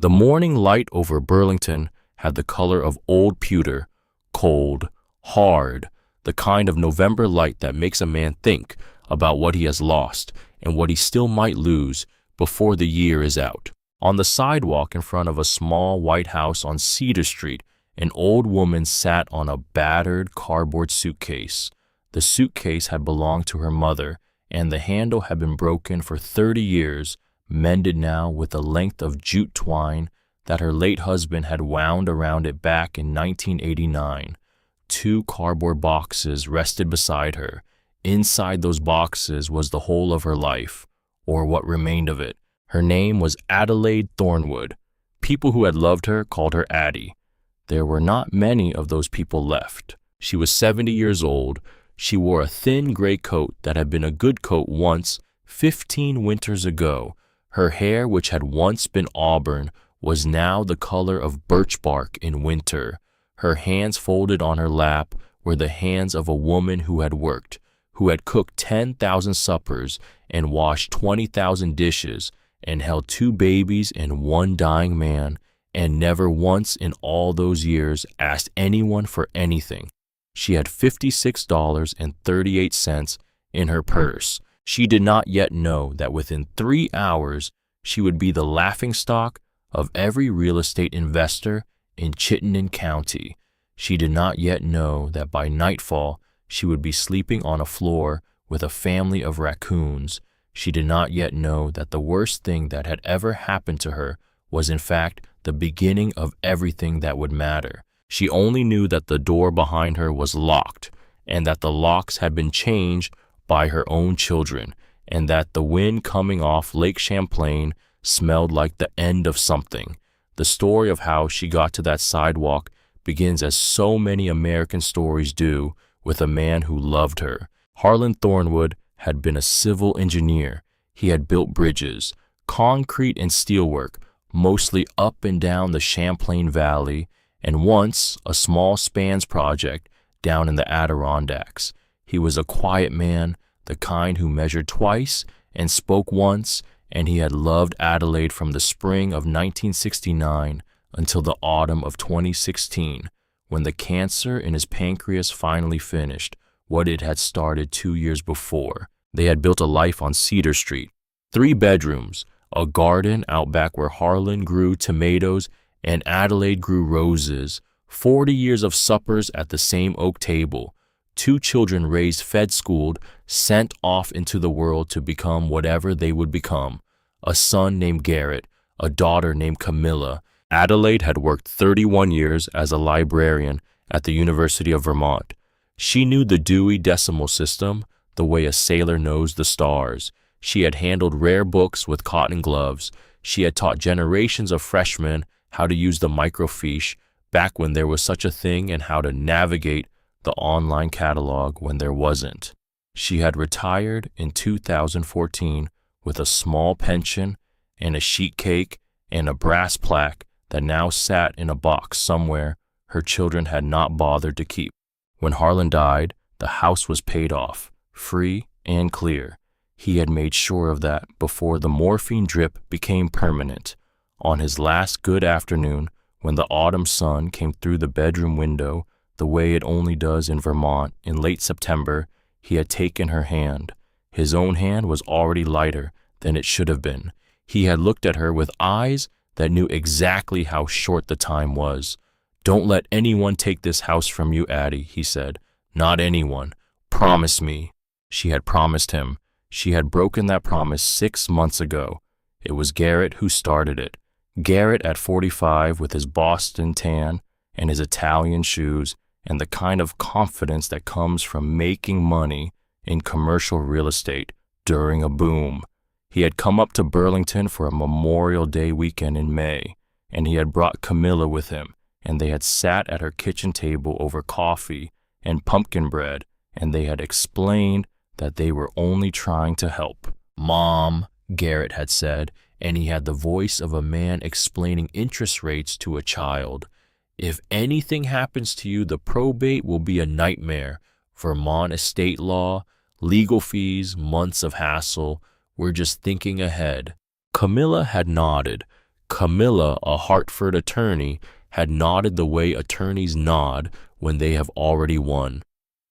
The morning light over Burlington had the color of old pewter, cold, hard, the kind of November light that makes a man think about what he has lost and what he still might lose before the year is out. On the sidewalk in front of a small white house on Cedar Street, an old woman sat on a battered cardboard suitcase. The suitcase had belonged to her mother, and the handle had been broken for 30 years, mended now with a length of jute twine that her late husband had wound around it back in 1989. 2 cardboard boxes rested beside her. Inside those boxes was the whole of her life, or what remained of it. Her name was Adelaide Thornwood. People who had loved her called her Addie. There were not many of those people left. She was 70 years old. She wore a thin gray coat that had been a good coat once, 15 winters ago. Her hair, which had once been auburn, was now the color of birch bark in winter. Her hands folded on her lap were the hands of a woman who had worked, who had cooked 10,000 suppers and washed 20,000 dishes and held 2 babies and 1 dying man, and never once in all those years asked anyone for anything. She had $56.38 in her purse. She did not yet know that within 3 hours she would be the laughingstock of every real estate investor in Chittenden County. She did not yet know that by nightfall she would be sleeping on a floor with a family of raccoons. She did not yet know that the worst thing that had ever happened to her was in fact the beginning of everything that would matter. She only knew that the door behind her was locked, and that the locks had been changed by her own children, and that the wind coming off Lake Champlain smelled like the end of something. The story of how she got to that sidewalk begins as so many American stories do, with a man who loved her. Harlan Thornwood had been a civil engineer. He had built bridges, concrete and steelwork, mostly up and down the Champlain Valley, and once a small spans project down in the Adirondacks. He was a quiet man, the kind who measured twice and spoke once, and he had loved Adelaide from the spring of 1969 until the autumn of 2016, when the cancer in his pancreas finally finished what it had started 2 years before. They had built a life on Cedar Street, 3 bedrooms, a garden out back where Harlan grew tomatoes and Adelaide grew roses, 40 years of suppers at the same oak table, 2 children raised, fed, schooled, sent off into the world to become whatever they would become, a son named Garrett, a daughter named Camilla. Adelaide had worked 31 years as a librarian at the University of Vermont. She knew the Dewey Decimal System the way a sailor knows the stars. She had handled rare books with cotton gloves. She had taught generations of freshmen how to use the microfiche back when there was such a thing, and how to navigate the online catalog when there wasn't. She had retired in 2014 with a small pension and a sheet cake and a brass plaque that now sat in a box somewhere her children had not bothered to keep. When Harlan died, the house was paid off, free and clear. He had made sure of that before the morphine drip became permanent. On his last good afternoon, when the autumn sun came through the bedroom window the way it only does in Vermont in late September, he had taken her hand. His own hand was already lighter than it should have been. He had looked at her with eyes that knew exactly how short the time was. "Don't let anyone take this house from you, Addie," he said. "Not anyone. Promise me." She had promised him. She had broken that promise 6 months ago. It was Garrett who started it. Garrett at 45 with his Boston tan and his Italian shoes and the kind of confidence that comes from making money in commercial real estate during a boom. He had come up to Burlington for a Memorial Day weekend in May, and he had brought Camilla with him, and they had sat at her kitchen table over coffee and pumpkin bread, and they had explained that they were only trying to help. "Mom," Garrett had said, and he had the voice of a man explaining interest rates to a child, "if anything happens to you, the probate will be a nightmare. Vermont estate law, legal fees, months of hassle. We're just thinking ahead." Camilla had nodded. Camilla, a Hartford attorney, had nodded the way attorneys nod when they have already won.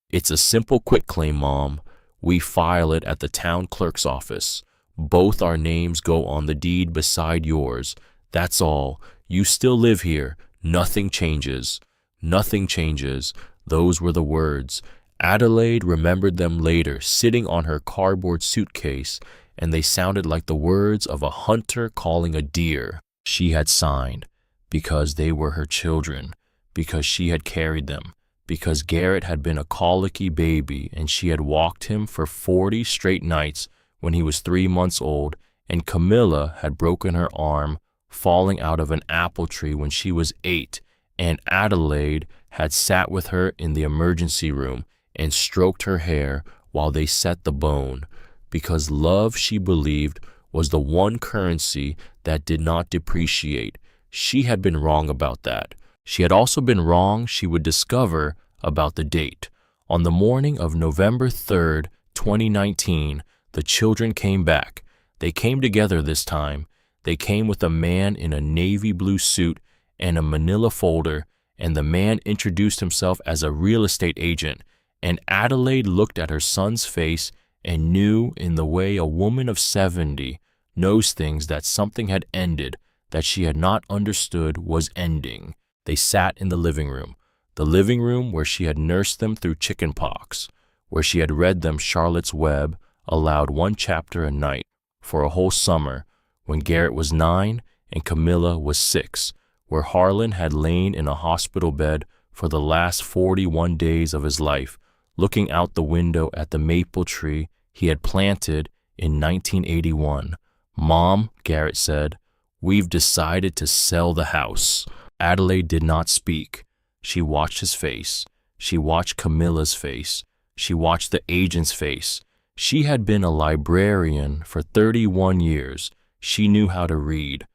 It's a simple quitclaim, Mom. We file it at the town clerk's office. Both our names go on the deed beside yours. That's all. You still live here. Nothing changes. Nothing changes. Those were the words. Adelaide remembered them later, sitting on her cardboard suitcase, and they sounded like the words of a hunter calling a deer. She had signed, because they were her children, because she had carried them, because Garrett had been a colicky baby and she had walked him for 40 straight nights when he was 3 months old, and Camilla had broken her arm falling out of an apple tree when she was 8, and Adelaide had sat with her in the emergency room and stroked her hair while they set the bone, because love, she believed, was the one currency that did not depreciate. She had been wrong about that. She had also been wrong, she would discover, about the date. On the morning of November 3rd, 2019, the children came back. They came together this time. They came with a man in a navy blue suit and a manila folder, and the man introduced himself as a real estate agent, and Adelaide looked at her son's face and knew, in the way a woman of 70 knows things, that something had ended that she had not understood was ending. They sat in the living room where she had nursed them through chicken pox, where she had read them Charlotte's Web aloud 1 chapter a night for a whole summer, when Garrett was 9 and Camilla was 6, where Harlan had lain in a hospital bed for the last 41 days of his life, looking out the window at the maple tree he had planted in 1981. Mom, Garrett said, we've decided to sell the house. Adelaide did not speak. She watched his face. She watched Camilla's face. She watched the agent's face. She had been a librarian for 31 years. She knew how to read.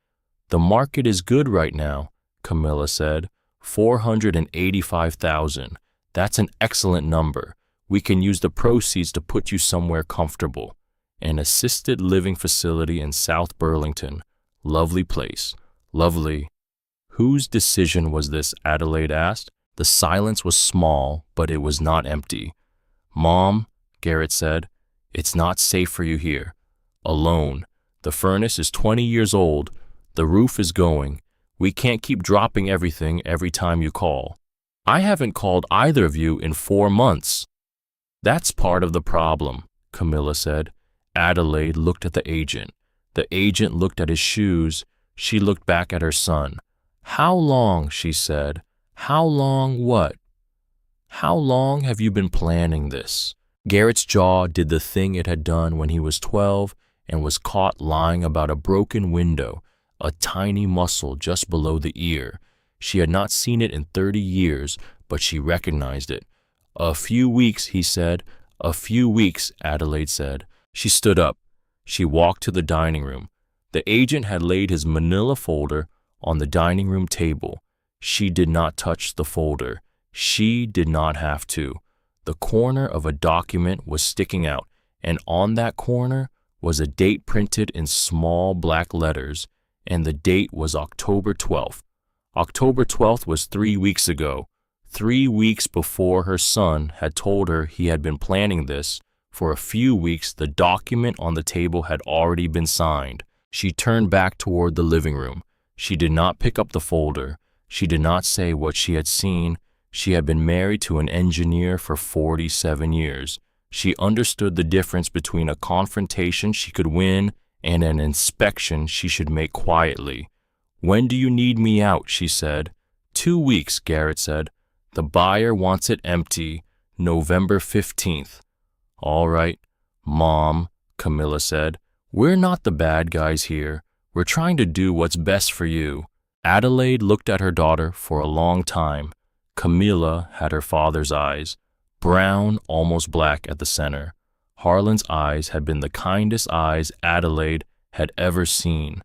The market is good right now, Camilla said. 485,000. That's an excellent number. We can use the proceeds to put you somewhere comfortable. An assisted living facility in South Burlington. Lovely place. Lovely. Whose decision was this? Adelaide asked. The silence was small, but it was not empty. Mom, Garrett said, it's not safe for you here. Alone. The furnace is 20 years old. The roof is going. We can't keep dropping everything every time you call. I haven't called either of you in 4 months. That's part of the problem, Camilla said. Adelaide looked at the agent. The agent looked at his shoes. She looked back at her son. How long, she said. How long what? How long have you been planning this? Garrett's jaw did the thing it had done when he was 12 and was caught lying about a broken window, a tiny muscle just below the ear. She had not seen it in 30 years, but she recognized it. A few weeks, he said. A few weeks, Adelaide said. She stood up. She walked to the dining room. The agent had laid his manila folder on the dining room table. She did not touch the folder. She did not have to. The corner of a document was sticking out, and on that corner was a date printed in small black letters, and the date was October 12th. October 12th was 3 weeks ago, 3 weeks before her son had told her he had been planning this. For a few weeks, the document on the table had already been signed. She turned back toward the living room. She did not pick up the folder. She did not say what she had seen. She had been married to an engineer for 47 years. She understood the difference between a confrontation she could win and an inspection she should make quietly. When do you need me out? She said. 2 weeks, Garrett said. The buyer wants it empty. November 15th. All right, Mom, Camilla said. We're not the bad guys here. We're trying to do what's best for you. Adelaide looked at her daughter for a long time. Camilla had her father's eyes, brown, almost black at the center. Harlan's eyes had been the kindest eyes Adelaide had ever seen.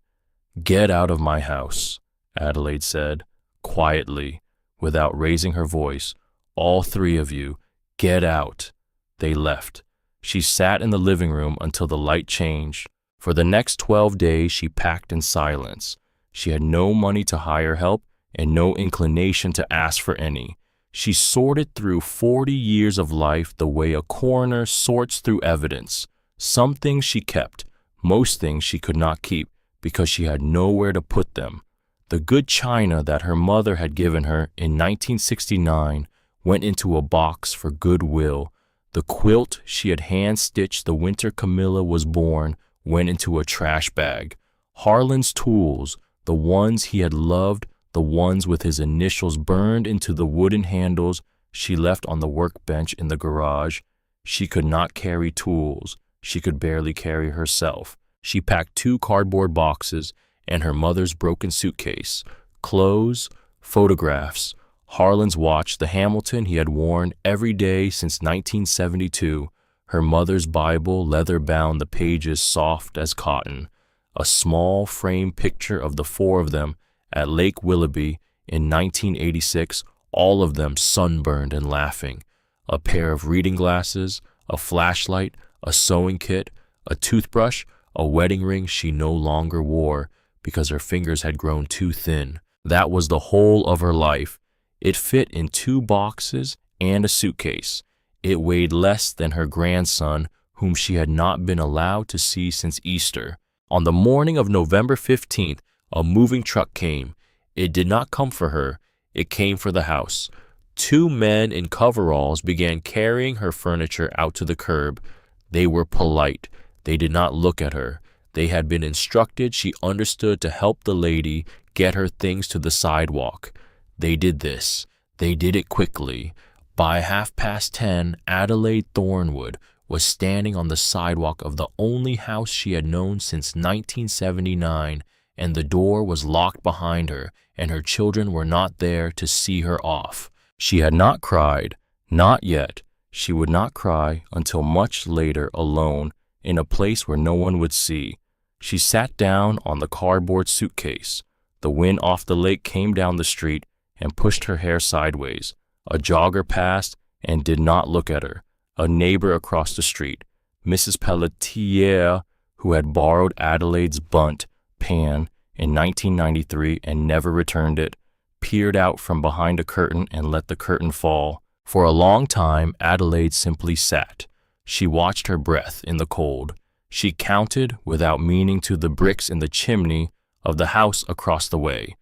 Get out of my house, Adelaide said, quietly, without raising her voice. All 3 of you, get out. They left. She sat in the living room until the light changed. For the next 12 days she packed in silence. She had no money to hire help and no inclination to ask for any. She sorted through 40 years of life the way a coroner sorts through evidence. Some things she kept, most things she could not keep because she had nowhere to put them. The good china that her mother had given her in 1969 went into a box for goodwill. The quilt she had hand-stitched the winter Camilla was born went into a trash bag. Harlan's tools, the ones he had loved, the ones with his initials burned into the wooden handles, she left on the workbench in the garage. She could not carry tools. She could barely carry herself. She packed 2 cardboard boxes and her mother's broken suitcase, clothes, photographs, Harlan's watch, the Hamilton he had worn every day since 1972, her mother's Bible, leather-bound, the pages soft as cotton, a small frame picture of the 4 of them at Lake Willoughby in 1986, all of them sunburned and laughing, a pair of reading glasses, a flashlight, a sewing kit, a toothbrush, a wedding ring she no longer wore because her fingers had grown too thin. That was the whole of her life. It fit in 2 boxes and a suitcase. It weighed less than her grandson, whom she had not been allowed to see since Easter. On the morning of November 15th, a moving truck came. It did not come for her. It came for the house. 2 men in coveralls began carrying her furniture out to the curb. They were polite. They did not look at her. They had been instructed, she understood, to help the lady get her things to the sidewalk. They did this. They did it quickly. By 10:30, Adelaide Thornwood was standing on the sidewalk of the only house she had known since 1979, and the door was locked behind her, and her children were not there to see her off. She had not cried, not yet. She would not cry until much later, alone, in a place where no one would see. She sat down on the cardboard suitcase. The wind off the lake came down the street and pushed her hair sideways. A jogger passed and did not look at her. A neighbor across the street, Mrs. Pelletier, who had borrowed Adelaide's bunt pan in 1993 and never returned it, peered out from behind a curtain and let the curtain fall. For a long time, Adelaide simply sat. She watched her breath in the cold. She counted, without meaning to, the bricks in the chimney of the house across the way.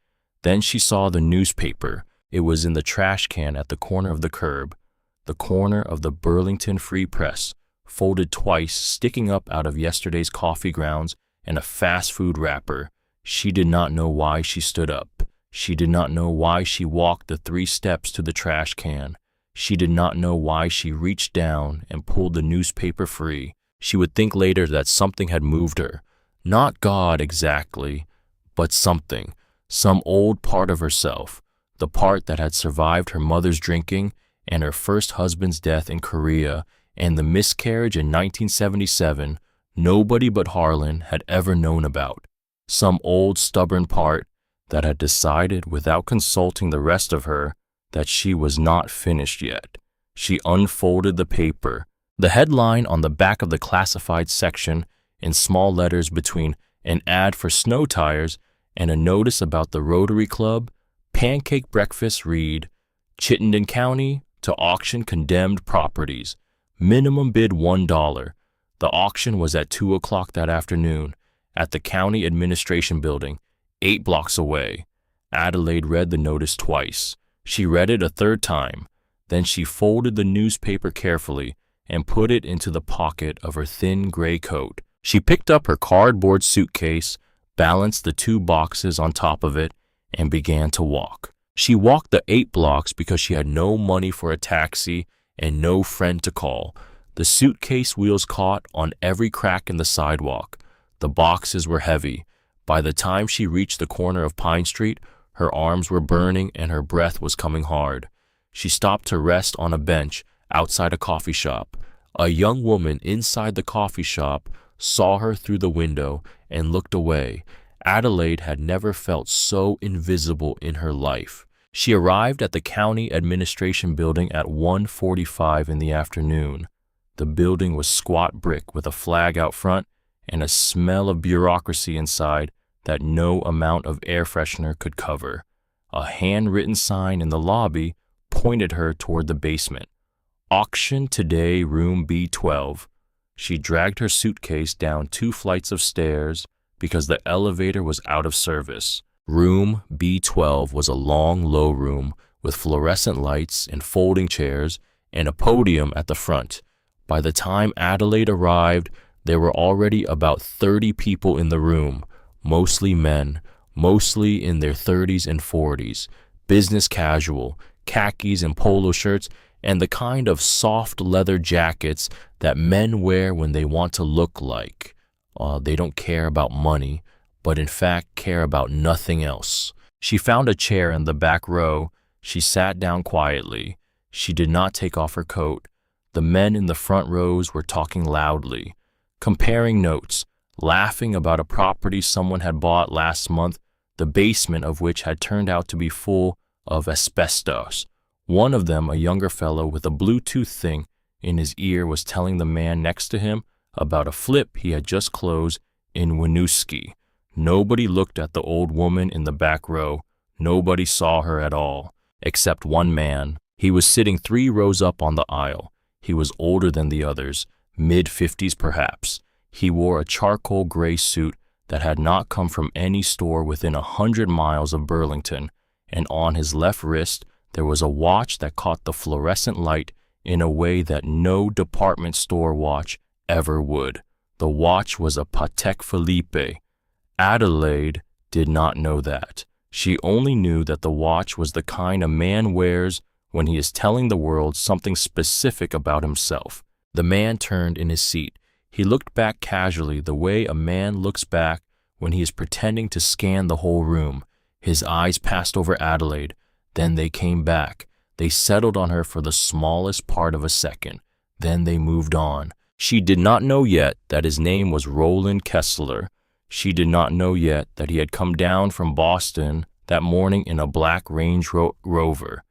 Then she saw the newspaper. It was in the trash can at the corner of the curb, the corner of the Burlington Free Press, folded twice, sticking up out of yesterday's coffee grounds and a fast food wrapper. She did not know why she stood up. She did not know why she walked the 3 steps to the trash can. She did not know why she reached down and pulled the newspaper free. She would think later that something had moved her. Not God exactly, but something, some old part of herself, the part that had survived her mother's drinking and her first husband's death in Korea and the miscarriage in 1977 nobody but Harlan had ever known about. Some old stubborn part that had decided without consulting the rest of her that she was not finished yet. She unfolded the paper. The headline on the back of the classified section in small letters between an ad for snow tires and a notice about the Rotary Club pancake breakfast read, Chittenden County to auction condemned properties. Minimum bid $1. The auction was at 2 o'clock that afternoon at the County Administration Building, 8 blocks away. Adelaide read the notice twice. She read it a 3rd time. Then she folded the newspaper carefully and put it into the pocket of her thin gray coat. She picked up her cardboard suitcase, balanced the 2 boxes on top of it, and began to walk. She walked the 8 blocks because she had no money for a taxi and no friend to call. The suitcase wheels caught on every crack in the sidewalk. The boxes were heavy. By the time she reached the corner of Pine Street, her arms were burning and her breath was coming hard. She stopped to rest on a bench outside a coffee shop. A young woman inside the coffee shop saw her through the window and looked away. Adelaide had never felt so invisible in her life. She arrived at the County Administration Building at 1:45 in the afternoon. The building was squat brick with a flag out front and a smell of bureaucracy inside that no amount of air freshener could cover. A handwritten sign in the lobby pointed her toward the basement. Auction today, room B12. She dragged her suitcase down 2 flights of stairs because the elevator was out of service. Room B12 was a long, low room with fluorescent lights and folding chairs and a podium at the front. By the time Adelaide arrived, there were already about 30 people in the room, mostly men, mostly in their 30s and 40s, business casual, khakis and polo shirts, and the kind of soft leather jackets that men wear when they want to look like they don't care about money, but in fact care about nothing else. She found a chair in the back row. She sat down quietly. She did not take off her coat. The men in the front rows were talking loudly, comparing notes, laughing about a property someone had bought last month, the basement of which had turned out to be full of asbestos. One of them, a younger fellow with a Bluetooth thing in his ear, was telling the man next to him about a flip he had just closed in Winooski. Nobody looked at the old woman in the back row. Nobody saw her at all, except one man. He was sitting 3 rows up on the aisle. He was older than the others, mid-50s perhaps. He wore a charcoal gray suit that had not come from any store within 100 miles of Burlington, and on his left wrist there was a watch that caught the fluorescent light in a way that no department store watch ever would. The watch was a Patek Philippe. Adelaide did not know that. She only knew that the watch was the kind a man wears when he is telling the world something specific about himself. The man turned in his seat. He looked back casually, the way a man looks back when he is pretending to scan the whole room. His eyes passed over Adelaide. Then they came back. They settled on her for the smallest part of a second. Then they moved on. She did not know yet that his name was Roland Kessler. She did not know yet that he had come down from Boston that morning in a black Range Rover.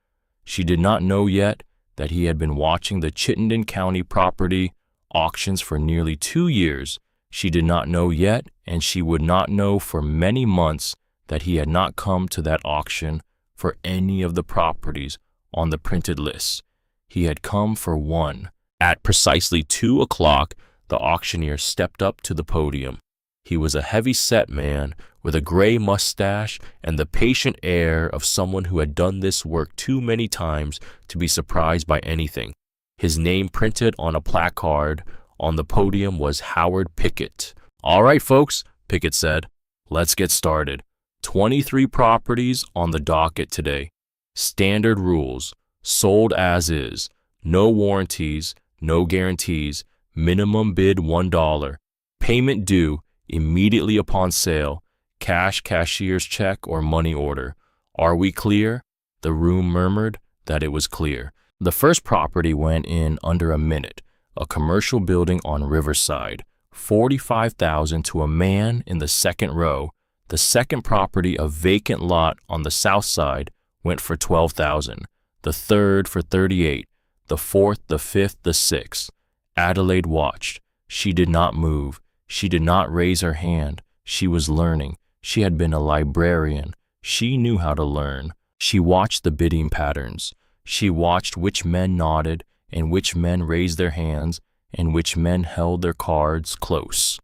She did not know yet that he had been watching the Chittenden County property auctions for nearly 2 years. She did not know yet, and she would not know for many months, that he had not come to that auction for any of the properties on the printed list. He had come for one. At precisely 2 o'clock, the auctioneer stepped up to the podium. He was a heavy-set man with a gray mustache and the patient air of someone who had done this work too many times to be surprised by anything. His name printed on a placard on the podium was Howard Pickett. "All right, folks," Pickett said, "let's get started. 23 properties on the docket today. Standard rules, sold as is, no warranties, no guarantees, minimum bid $1, payment due immediately upon sale, cash, cashier's check, or money order. Are we clear?" The room murmured that it was clear. The first property went in under a minute, a commercial building on Riverside, $45,000 to a man in the second row. The second property, a vacant lot on the south side, went for $12,000. The third for $38,000. The fourth, the fifth, the sixth. Adelaide watched. She did not move. She did not raise her hand. She was learning. She had been a librarian. She knew how to learn. She watched the bidding patterns. She watched which men nodded and which men raised their hands and which men held their cards close.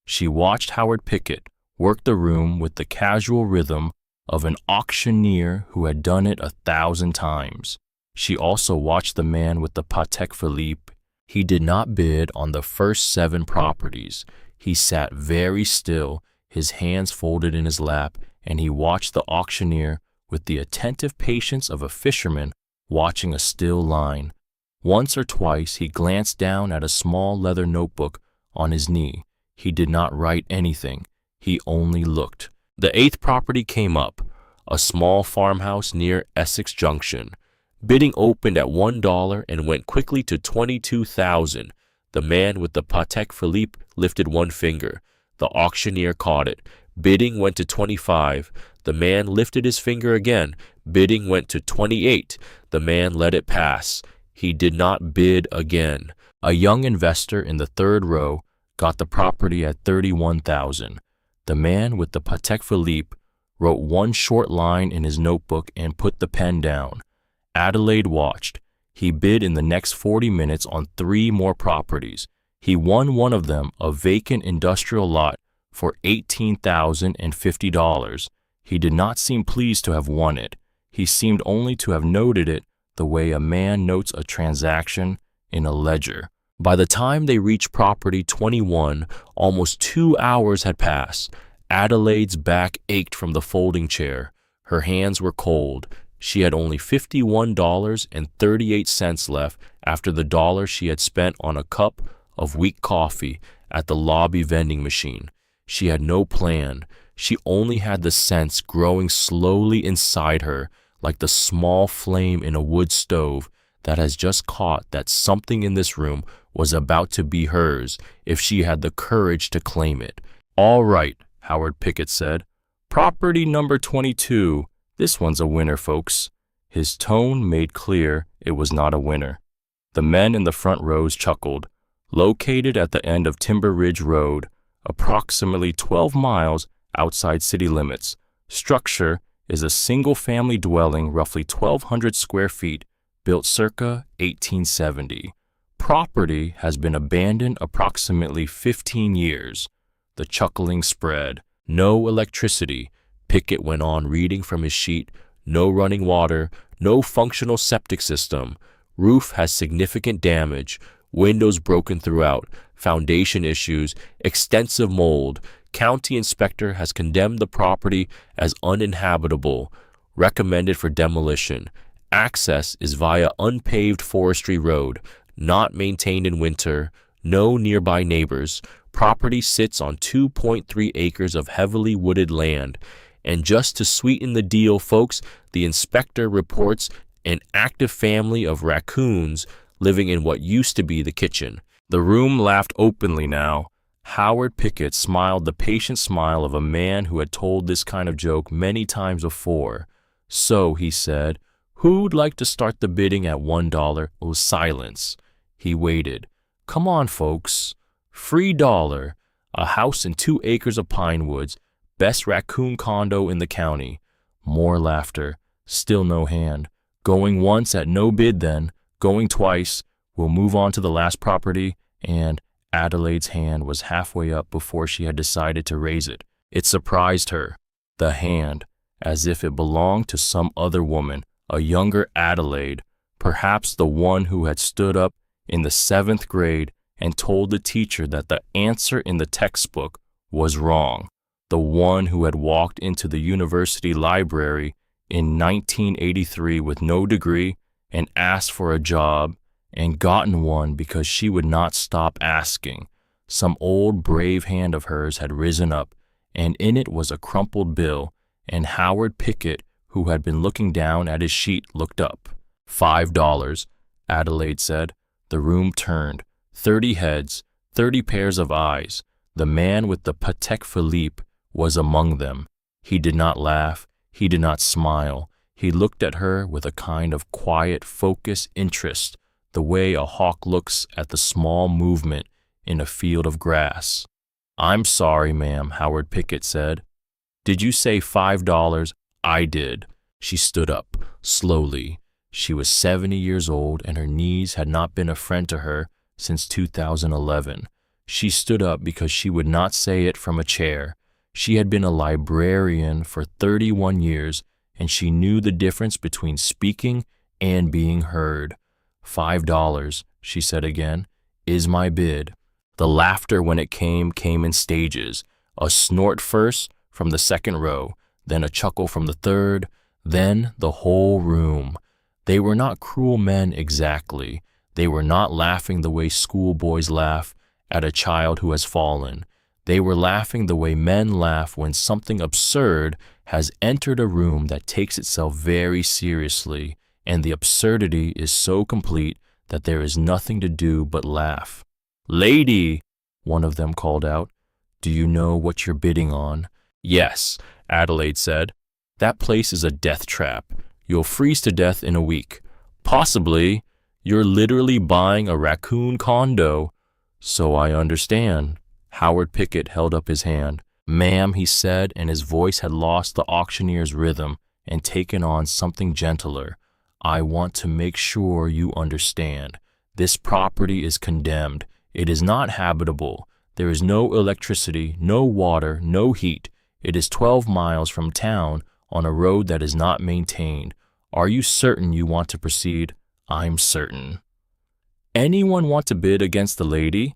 She watched Howard Pickett work the room with the casual rhythm of an auctioneer who had done it 1,000 times. She also watched the man with the Patek Philippe. He did not bid on the first 7 properties. He sat very still, his hands folded in his lap, and he watched the auctioneer with the attentive patience of a fisherman watching a still line. Once or twice he glanced down at a small leather notebook on his knee. He did not write anything. He only looked. The 8th property came up, a small farmhouse near Essex Junction. Bidding opened at $1 and went quickly to $22,000. The man with the Patek Philippe lifted one finger. The auctioneer caught it. Bidding went to $25,000. The man lifted his finger again. Bidding went to $28,000. The man let it pass. He did not bid again. A young investor in the third row got the property at $31,000. The man with the Patek Philippe wrote one short line in his notebook and put the pen down. Adelaide watched. He bid in the next 40 minutes on 3 more properties. He won one of them, a vacant industrial lot, for $18,050. He did not seem pleased to have won it. He seemed only to have noted it the way a man notes a transaction in a ledger. By the time they reached property 21, almost 2 hours had passed. Adelaide's back ached from the folding chair. Her hands were cold. She had only $51.38 left after the dollar she had spent on a cup of weak coffee at the lobby vending machine. She had no plan. She only had the sense growing slowly inside her, like the small flame in a wood stove that has just caught that something in this room was about to be hers if she had the courage to claim it. "All right," Howard Pickett said. "Property number 22. This one's a winner, folks." His tone made clear it was not a winner. The men in the front rows chuckled. Located at the end of Timber Ridge Road, approximately 12 miles outside city limits, structure is a single-family dwelling roughly 1,200 square feet, built circa 1870. Property has been abandoned approximately 15 years. The chuckling spread. No electricity, Pickett went on reading from his sheet. No running water, no functional septic system. Roof has significant damage, windows broken throughout, foundation issues, extensive mold. County inspector has condemned the property as uninhabitable, recommended for demolition. Access is via unpaved forestry road, not maintained in winter, no nearby neighbors. Property sits on 2.3 acres of heavily wooded land. And just to sweeten the deal, folks, the inspector reports an active family of raccoons living in what used to be the kitchen. The room laughed openly now. Howard Pickett smiled the patient smile of a man who had told this kind of joke many times before. "So," he said, "who'd like to start the bidding at $1? Oh, silence. He waited. "Come on, folks. Free dollar. A house and 2 acres of pine woods. Best raccoon condo in the county." More laughter. Still no hand. "Going once at no bid then. Going twice. We'll move on to the last property." And Adelaide's hand was halfway up before she had decided to raise it. It surprised her. The hand, as if it belonged to some other woman, a younger Adelaide, perhaps the one who had stood up in the 7th grade and told the teacher that the answer in the textbook was wrong. The one who had walked into the university library in 1983 with no degree and asked for a job and gotten one because she would not stop asking. Some old brave hand of hers had risen up, and in it was a crumpled bill, and Howard Pickett, who had been looking down at his sheet, looked up. $5, Adelaide said. The room turned. 30 heads, 30 pairs of eyes. The man with the Patek Philippe was among them. He did not laugh. He did not smile. He looked at her with a kind of quiet, focused interest, the way a hawk looks at the small movement in a field of grass. "I'm sorry, ma'am," Howard Pickett said. "Did you say $5? I did." She stood up, slowly. She was 70 years old, and her knees had not been a friend to her since 2011. She stood up because she would not say it from a chair. She had been a librarian for 31 years, and she knew the difference between speaking and being heard. $5, she said again, "is my bid." The laughter, when it came in stages. A snort first from the second row, then a chuckle from the third, then the whole room. They were not cruel men exactly. They were not laughing the way schoolboys laugh at a child who has fallen. They were laughing the way men laugh when something absurd has entered a room that takes itself very seriously, and the absurdity is so complete that there is nothing to do but laugh. "Lady," one of them called out, "do you know what you're bidding on?" "Yes," Adelaide said. "That place is a death trap. You'll freeze to death in a week." "Possibly. You're literally buying a raccoon condo." "So I understand." Howard Pickett held up his hand. Ma'am, he said, and his voice had lost the auctioneer's rhythm and taken on something gentler. I want to make sure you understand. This property is condemned. It is not habitable. There is no electricity, no water, no heat. It is 12 miles from town on a road that is not maintained. Are you certain you want to proceed? I'm certain. Anyone want to bid against the lady?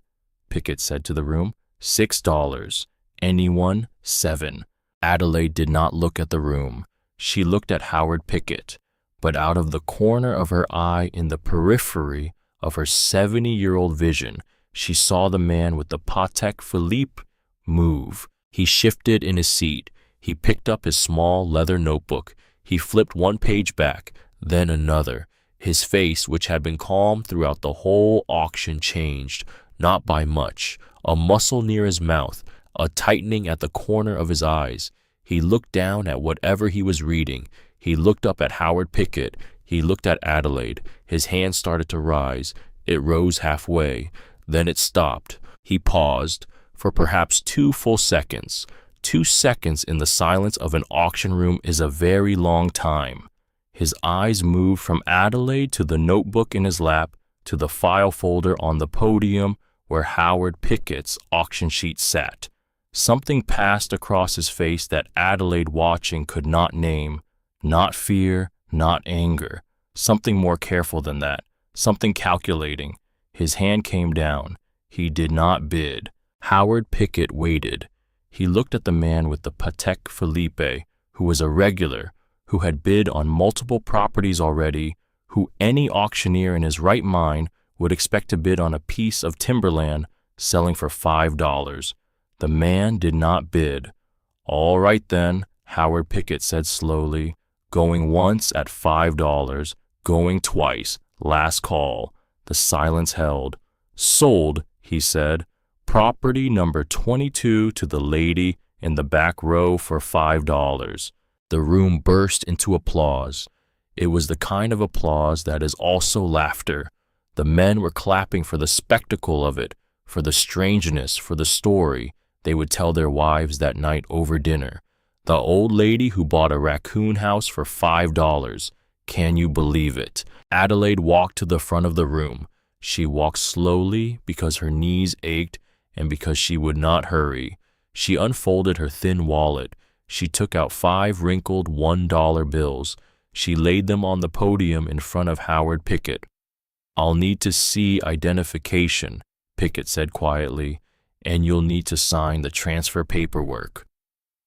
Pickett said to the room. $6. Anyone? 7. Adelaide did not look at the room. She looked at Howard Pickett, but out of the corner of her eye in the periphery of her 70-year-old vision, she saw the man with the Patek Philippe move. He shifted in his seat. He picked up his small leather notebook. He flipped one page back, then another. His face, which had been calm throughout the whole auction, changed, not by much. A muscle near his mouth, a tightening at the corner of his eyes. He looked down at whatever he was reading. He looked up at Howard Pickett. He looked at Adelaide. His hand started to rise. It rose halfway. Then it stopped. He paused for perhaps 2 full seconds. 2 seconds in the silence of an auction room is a very long time. His eyes moved from Adelaide to the notebook in his lap to the file folder on the podium where Howard Pickett's auction sheet sat. Something passed across his face that Adelaide, watching, could not name. Not fear, not anger. Something more careful than that. Something calculating. His hand came down. He did not bid. Howard Pickett waited. He looked at the man with the Patek Philippe, who was a regular, who had bid on multiple properties already, who any auctioneer in his right mind would expect to bid on a piece of timberland selling for $5. The man did not bid. All right then, Howard Pickett said slowly, going once at $5, going twice, last call. The silence held. Sold, he said. Property number 22 to the lady in the back row for $5. The room burst into applause. It was the kind of applause that is also laughter. The men were clapping for the spectacle of it, for the strangeness, for the story they would tell their wives that night over dinner. The old lady who bought a raccoon house for $5. Can you believe it? Adelaide walked to the front of the room. She walked slowly because her knees ached and because she would not hurry. She unfolded her thin wallet. She took out 5 wrinkled $1 bills. She laid them on the podium in front of Howard Pickett. I'll need to see identification, Pickett said quietly, and you'll need to sign the transfer paperwork.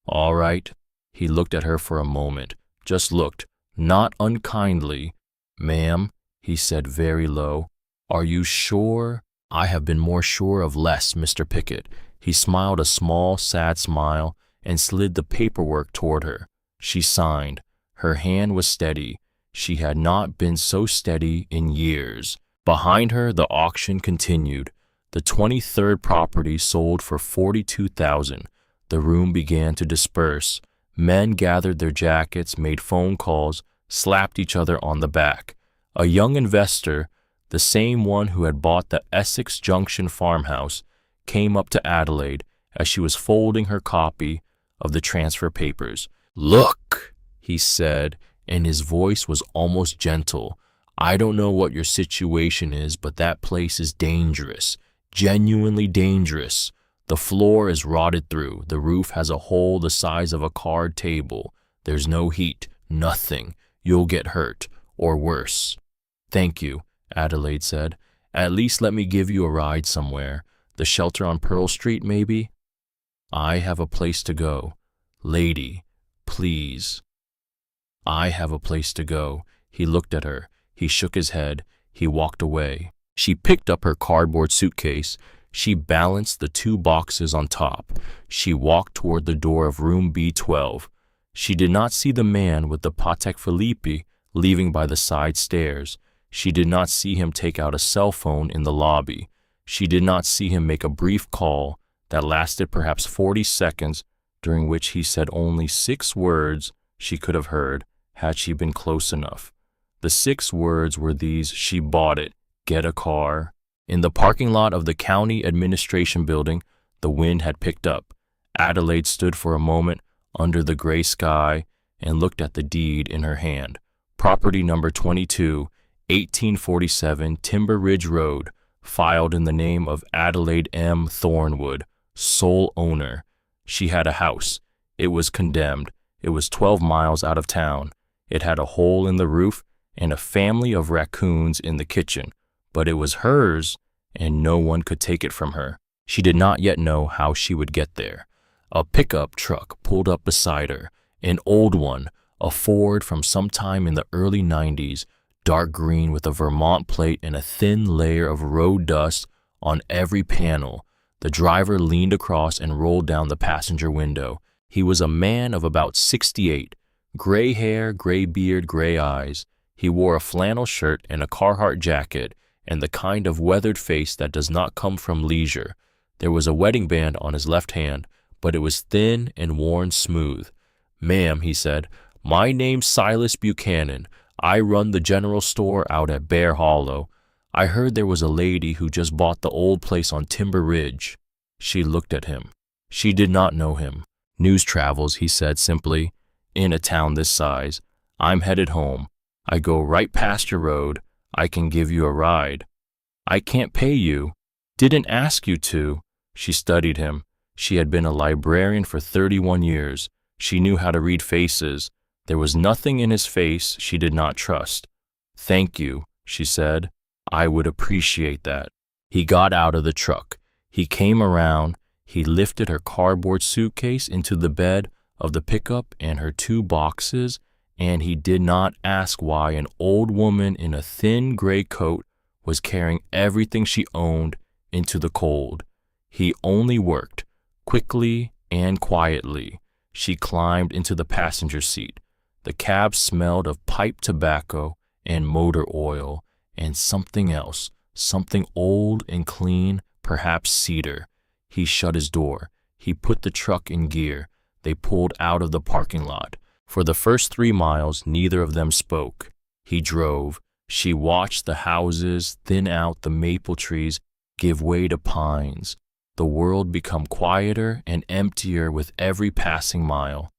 All right. He looked at her for a moment, just looked, not unkindly. Ma'am, he said very low, are you sure? I have been more sure of less, Mr. Pickett. He smiled a small, sad smile and slid the paperwork toward her. She signed. Her hand was steady. She had not been so steady in years. Behind her, the auction continued. The 23rd property sold for $42,000. The room began to disperse. Men gathered their jackets, made phone calls, slapped each other on the back. A young investor, the same one who had bought the Essex Junction farmhouse, came up to Adelaide as she was folding her copy of the transfer papers. Look, he said, and his voice was almost gentle. I don't know what your situation is, but that place is dangerous, genuinely dangerous. The floor is rotted through. The roof has a hole the size of a card table. There's no heat, nothing. You'll get hurt, or worse. Thank you, Adelaide said. At least let me give you a ride somewhere. The shelter on Pearl Street, maybe? I have a place to go. Lady, please. I have a place to go. He looked at her. He shook his head. He walked away. She picked up her cardboard suitcase. She balanced the 2 boxes on top. She walked toward the door of room B12. She did not see the man with the Patek Philippe leaving by the side stairs. She did not see him take out a cell phone in the lobby. She did not see him make a brief call that lasted perhaps 40 seconds, during which he said only 6 words she could have heard had she been close enough. The 6 words were these: she bought it, get a car. In the parking lot of the county administration building, the wind had picked up. Adelaide stood for a moment under the gray sky and looked at the deed in her hand. Property number 22, 1847 Timber Ridge Road, filed in the name of Adelaide M. Thornwood, sole owner. She had a house. It was condemned. It was 12 miles out of town. It had a hole in the roof and a family of raccoons in the kitchen, but it was hers, and no one could take it from her. She did not yet know how she would get there. A pickup truck pulled up beside her, an old one, a Ford from sometime in the early 90s, dark green with a Vermont plate and a thin layer of road dust on every panel. The driver leaned across and rolled down the passenger window. He was a man of about 68, gray hair, gray beard, gray eyes. He wore a flannel shirt and a Carhartt jacket, and the kind of weathered face that does not come from leisure. There was a wedding band on his left hand, but it was thin and worn smooth. "Ma'am," he said, "my name's Silas Buchanan. I run the general store out at Bear Hollow. I heard there was a lady who just bought the old place on Timber Ridge." She looked at him. She did not know him. "News travels," he said simply. "In a town this size. I'm headed home. I go right past your road. I can give you a ride." "I can't pay you." "Didn't ask you to." She studied him. She had been a librarian for 31 years. She knew how to read faces. There was nothing in his face she did not trust. "Thank you," she said. "I would appreciate that." He got out of the truck. He came around. He lifted her cardboard suitcase into the bed of the pickup and her 2 boxes, and he did not ask why an old woman in a thin gray coat was carrying everything she owned into the cold. He only worked, quickly and quietly. She climbed into the passenger seat. The cab smelled of pipe tobacco and motor oil and something else, something old and clean, perhaps cedar. He shut his door. He put the truck in gear. They pulled out of the parking lot. For the first 3 miles, neither of them spoke. He drove. She watched the houses thin out, the maple trees give way to pines. The world become quieter and emptier with every passing mile.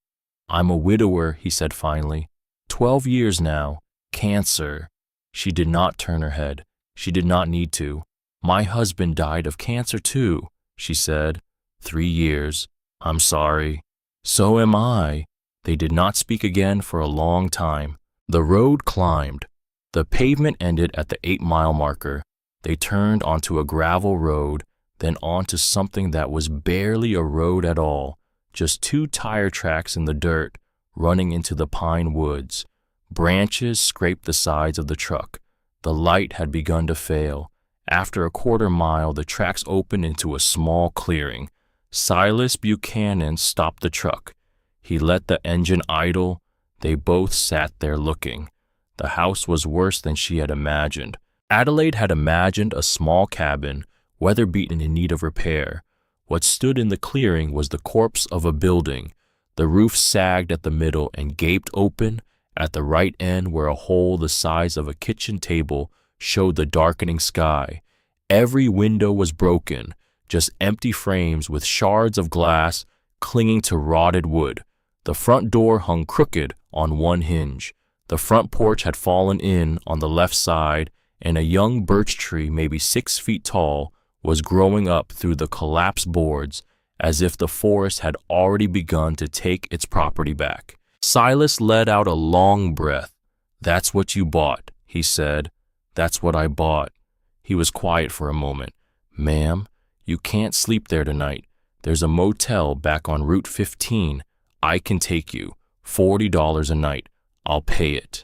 "I'm a widower," he said finally. 12 years now. Cancer." She did not turn her head. She did not need to. "My husband died of cancer too," she said. 3 years. "I'm sorry." "So am I." They did not speak again for a long time. The road climbed. The pavement ended at the 8-mile marker. They turned onto a gravel road, then onto something that was barely a road at all, just 2 tire tracks in the dirt running into the pine woods. Branches scraped the sides of the truck. The light had begun to fail. After a quarter mile, the tracks opened into a small clearing. Silas Buchanan stopped the truck. He let the engine idle. They both sat there looking. The house was worse than she had imagined. Adelaide had imagined a small cabin, weather-beaten in need of repair. What stood in the clearing was the corpse of a building. The roof sagged at the middle and gaped open at the right end where a hole the size of a kitchen table showed the darkening sky. Every window was broken, just empty frames with shards of glass clinging to rotted wood. The front door hung crooked on one hinge. The front porch had fallen in on the left side, and a young birch tree, maybe 6 feet tall, was growing up through the collapsed boards, as if the forest had already begun to take its property back. Silas let out a long breath. "That's what you bought," he said. "That's what I bought." He was quiet for a moment. "Ma'am, you can't sleep there tonight. There's a motel back on Route 15. I can take you. $40 a night. I'll pay it."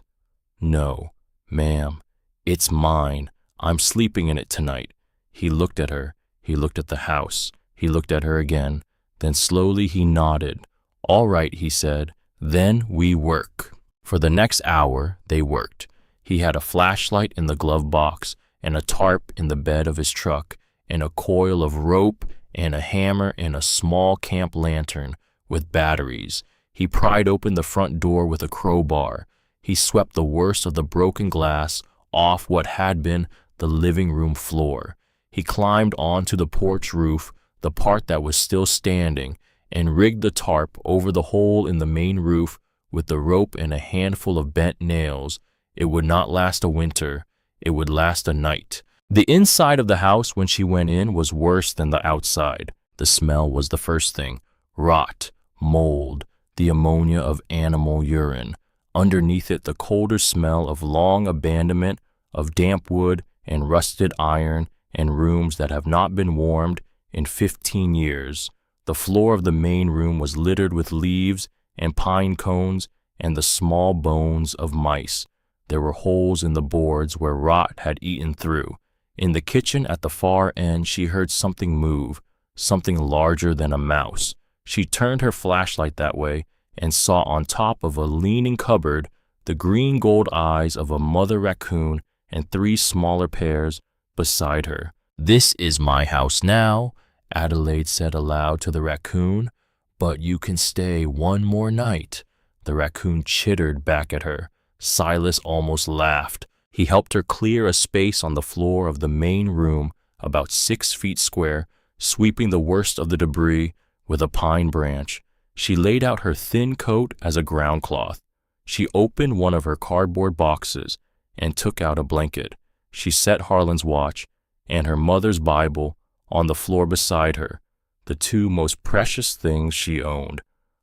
"No, ma'am, it's mine. I'm sleeping in it tonight." He looked at her. He looked at the house. He looked at her again. Then slowly he nodded. "All right," he said. "Then we work." For the next hour, they worked. He had a flashlight in the glove box and a tarp in the bed of his truck and a coil of rope and a hammer and a small camp lantern with batteries. He pried open the front door with a crowbar. He swept the worst of the broken glass off what had been the living room floor. He climbed onto the porch roof, the part that was still standing, and rigged the tarp over the hole in the main roof with the rope and a handful of bent nails. It would not last a winter. It would last a night. The inside of the house when she went in was worse than the outside. The smell was the first thing. Rot, mold, the ammonia of animal urine. Underneath it, the colder smell of long abandonment, of damp wood and rusted iron and rooms that have not been warmed in 15 years. The floor of the main room was littered with leaves and pine cones and the small bones of mice. There were holes in the boards where rot had eaten through. In the kitchen at the far end, she heard something move, something larger than a mouse. She turned her flashlight that way and saw on top of a leaning cupboard the green gold eyes of a mother raccoon and 3 smaller pairs beside her. "This is my house now," Adelaide said aloud to the raccoon, "but you can stay one more night." The raccoon chittered back at her. Silas almost laughed. He helped her clear a space on the floor of the main room, about 6 feet square, sweeping the worst of the debris with a pine branch. She laid out her thin coat as a ground cloth. She opened one of her cardboard boxes and took out a blanket. She set Harlan's watch and her mother's Bible on the floor beside her, the 2 most precious things she owned.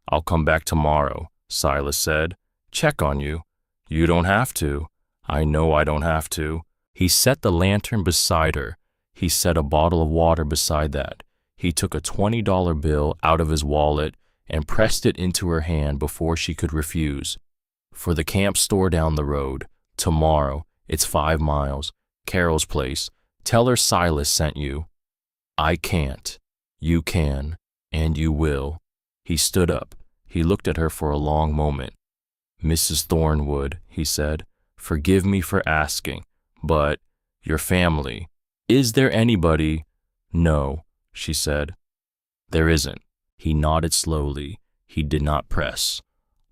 "I'll come back tomorrow," Silas said. "Check on you." "You don't have to." "I know I don't have to." He set the lantern beside her. He set a bottle of water beside that. He took a $20 bill out of his wallet and pressed it into her hand before she could refuse. "For the camp store down the road. Tomorrow. It's 5 miles. Carol's place. Tell her Silas sent you." "I can't." "You can, and you will." He stood up. He looked at her for a long moment. "Mrs. Thornwood," he said, "forgive me for asking, but your family, is there anybody—" "No," she said. "There isn't." He nodded slowly. He did not press.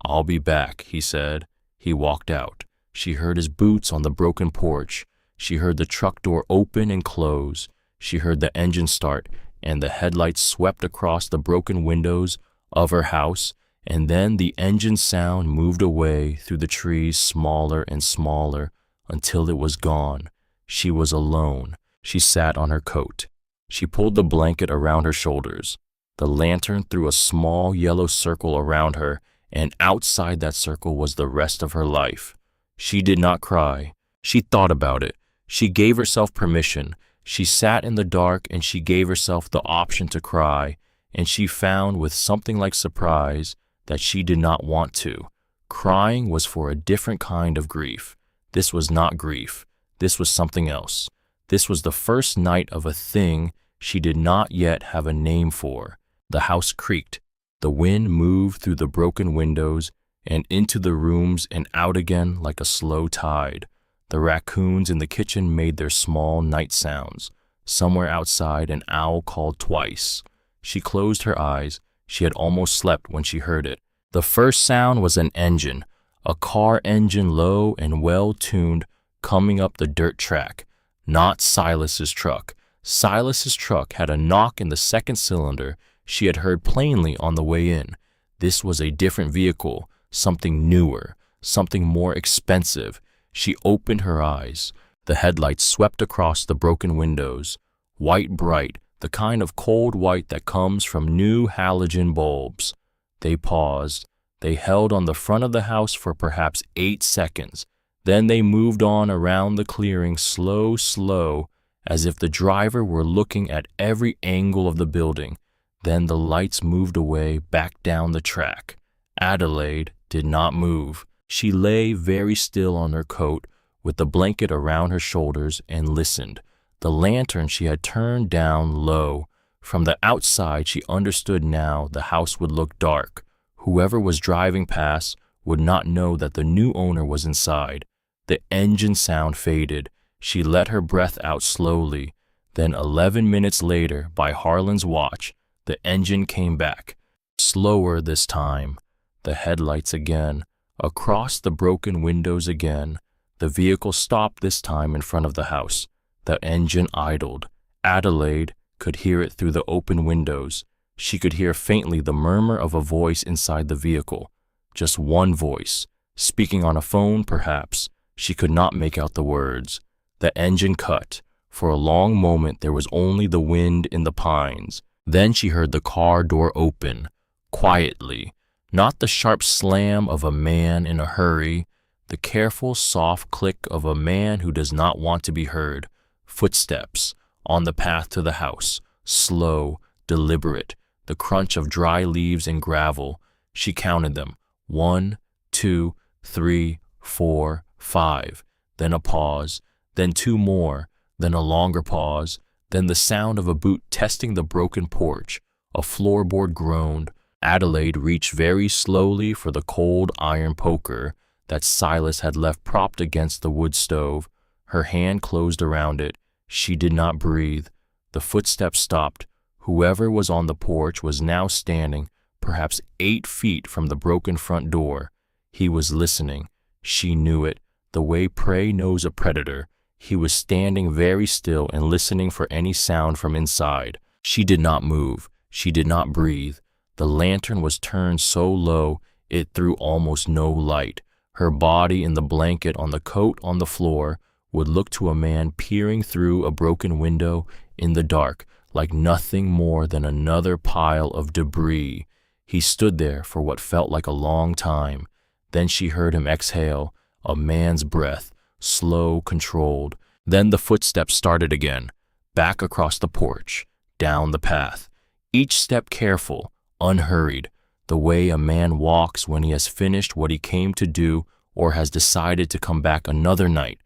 "I'll be back," he said. He walked out. She heard his boots on the broken porch. She heard the truck door open and close. She heard the engine start, and the headlights swept across the broken windows of her house, and then the engine sound moved away through the trees smaller and smaller until it was gone. She was alone. She sat on her coat. She pulled the blanket around her shoulders. The lantern threw a small yellow circle around her, and outside that circle was the rest of her life. She did not cry. She thought about it. She gave herself permission. She sat in the dark and she gave herself the option to cry, and she found with something like surprise that she did not want to. Crying was for a different kind of grief. This was not grief. This was something else. This was the first night of a thing she did not yet have a name for. The house creaked. The wind moved through the broken windows and into the rooms and out again like a slow tide. The raccoons in the kitchen made their small night sounds. Somewhere outside, an owl called twice. She closed her eyes. She had almost slept when she heard it. The first sound was an engine, a car engine low and well-tuned, coming up the dirt track. Not Silas's truck. Silas's truck had a knock in the second cylinder she had heard plainly on the way in. This was a different vehicle, something newer, something more expensive. She opened her eyes. The headlights swept across the broken windows, white bright, the kind of cold white that comes from new halogen bulbs. They paused. They held on the front of the house for perhaps 8 seconds. Then they moved on around the clearing slow, as if the driver were looking at every angle of the building. Then the lights moved away back down the track. Adelaide did not move. She lay very still on her coat with the blanket around her shoulders and listened. The lantern she had turned down low. From the outside, she understood now the house would look dark. Whoever was driving past would not know that the new owner was inside. The engine sound faded. She let her breath out slowly. Then 11 minutes later, by Harlan's watch, the engine came back. Slower this time. The headlights again. Across the broken windows again. The vehicle stopped this time in front of the house. The engine idled. Adelaide could hear it through the open windows. She could hear faintly the murmur of a voice inside the vehicle. Just one voice, speaking on a phone perhaps. She could not make out the words. The engine cut. For a long moment there was only the wind in the pines. Then she heard the car door open, quietly. Not the sharp slam of a man in a hurry, the careful, soft click of a man who does not want to be heard. Footsteps on the path to the house, slow, deliberate, the crunch of dry leaves and gravel. She counted them. 1, 2, 3, 4, 5. Then a pause, then 2 more, then a longer pause, then the sound of a boot testing the broken porch. A floorboard groaned. Adelaide reached very slowly for the cold iron poker that Silas had left propped against the wood stove. Her hand closed around it. She did not breathe. The footsteps stopped. Whoever was on the porch was now standing, perhaps 8 feet from the broken front door. He was listening. She knew it, the way prey knows a predator. He was standing very still and listening for any sound from inside. She did not move. She did not breathe. The lantern was turned so low it threw almost no light. Her body in the blanket on the coat on the floor would look to a man peering through a broken window in the dark like nothing more than another pile of debris. He stood there for what felt like a long time. Then she heard him exhale, a man's breath, slow, controlled. Then the footsteps started again, back across the porch, down the path. Each step careful, unhurried, the way a man walks when he has finished what he came to do or has decided to come back another night.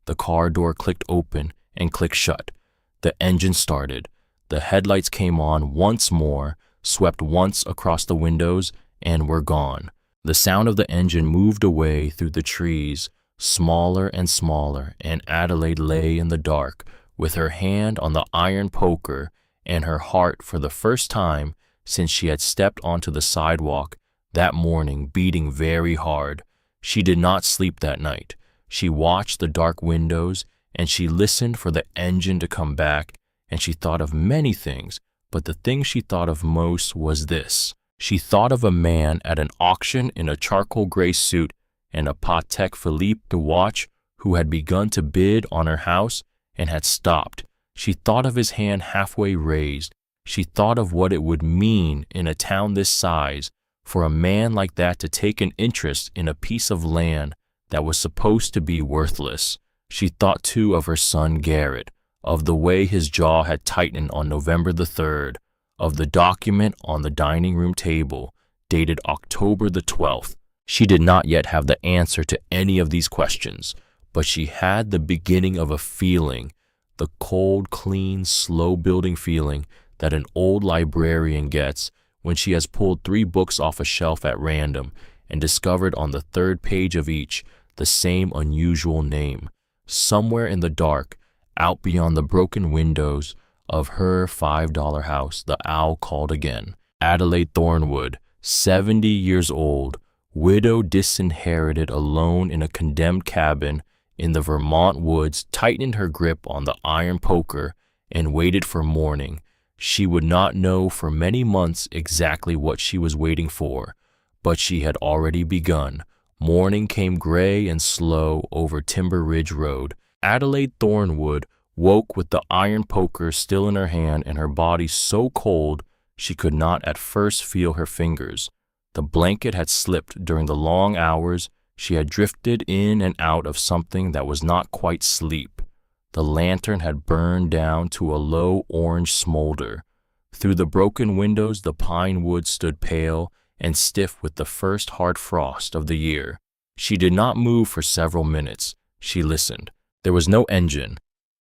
The car door clicked open and clicked shut. The engine started. The headlights came on once more, swept once across the windows, and were gone. The sound of the engine moved away through the trees, smaller and smaller, and Adelaide lay in the dark, with her hand on the iron poker and her heart for the first time since she had stepped onto the sidewalk that morning beating very hard. She did not sleep that night. She watched the dark windows, and she listened for the engine to come back, and she thought of many things, but the thing she thought of most was this. She thought of a man at an auction in a charcoal gray suit and a Patek Philippe watch who had begun to bid on her house and had stopped. She thought of his hand halfway raised. She thought of what it would mean in a town this size for a man like that to take an interest in a piece of land that was supposed to be worthless. She thought too of her son Garrett, of the way his jaw had tightened on November the 3rd, of the document on the dining room table dated October the 12th. She did not yet have the answer to any of these questions, but she had the beginning of a feeling, the cold, clean, slow-building feeling that an old librarian gets when she has pulled 3 books off a shelf at random and discovered on the 3rd page of each the same unusual name. Somewhere in the dark, out beyond the broken windows of her $5 house, the owl called again. Adelaide Thornwood, 70 years old, widow disinherited, alone in a condemned cabin in the Vermont woods, tightened her grip on the iron poker and waited for morning. She would not know for many months exactly what she was waiting for, but she had already begun. Morning came gray and slow over Timber Ridge Road. Adelaide Thornwood woke with the iron poker still in her hand and her body so cold she could not at first feel her fingers. The blanket had slipped during the long hours. She had drifted in and out of something that was not quite sleep. The lantern had burned down to a low orange smolder. Through the broken windows the pine woods stood pale and stiff with the first hard frost of the year. She did not move for several minutes. She listened. There was no engine.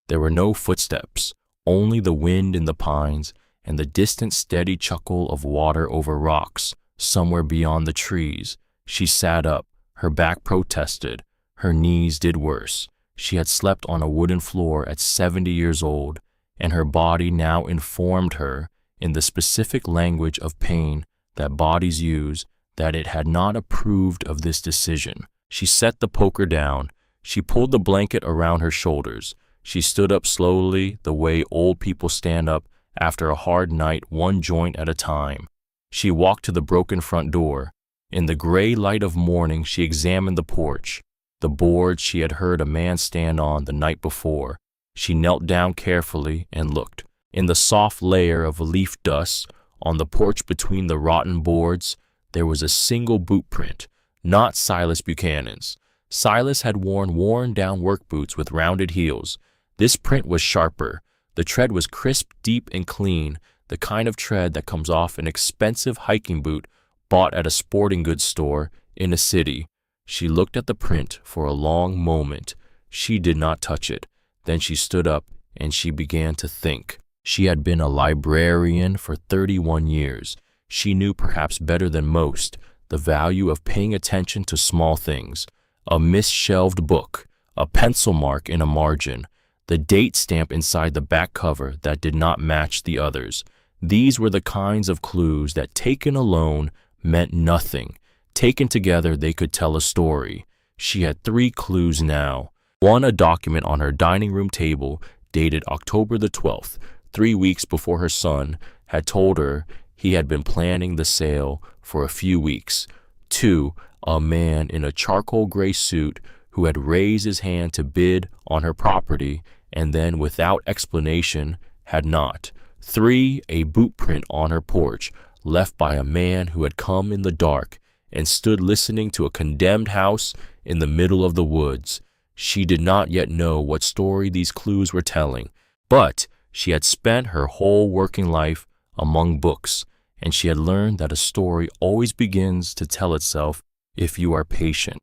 There were no footsteps, only the wind in the pines and the distant steady chuckle of water over rocks somewhere beyond the trees. She sat up. Her back protested. Her knees did worse. She had slept on a wooden floor at 70 years old, and her body now informed her, in the specific language of pain that bodies use, that it had not approved of this decision. She set the poker down. She pulled the blanket around her shoulders. She stood up slowly, the way old people stand up after a hard night, one joint at a time. She walked to the broken front door. In the gray light of morning, she examined the porch, the boards she had heard a man stand on the night before. She knelt down carefully and looked. In the soft layer of leaf dust on the porch between the rotten boards, there was a single boot print, not Silas Buchanan's. Silas had worn worn-down work boots with rounded heels. This print was sharper. The tread was crisp, deep, and clean, the kind of tread that comes off an expensive hiking boot bought at a sporting goods store in a city. She looked at the print for a long moment. She did not touch it. Then she stood up and she began to think. She had been a librarian for 31 years. She knew perhaps better than most the value of paying attention to small things. A misshelved book, a pencil mark in a margin, the date stamp inside the back cover that did not match the others. These were the kinds of clues that, taken alone, meant nothing. Taken together, they could tell a story. She had 3 clues now. One, a document on her dining room table dated October the 12th, 3 weeks before her son had told her he had been planning the sale for a few weeks. 2, a man in a charcoal gray suit who had raised his hand to bid on her property and then, without explanation, had not. 3, a boot print on her porch left by a man who had come in the dark and stood listening to a condemned house in the middle of the woods. She did not yet know what story these clues were telling, but she had spent her whole working life among books, and she had learned that a story always begins to tell itself if you are patient.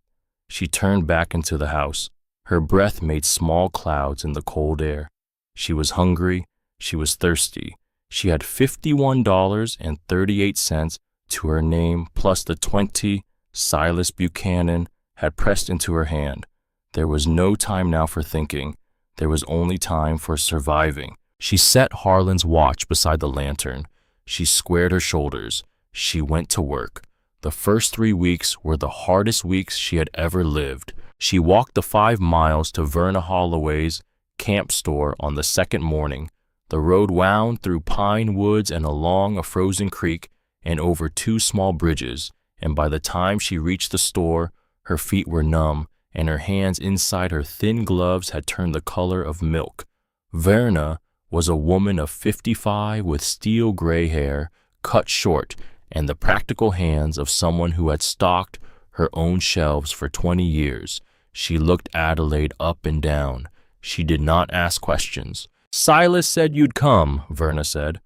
She turned back into the house. Her breath made small clouds in the cold air. She was hungry. She was thirsty. She had $51.38 to her name, plus the 20 Silas Buchanan had pressed into her hand. There was no time now for thinking. There was only time for surviving. She set Harlan's watch beside the lantern. She squared her shoulders. She went to work. The first 3 weeks were the hardest weeks she had ever lived. She walked the 5 miles to Verna Holloway's camp store on the second morning. The road wound through pine woods and along a frozen creek and over 2 small bridges, and by the time she reached the store, her feet were numb and her hands inside her thin gloves had turned the color of milk. Verna was a woman of 55 with steel gray hair, cut short, and the practical hands of someone who had stocked her own shelves for 20 years. She looked Adelaide up and down. She did not ask questions. "Silas said you'd come," Verna said.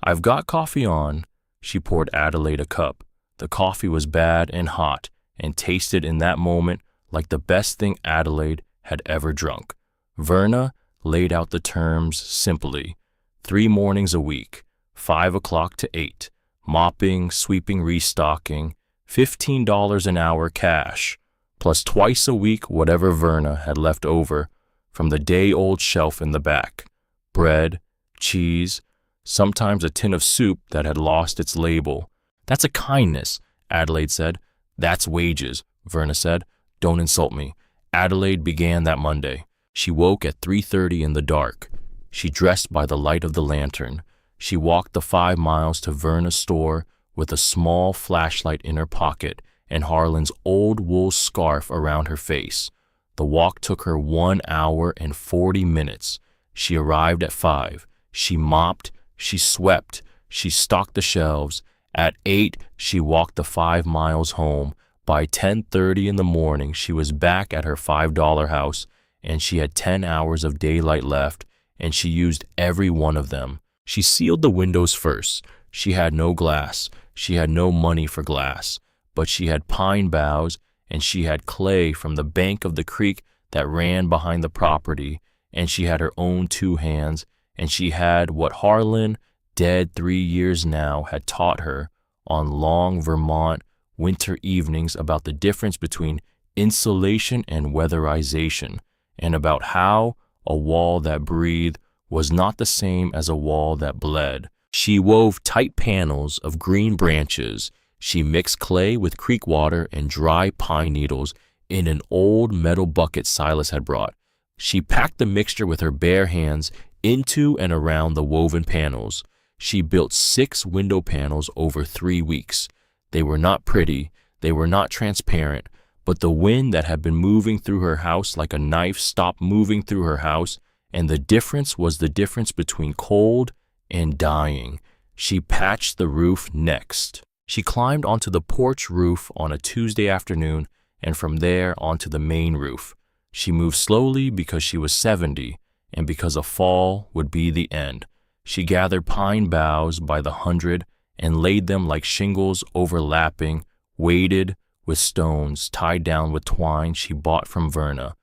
"I've got coffee on." She poured Adelaide a cup. The coffee was bad and hot and tasted in that moment like the best thing Adelaide had ever drunk. Verna laid out the terms simply. 3 mornings a week, 5 o'clock to 8, mopping, sweeping, restocking, $15 an hour cash, plus twice a week whatever Verna had left over from the day-old shelf in the back. Bread, cheese, sometimes a tin of soup that had lost its label. "That's a kindness," Adelaide said. "That's wages," Verna said. "Don't insult me." Adelaide began that Monday. She woke at 3:30 in the dark. She dressed by the light of the lantern. She walked the 5 miles to Verna's store with a small flashlight in her pocket and Harlan's old wool scarf around her face. The walk took her 1 hour and 40 minutes. She arrived at 5. She mopped, she swept, she stocked the shelves. At 8, she walked the 5 miles home. By 10:30 in the morning, she was back at her $5 house, and she had 10 hours of daylight left, and she used every one of them. She sealed the windows first. She had no glass. She had no money for glass, but she had pine boughs, and she had clay from the bank of the creek that ran behind the property, and she had her own 2 hands, and she had what Harlan, dead 3 years now, had taught her on long Vermont winter evenings about the difference between insulation and weatherization, and about how a wall that breathed was not the same as a wall that bled. She wove tight panels of green branches. She mixed clay with creek water and dry pine needles in an old metal bucket Silas had brought. She packed the mixture with her bare hands into and around the woven panels. She built 6 window panels over 3 weeks. They were not pretty, they were not transparent, but the wind that had been moving through her house like a knife stopped moving through her house, and the difference was the difference between cold and dying. She patched the roof next. She climbed onto the porch roof on a Tuesday afternoon, and from there onto the main roof. She moved slowly because she was 70, and because a fall would be the end. She gathered pine boughs by the hundred and laid them like shingles overlapping, weighted with stones tied down with twine she bought from Verna.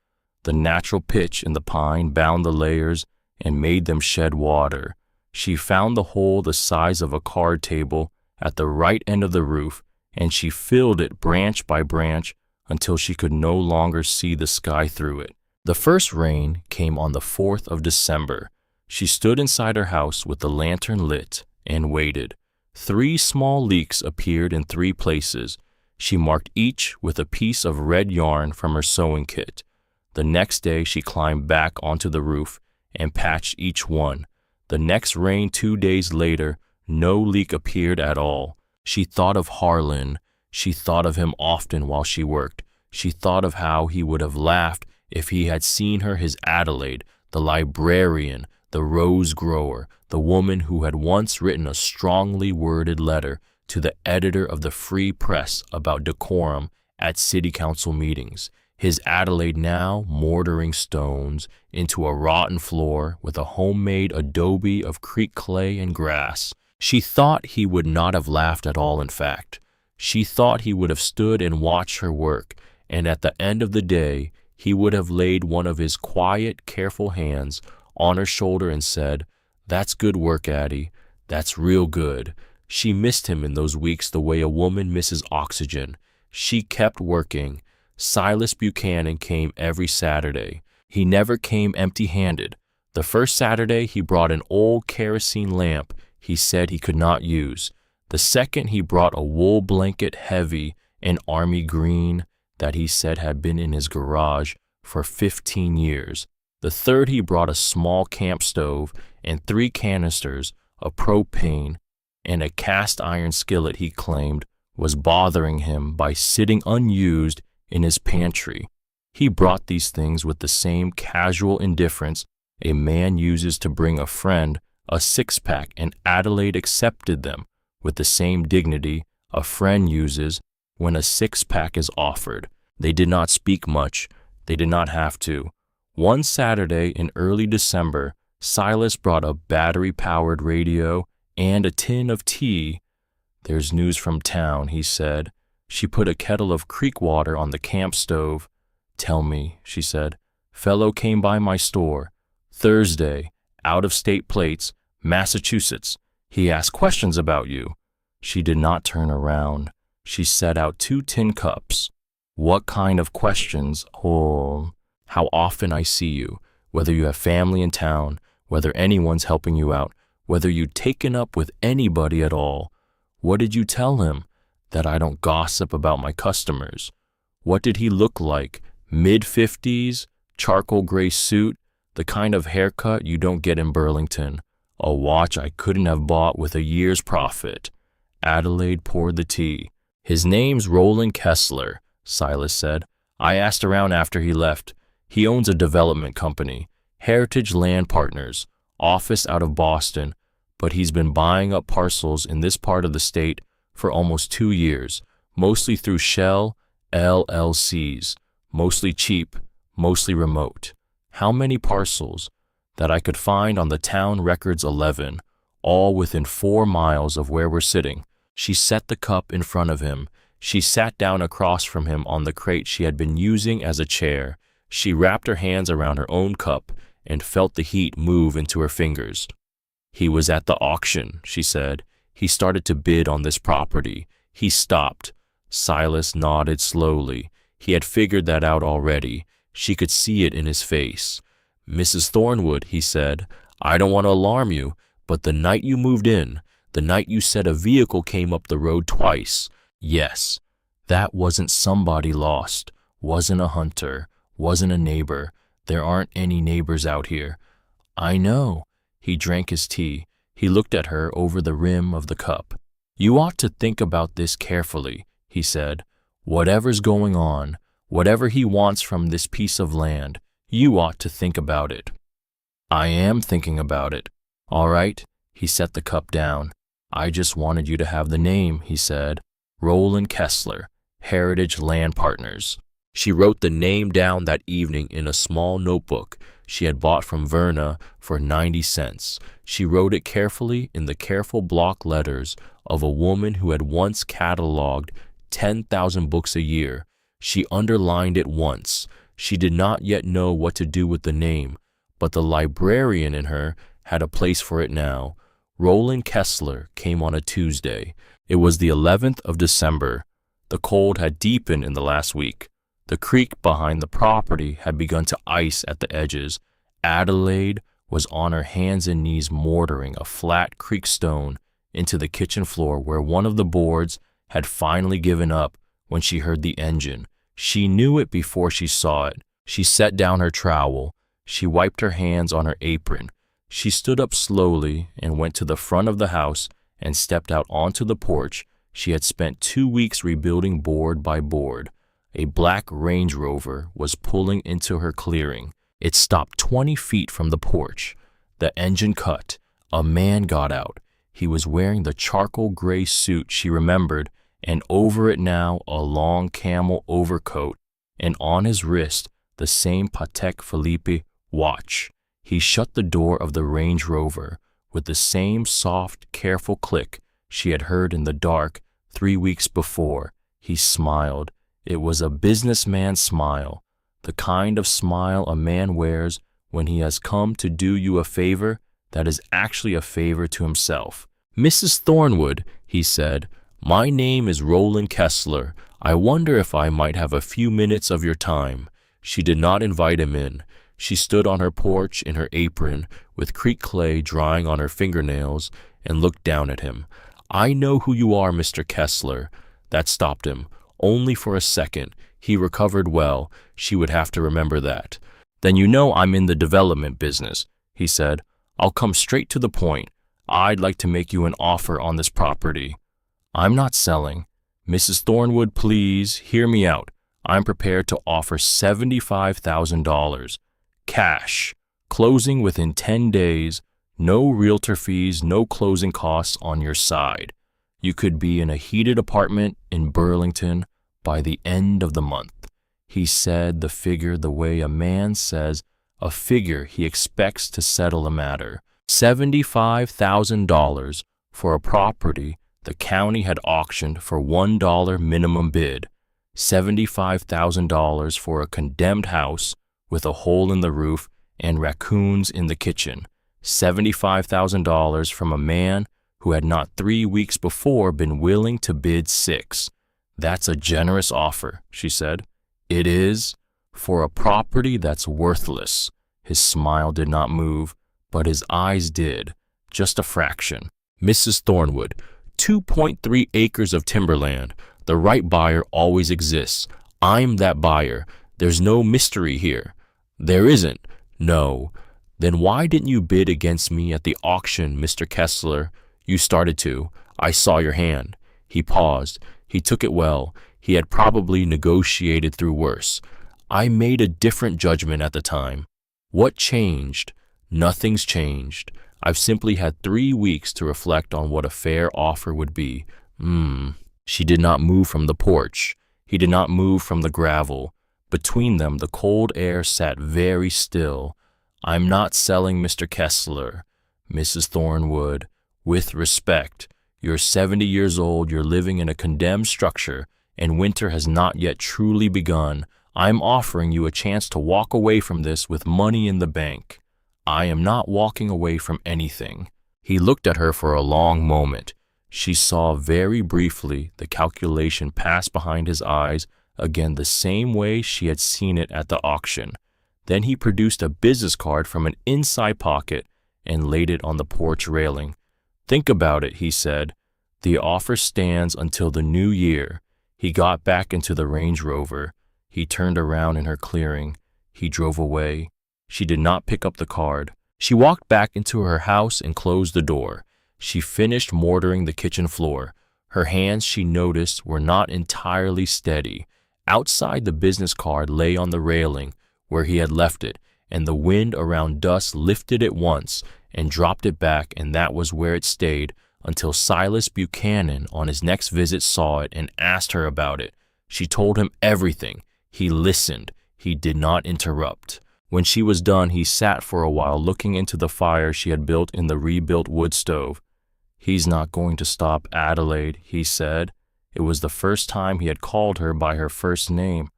The natural pitch in the pine bound the layers and made them shed water. She found the hole the size of a card table at the right end of the roof, and she filled it branch by branch until she could no longer see the sky through it. The first rain came on the 4th of December. She stood inside her house with the lantern lit and waited. 3 small leaks appeared in 3 places. She marked each with a piece of red yarn from her sewing kit. The next day she climbed back onto the roof and patched each one. The next rain 2 days later, no leak appeared at all. She thought of Harlan. She thought of him often while she worked. She thought of how he would have laughed if he had seen her, his Adelaide, the librarian, the rose grower, the woman who had once written a strongly worded letter to the editor of the Free Press about decorum at city council meetings. His Adelaide now mortaring stones into a rotten floor with a homemade adobe of creek clay and grass. She thought he would not have laughed at all, in fact. She thought he would have stood and watched her work, and at the end of the day, he would have laid one of his quiet, careful hands on her shoulder and said, "That's good work, Addie. That's real good." She missed him in those weeks the way a woman misses oxygen. She kept working. Silas Buchanan came every Saturday. He never came empty-handed. The first Saturday, he brought an old kerosene lamp he said he could not use. The second, he brought a wool blanket heavy and army green that he said had been in his garage for 15 years. The third, he brought a small camp stove and 3 canisters of propane and a cast iron skillet he claimed was bothering him by sitting unused in his pantry. He brought these things with the same casual indifference a man uses to bring a friend a 6-pack, and Adelaide accepted them with the same dignity a friend uses when a 6-pack is offered. They did not speak much. They did not have to. One Saturday in early December, Silas brought a battery-powered radio and a tin of tea. "There's news from town," he said. She put a kettle of creek water on the camp stove. "Tell me," she said. "Fellow came by my store. Thursday, out-of-state plates, Massachusetts. He asked questions about you." She did not turn around. She set out 2 tin cups. "What kind of questions?" "Oh, how often I see you, whether you have family in town, whether anyone's helping you out, whether you've taken up with anybody at all. What did you tell him? That I don't gossip about my customers. What did he look like? Mid-50s, charcoal gray suit, the kind of haircut you don't get in Burlington. A watch I couldn't have bought with a year's profit." Adelaide poured the tea. "His name's Roland Kessler," Silas said. "I asked around after he left. He owns a development company, Heritage Land Partners, office out of Boston, but he's been buying up parcels in this part of the state for almost 2 years, mostly through Shell LLCs, mostly cheap, mostly remote. How many parcels? That I could find on the town records 11, all within 4 miles of where we're sitting." She set the cup in front of him. She sat down across from him on the crate she had been using as a chair. She wrapped her hands around her own cup and felt the heat move into her fingers. "He was at the auction," she said. "He started to bid on this property. He stopped." Silas nodded slowly. He had figured that out already. She could see it in his face. "Mrs. Thornwood," he said, "I don't want to alarm you, but the night you moved in, the night you said a vehicle came up the road twice. Yes, that wasn't somebody lost, wasn't a hunter, wasn't a neighbor. There aren't any neighbors out here." "I know." He drank his tea. He looked at her over the rim of the cup. "You ought to think about this carefully," he said. "Whatever's going on, whatever he wants from this piece of land, you ought to think about it." "I am thinking about it." "All right." He set the cup down. "I just wanted you to have the name," he said. "Roland Kessler, Heritage Land Partners." She wrote the name down that evening in a small notebook she had bought from Verna for 90 cents. She wrote it carefully in the careful block letters of a woman who had once cataloged 10,000 books a year. She underlined it once. She did not yet know what to do with the name, but the librarian in her had a place for it now. Roland Kessler came on a Tuesday. It was the 11th of December. The cold had deepened in the last week. The creek behind the property had begun to ice at the edges. Adelaide was on her hands and knees mortaring a flat creek stone into the kitchen floor where one of the boards had finally given up when she heard the engine. She knew it before she saw it. She set down her trowel. She wiped her hands on her apron. She stood up slowly and went to the front of the house and stepped out onto the porch she had spent 2 weeks rebuilding board by board. A black Range Rover was pulling into her clearing. It stopped 20 feet from the porch. The engine cut. A man got out. He was wearing the charcoal gray suit she remembered, and over it now a long camel overcoat, and on his wrist the same Patek Philippe watch. He shut the door of the Range Rover with the same soft, careful click she had heard in the dark 3 weeks before. He smiled. It was a businessman's smile, the kind of smile a man wears when he has come to do you a favor that is actually a favor to himself. "Mrs. Thornwood," he said, "my name is Roland Kessler. I wonder if I might have a few minutes of your time." She did not invite him in. She stood on her porch in her apron with creek clay drying on her fingernails and looked down at him. "I know who you are, Mr. Kessler." That stopped him. Only for a second. He recovered well. She would have to remember that. "Then you know I'm in the development business," he said. "I'll come straight to the point. I'd like to make you an offer on this property." "I'm not selling." "Mrs. Thornwood, please hear me out. I'm prepared to offer $75,000. Cash. Closing within 10 days. No realtor fees, no closing costs on your side. You could be in a heated apartment in Burlington by the end of the month." He said the figure the way a man says a figure he expects to settle a matter. $75,000 for a property the county had auctioned for $1 minimum bid. $75,000 for a condemned house with a hole in the roof and raccoons in the kitchen. $75,000 from a man who had not 3 weeks before been willing to bid 6. "That's a generous offer," she said. "It is, for a property that's worthless." His smile did not move, but his eyes did, just a fraction. "Mrs. Thornwood, 2.3 acres of timberland. The right buyer always exists. I'm that buyer. There's no mystery here." "There isn't." "No." "Then why didn't you bid against me at the auction, Mr. Kessler?" "You started to. I saw your hand." He paused. He took it well. He had probably negotiated through worse. "I made a different judgment at the time." "What changed?" "Nothing's changed. I've simply had 3 weeks to reflect on what a fair offer would be." She did not move from the porch. He did not move from the gravel. Between them, the cold air sat very still. "I'm not selling, Mr. Kessler." "Mrs. Thornwood, with respect, you're 70 years old, you're living in a condemned structure, and winter has not yet truly begun. I'm offering you a chance to walk away from this with money in the bank." "I am not walking away from anything." He looked at her for a long moment. She saw very briefly the calculation pass behind his eyes again the same way she had seen it at the auction. Then he produced a business card from an inside pocket and laid it on the porch railing. "Think about it," he said. "The offer stands until the new year." He got back into the Range Rover. He turned around in her clearing. He drove away. She did not pick up the card. She walked back into her house and closed the door. She finished mortaring the kitchen floor. Her hands, she noticed, were not entirely steady. Outside, the business card lay on the railing where he had left it, and the wind around dusk lifted it once and dropped it back, and that was where it stayed until Silas Buchanan on his next visit saw it and asked her about it. She told him everything. He listened. He did not interrupt. When she was done, he sat for a while looking into the fire she had built in the rebuilt wood stove. "He's not going to stop, Adelaide," he said. It was the first time he had called her by her first name.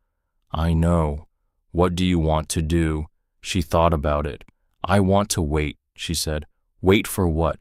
"I know. What do you want to do?" She thought about it. "I want to wait," she said. "Wait for what?"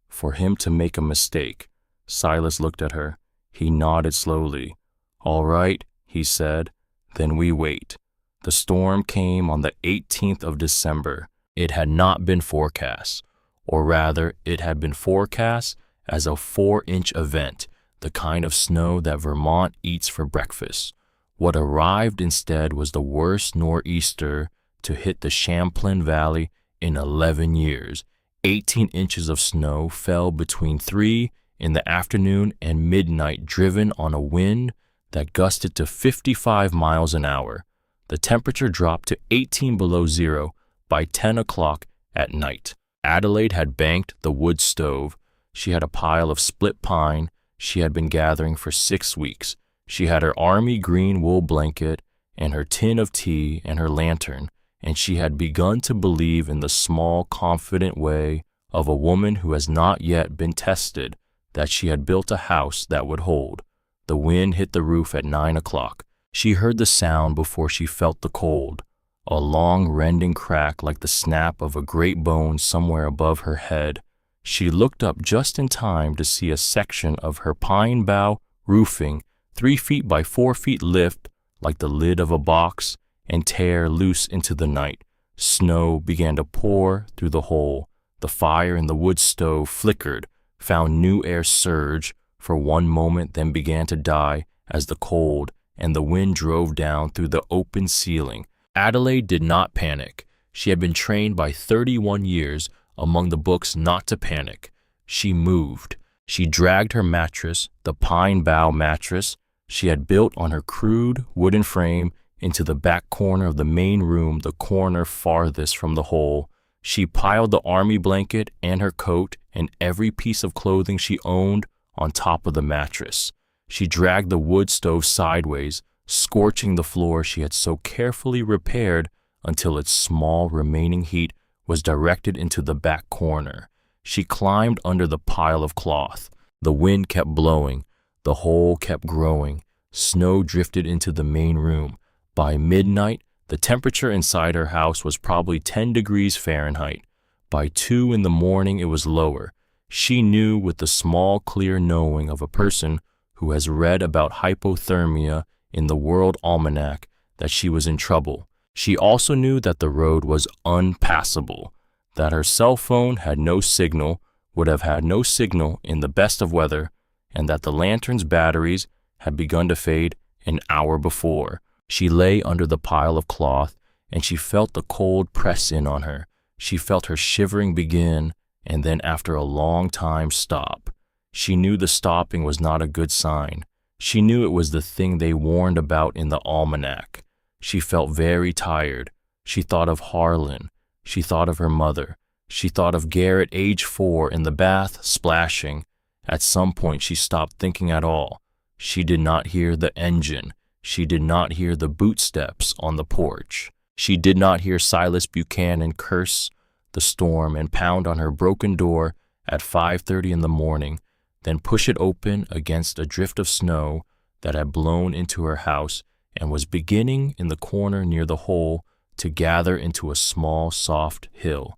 "For him to make a mistake." Silas looked at her. He nodded slowly. "All right," he said. "Then we wait." The storm came on the 18th of December. It had not been forecast, or rather, it had been forecast as a 4-inch event, the kind of snow that Vermont eats for breakfast. What arrived instead was the worst nor'easter to hit the Champlain Valley in 11 years. 18 inches of snow fell between 3 in the afternoon and midnight, driven on a wind that gusted to 55 miles an hour. The temperature dropped to 18 below zero by 10 o'clock at night. Adelaide had banked the wood stove. She had a pile of split pine she had been gathering for 6 weeks. She had her army green wool blanket and her tin of tea and her lantern, and she had begun to believe in the small, confident way of a woman who has not yet been tested that she had built a house that would hold. The wind hit the roof at 9 o'clock. She heard the sound before she felt the cold, a long rending crack like the snap of a great bone somewhere above her head. She looked up just in time to see a section of her pine bough roofing 3 feet by 4 feet lift like the lid of a box and tear loose into the night. Snow began to pour through the hole. The fire in the wood stove flickered, found new air surge for one moment, then began to die as the cold and the wind drove down through the open ceiling. Adelaide did not panic. She had been trained by 31 years among the books not to panic. She moved. She dragged her mattress, the pine bough mattress she had built on her crude wooden frame, into the back corner of the main room, the corner farthest from the hole. She piled the army blanket and her coat and every piece of clothing she owned on top of the mattress. She dragged the wood stove sideways, scorching the floor she had so carefully repaired until its small remaining heat was directed into the back corner. She climbed under the pile of cloth. The wind kept blowing. The hole kept growing. Snow drifted into the main room. By midnight, the temperature inside her house was probably 10 degrees Fahrenheit. By 2 in the morning, it was lower. She knew with the small, clear knowing of a person who has read about hypothermia in the World Almanac that she was in trouble. She also knew that the road was unpassable, that her cell phone had no signal, would have had no signal in the best of weather, and that the lantern's batteries had begun to fade an hour before. She lay under the pile of cloth, and she felt the cold press in on her. She felt her shivering begin, and then after a long time stop. She knew the stopping was not a good sign. She knew it was the thing they warned about in the almanac. She felt very tired. She thought of Harlan. She thought of her mother. She thought of Garrett, age 4, in the bath, splashing. At some point she stopped thinking at all. She did not hear the engine. She did not hear the boot steps on the porch. She did not hear Silas Buchanan curse the storm and pound on her broken door at 5:30 in the morning, then push it open against a drift of snow that had blown into her house and was beginning in the corner near the hole to gather into a small, soft hill.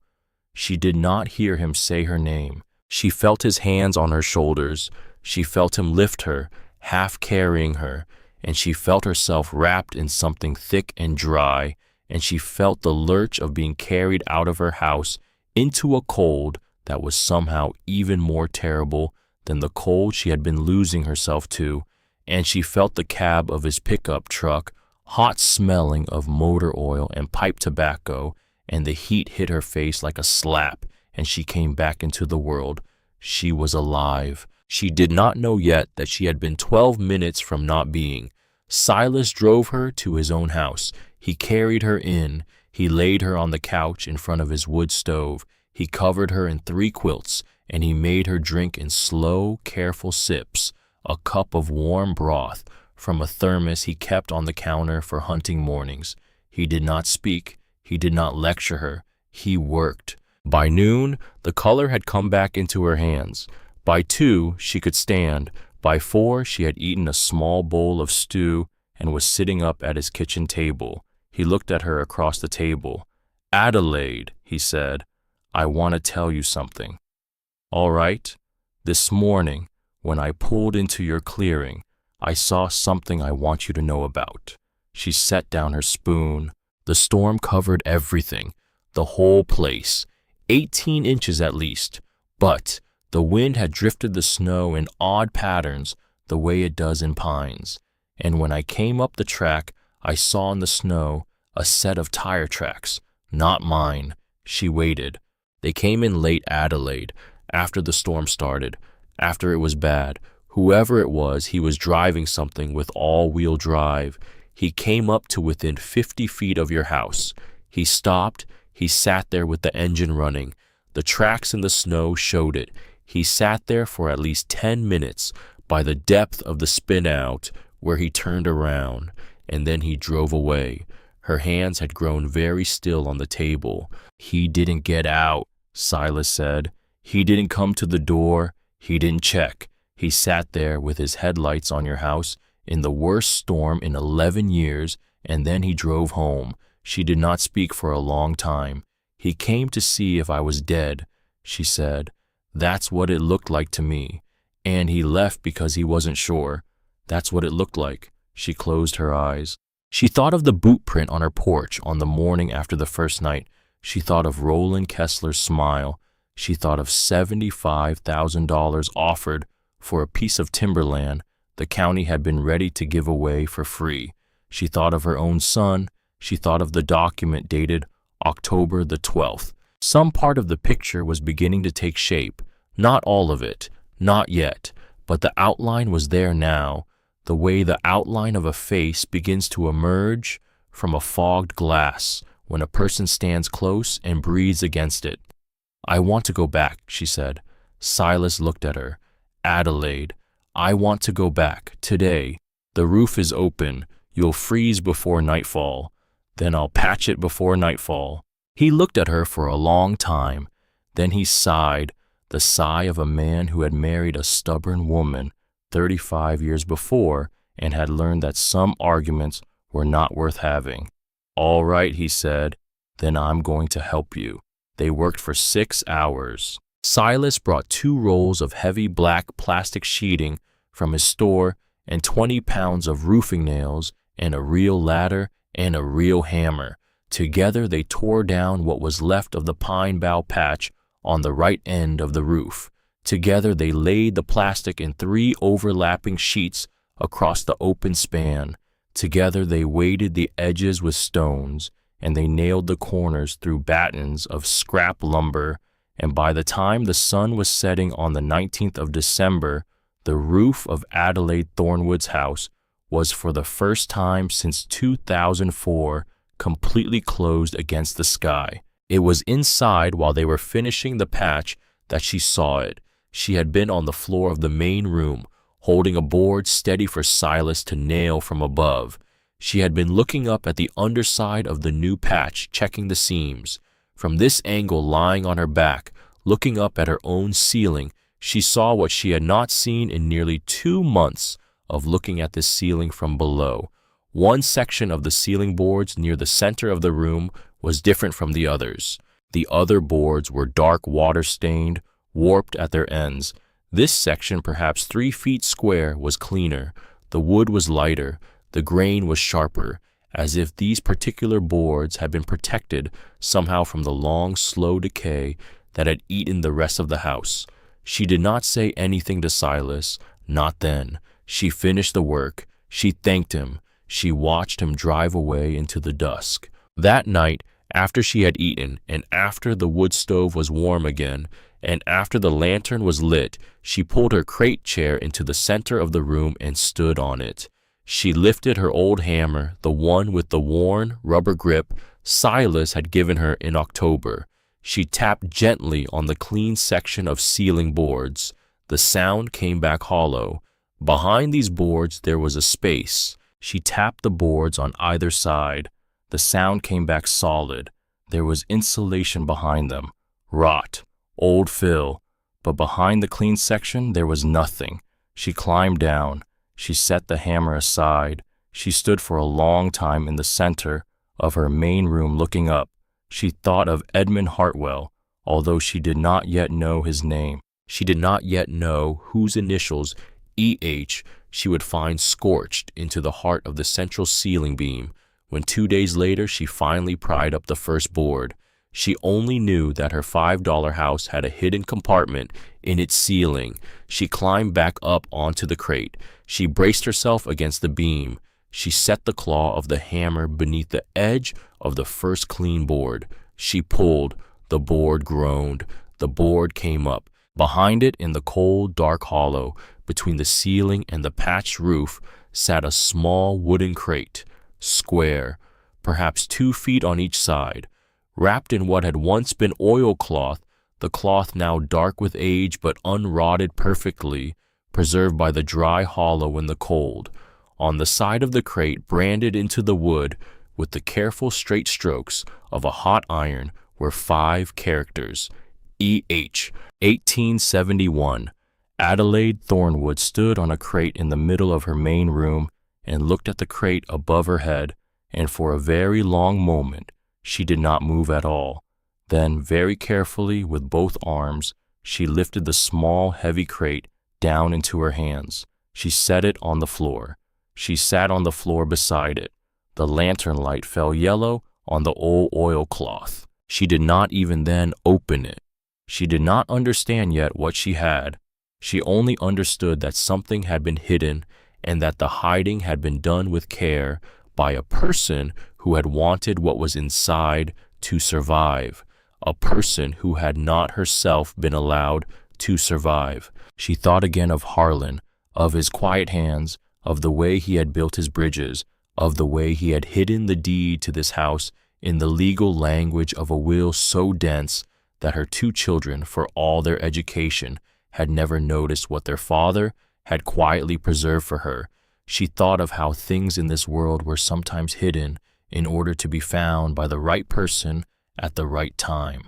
She did not hear him say her name. She felt his hands on her shoulders. She felt him lift her, half carrying her, and she felt herself wrapped in something thick and dry, and she felt the lurch of being carried out of her house into a cold that was somehow even more terrible than the cold she had been losing herself to, and she felt the cab of his pickup truck, hot smelling of motor oil and pipe tobacco, and the heat hit her face like a slap, and she came back into the world. She was alive. She did not know yet that she had been 12 minutes from not being. Silas drove her to his own house. He carried her in. He laid her on the couch in front of his wood stove. He covered her in 3 quilts, and he made her drink in slow, careful sips a cup of warm broth from a thermos he kept on the counter for hunting mornings. He did not speak. He did not lecture her. He worked. By noon, the color had come back into her hands. By 2, she could stand. By 4, she had eaten a small bowl of stew and was sitting up at his kitchen table. He looked at her across the table. "Adelaide," he said, "I want to tell you something." "All right. This morning, when I pulled into your clearing, I saw something I want you to know about." She set down her spoon. The storm covered everything, the whole place, 18 inches at least, but the wind had drifted the snow in odd patterns the way it does in pines. And when I came up the track, I saw in the snow a set of tire tracks, not mine. She waited. They came in late, Adelaide, after the storm started, after it was bad. Whoever it was, he was driving something with all-wheel drive. He came up to within 50 feet of your house. He stopped. He sat there with the engine running. The tracks in the snow showed it. He sat there for at least 10 minutes by the depth of the spin-out where he turned around, and then he drove away. Her hands had grown very still on the table. "He didn't get out," Silas said. "He didn't come to the door. He didn't check. He sat there with his headlights on your house in the worst storm in 11 years, and then he drove home." She did not speak for a long time. "He came to see if I was dead," she said. "That's what it looked like to me. And he left because he wasn't sure. That's what it looked like." She closed her eyes. She thought of the boot print on her porch on the morning after the first night. She thought of Roland Kessler's smile. She thought of $75,000 offered for a piece of timberland the county had been ready to give away for free. She thought of her own son. She thought of the document dated October the 12th. Some part of the picture was beginning to take shape. Not all of it, not yet, but the outline was there now, the way the outline of a face begins to emerge from a fogged glass when a person stands close and breathes against it. "I want to go back," she said. Silas looked at her. "Adelaide, I want to go back, today. The roof is open. You'll freeze before nightfall. Then I'll patch it before nightfall." He looked at her for a long time. Then he sighed, the sigh of a man who had married a stubborn woman 35 years before and had learned that some arguments were not worth having. "All right," he said, "then I'm going to help you." They worked for 6 hours. Silas brought 2 rolls of heavy black plastic sheeting from his store and 20 pounds of roofing nails and a real ladder and a real hammer. Together they tore down what was left of the pine bough patch on the right end of the roof. Together they laid the plastic in 3 overlapping sheets across the open span. Together they weighted the edges with stones, and they nailed the corners through battens of scrap lumber, and by the time the sun was setting on the 19th of December, the roof of Adelaide Thornwood's house was for the first time since 2004 completely closed against the sky. It was inside while they were finishing the patch that she saw it. She had been on the floor of the main room, holding a board steady for Silas to nail from above. She had been looking up at the underside of the new patch, checking the seams. From this angle, lying on her back, looking up at her own ceiling, she saw what she had not seen in nearly 2 months of looking at this ceiling from below. One section of the ceiling boards near the center of the room was different from the others. The other boards were dark water-stained, warped at their ends. This section, perhaps 3 feet square, was cleaner. The wood was lighter. The grain was sharper, as if these particular boards had been protected somehow from the long, slow decay that had eaten the rest of the house. She did not say anything to Silas, not then. She finished the work. She thanked him. She watched him drive away into the dusk. That night, After she had eaten, and after the wood stove was warm again, and after the lantern was lit, she pulled her crate chair into the center of the room and stood on it. She lifted her old hammer, the one with the worn rubber grip Silas had given her in October. She tapped gently on the clean section of ceiling boards. The sound came back hollow. Behind these boards there was a space. She tapped the boards on either side. The sound came back solid. There was insulation behind them. Rot. Old fill. But behind the clean section there was nothing. She climbed down. She set the hammer aside. She stood for a long time in the center of her main room looking up. She thought of Edmund Hartwell, although she did not yet know his name. She did not yet know whose initials, E.H., she would find scorched into the heart of the central ceiling beam when 2 days later she finally pried up the first board. She only knew that her $5 house had a hidden compartment in its ceiling. She climbed back up onto the crate. She braced herself against the beam. She set the claw of the hammer beneath the edge of the first clean board. She pulled. The board groaned. The board came up. Behind it, in the cold, dark hollow, between the ceiling and the patched roof, sat a small wooden crate, square, perhaps 2 feet on each side. Wrapped in what had once been oilcloth, the cloth now dark with age but unrotted perfectly, preserved by the dry hollow in the cold. On the side of the crate, branded into the wood with the careful straight strokes of a hot iron, were 5 characters: E.H., 1871. Adelaide Thornwood stood on a crate in the middle of her main room and looked at the crate above her head, and for a very long moment she did not move at all. Then, very carefully, with both arms, she lifted the small, heavy crate down into her hands. She set it on the floor. She sat on the floor beside it. The lantern light fell yellow on the old oilcloth. She did not even then open it. She did not understand yet what she had. She only understood that something had been hidden and that the hiding had been done with care by a person who had wanted what was inside to survive, a person who had not herself been allowed to survive. She thought again of Harlan, of his quiet hands, of the way he had built his bridges, of the way he had hidden the deed to this house in the legal language of a will so dense that her 2 children, for all their education, had never noticed what their father had quietly preserved for her. She thought of how things in this world were sometimes hidden in order to be found by the right person at the right time.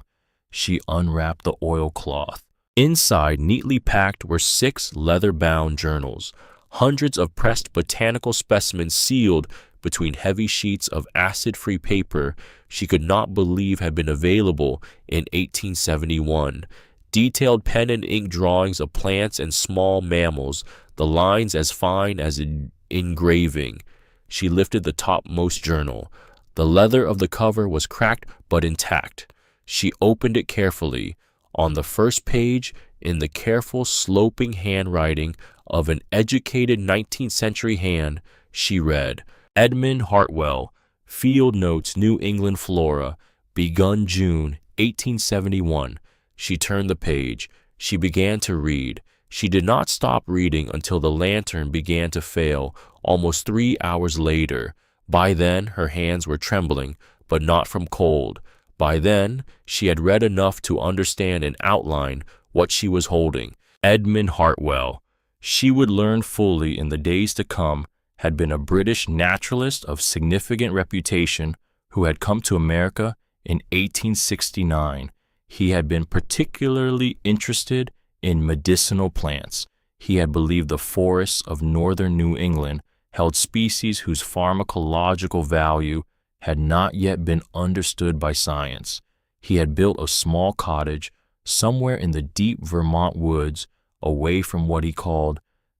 She unwrapped the oilcloth. Inside, neatly packed, were 6 leather-bound journals, hundreds of pressed botanical specimens sealed between heavy sheets of acid-free paper she could not believe had been available in 1871, detailed pen and ink drawings of plants and small mammals, the lines as fine as engraving. She lifted the topmost journal. The leather of the cover was cracked but intact. She opened it carefully. On the first page, in the careful, sloping handwriting of an educated 19th century hand, she read, "Edmund Hartwell, Field Notes, New England Flora, begun June 1871. She turned the page. She began to read. She did not stop reading until the lantern began to fail, almost 3 hours later. By then, her hands were trembling, but not from cold. By then, she had read enough to understand in outline what she was holding. Edmund Hartwell, she would learn fully in the days to come, had been a British naturalist of significant reputation who had come to America in 1869. He had been particularly interested in medicinal plants. He had believed the forests of northern New England held species whose pharmacological value had not yet been understood by science. He had built a small cottage somewhere in the deep Vermont woods, away from what he called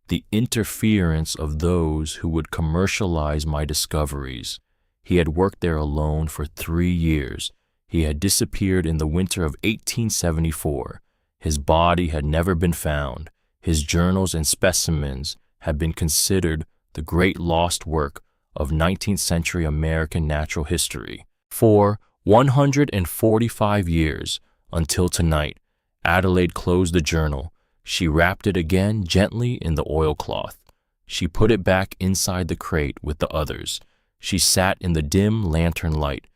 the interference of those who would commercialize my discoveries. He had worked there alone for 3 years. He had disappeared in the winter of 1874. His body had never been found. His journals and specimens had been considered the great lost work of 19th century American natural history. For, 145 years, until tonight. Adelaide closed the journal. She wrapped it again gently in the oilcloth. She put it back inside the crate with the others. She sat in the dim lantern light.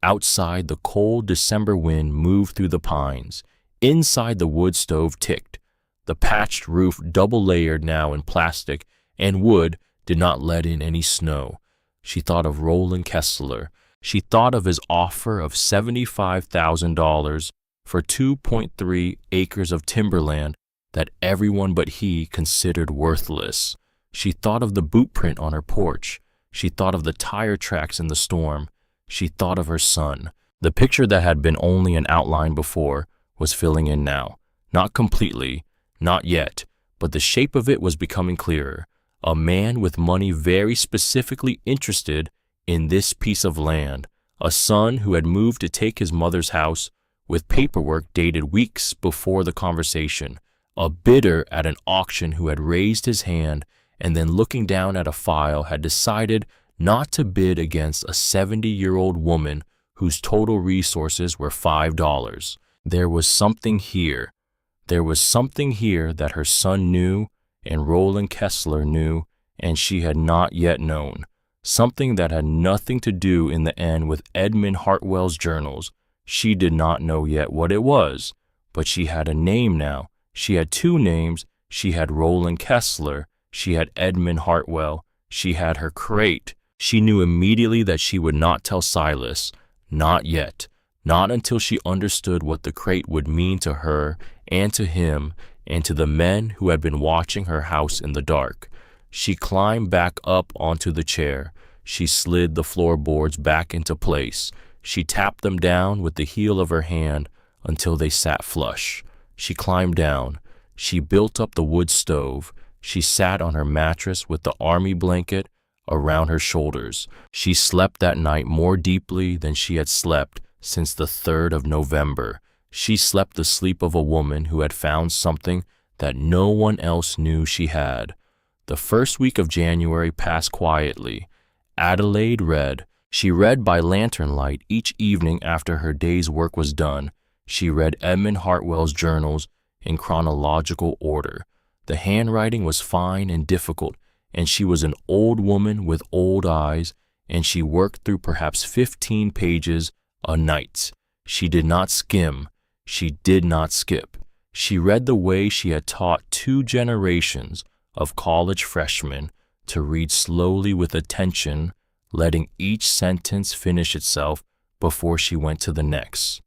Outside, the cold December wind moved through the pines. Inside, the wood stove ticked. The patched roof, double-layered now in plastic and wood, did not let in any snow. She thought of Roland Kessler. She thought of his offer of $75,000 for 2.3 acres of timberland that everyone but he considered worthless. She thought of the boot print on her porch. She thought of the tire tracks in the storm. She thought of her son. The picture that had been only an outline before was filling in now. Not completely, not yet, but the shape of it was becoming clearer. A man with money very specifically interested in this piece of land. A son who had moved to take his mother's house with paperwork dated weeks before the conversation. A bidder at an auction who had raised his hand and then, looking down at a file, had decided not to bid against a 70-year-old woman whose total resources were $5. There was something here. There was something here that her son knew and Roland Kessler knew and she had not yet known. Something that had nothing to do in the end with Edmund Hartwell's journals. She did not know yet what it was, but she had a name now. She had two names. She had Roland Kessler. She had Edmund Hartwell. She had her crate. She knew immediately that she would not tell Silas. Not yet. Not until she understood what the crate would mean to her and to him and to the men who had been watching her house in the dark. She climbed back up onto the chair. She slid the floorboards back into place. She tapped them down with the heel of her hand until they sat flush. She climbed down. She built up the wood stove. She sat on her mattress with the army blanket around her shoulders. She slept that night more deeply than she had slept since the 3rd of November. She slept the sleep of a woman who had found something that no one else knew she had. The first week of January passed quietly. Adelaide read. She read by lantern light each evening after her day's work was done. She read Edmund Hartwell's journals in chronological order. The handwriting was fine and difficult, and she was an old woman with old eyes, and she worked through perhaps 15 pages a night. She did not skim. She did not skip. She read the way she had taught 2 generations of college freshmen to read slowly with attention, letting each sentence finish itself before she went to the next.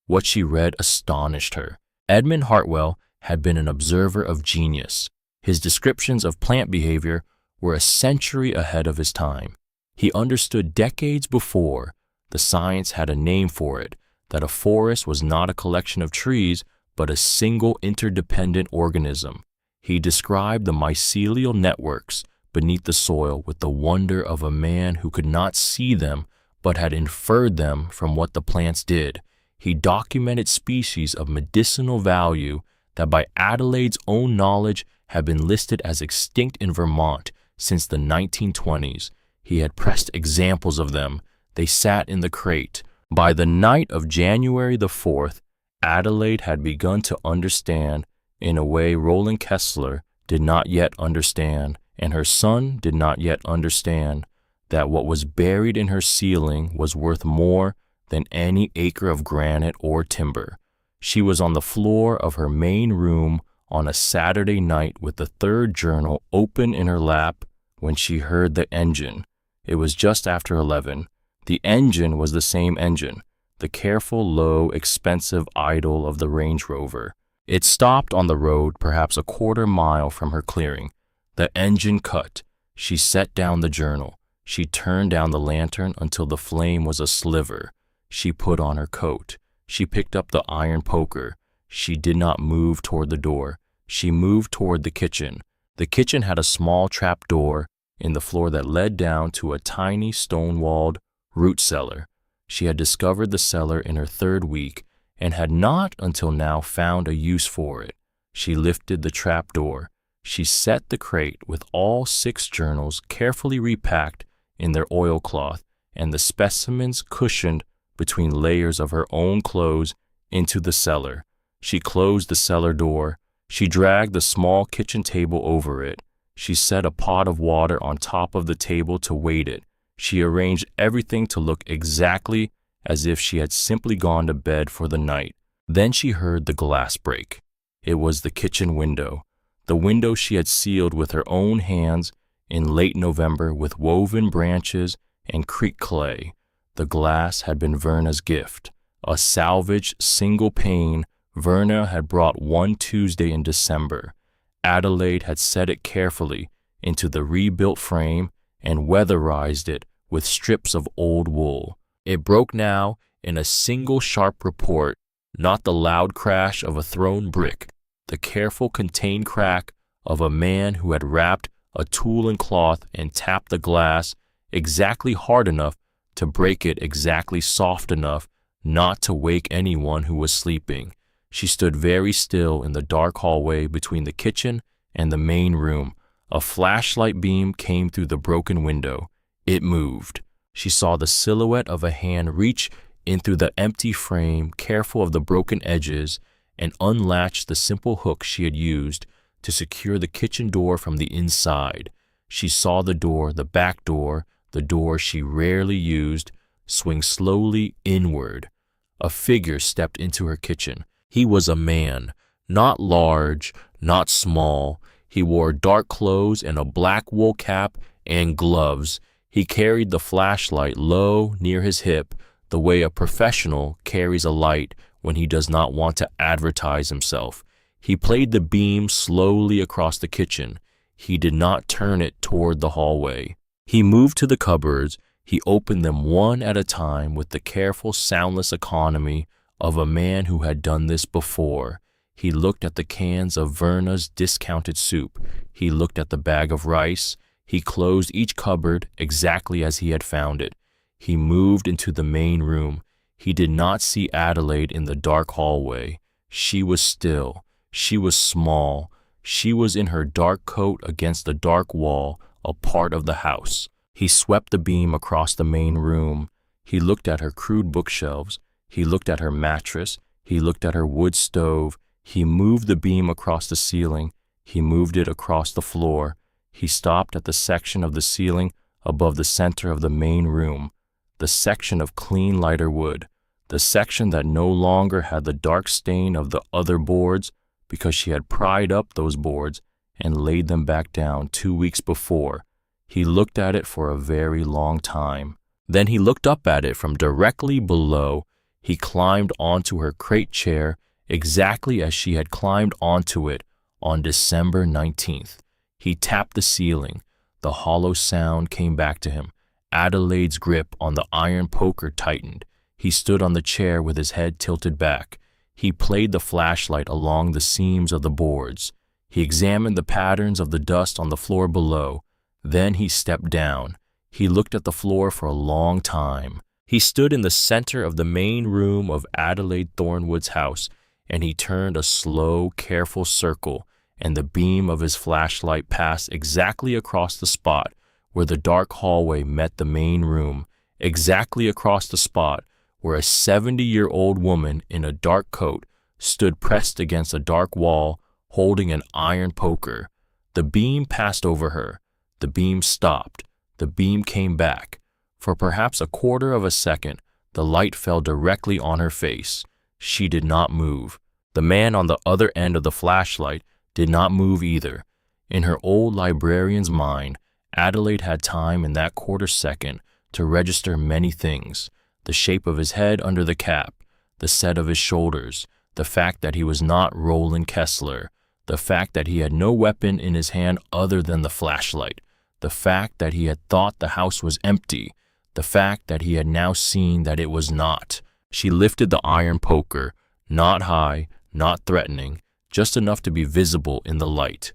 What she read astonished her. Edmund Hartwell had been an observer of genius. His descriptions of plant behavior were a century ahead of his time. He understood decades before the science had a name for it, that a forest was not a collection of trees, but a single interdependent organism. He described the mycelial networks beneath the soil with the wonder of a man who could not see them, but had inferred them from what the plants did. He documented species of medicinal value that by Adelaide's own knowledge had been listed as extinct in Vermont since the 1920s. He had pressed examples of them. They sat in the crate. By the night of January the 4th, Adelaide had begun to understand in a way Roland Kessler did not yet understand, and her son did not yet understand, that what was buried in her ceiling was worth more than any acre of granite or timber. She was on the floor of her main room on a Saturday night with the 3rd journal open in her lap when she heard the engine. It was just after 11. The engine was the same engine, the careful, low, expensive idol of the Range Rover. It stopped on the road perhaps a quarter mile from her clearing. The engine cut. She set down the journal. She turned down the lantern until the flame was a sliver. She put on her coat. She picked up the iron poker. She did not move toward the door. She moved toward the kitchen. The kitchen had a small trap door in the floor that led down to a tiny stone-walled root cellar. She had discovered the cellar in her 3rd week and had not until now found a use for it. She lifted the trap door. She set the crate with all 6 journals carefully repacked in their oilcloth and the specimens cushioned between layers of her own clothes into the cellar. She closed the cellar door. She dragged the small kitchen table over it. She set a pot of water on top of the table to weight it. She arranged everything to look exactly as if she had simply gone to bed for the night. Then she heard the glass break. It was the kitchen window, the window she had sealed with her own hands in late November with woven branches and creek clay. The glass had been Verna's gift, a salvaged single pane Verna had brought one Tuesday in December. Adelaide had set it carefully into the rebuilt frame and weatherized it with strips of old wool. It broke now in a single sharp report, not the loud crash of a thrown brick, the careful contained crack of a man who had wrapped a tool in cloth and tapped the glass exactly hard enough to break it exactly soft enough not to wake anyone who was sleeping. She stood very still in the dark hallway between the kitchen and the main room. A flashlight beam came through the broken window. It moved. She saw the silhouette of a hand reach in through the empty frame, careful of the broken edges, and unlatch the simple hook she had used to secure the kitchen door from the inside. She saw the door, the back door, the door she rarely used, swing slowly inward. A figure stepped into her kitchen. He was a man, not large, not small. He wore dark clothes and a black wool cap and gloves. He carried the flashlight low near his hip, the way a professional carries a light when he does not want to advertise himself. He played the beam slowly across the kitchen. He did not turn it toward the hallway. He moved to the cupboards. He opened them one at a time with the careful, soundless economy of a man who had done this before. He looked at the cans of Verna's discounted soup. He looked at the bag of rice. He closed each cupboard exactly as he had found it. He moved into the main room. He did not see Adelaide in the dark hallway. She was still. She was small. She was in her dark coat against the dark wall, a part of the house. He swept the beam across the main room. He looked at her crude bookshelves. He looked at her mattress. He looked at her wood stove. He moved the beam across the ceiling. He moved it across the floor. He stopped at the section of the ceiling above the center of the main room, the section of clean lighter wood, the section that no longer had the dark stain of the other boards because she had pried up those boards and laid them back down 2 weeks before. He looked at it for a very long time. Then he looked up at it from directly below. He climbed onto her crate chair exactly as she had climbed onto it on December 19th. He tapped the ceiling. The hollow sound came back to him. Adelaide's grip on the iron poker tightened. He stood on the chair with his head tilted back. He played the flashlight along the seams of the boards. He examined the patterns of the dust on the floor below. Then he stepped down. He looked at the floor for a long time. He stood in the center of the main room of Adelaide Thornwood's house, and he turned a slow, careful circle, and the beam of his flashlight passed exactly across the spot where the dark hallway met the main room, exactly across the spot where a 70-year-old woman in a dark coat stood pressed against a dark wall holding an iron poker. The beam passed over her. The beam stopped. The beam came back. For perhaps a quarter of a second, the light fell directly on her face. She did not move. The man on the other end of the flashlight did not move either. In her old librarian's mind, Adelaide had time in that quarter second to register many things: the shape of his head under the cap, the set of his shoulders, the fact that he was not Roland Kessler, the fact that he had no weapon in his hand other than the flashlight, the fact that he had thought the house was empty, the fact that he had now seen that it was not. She lifted the iron poker, not high, not threatening, just enough to be visible in the light.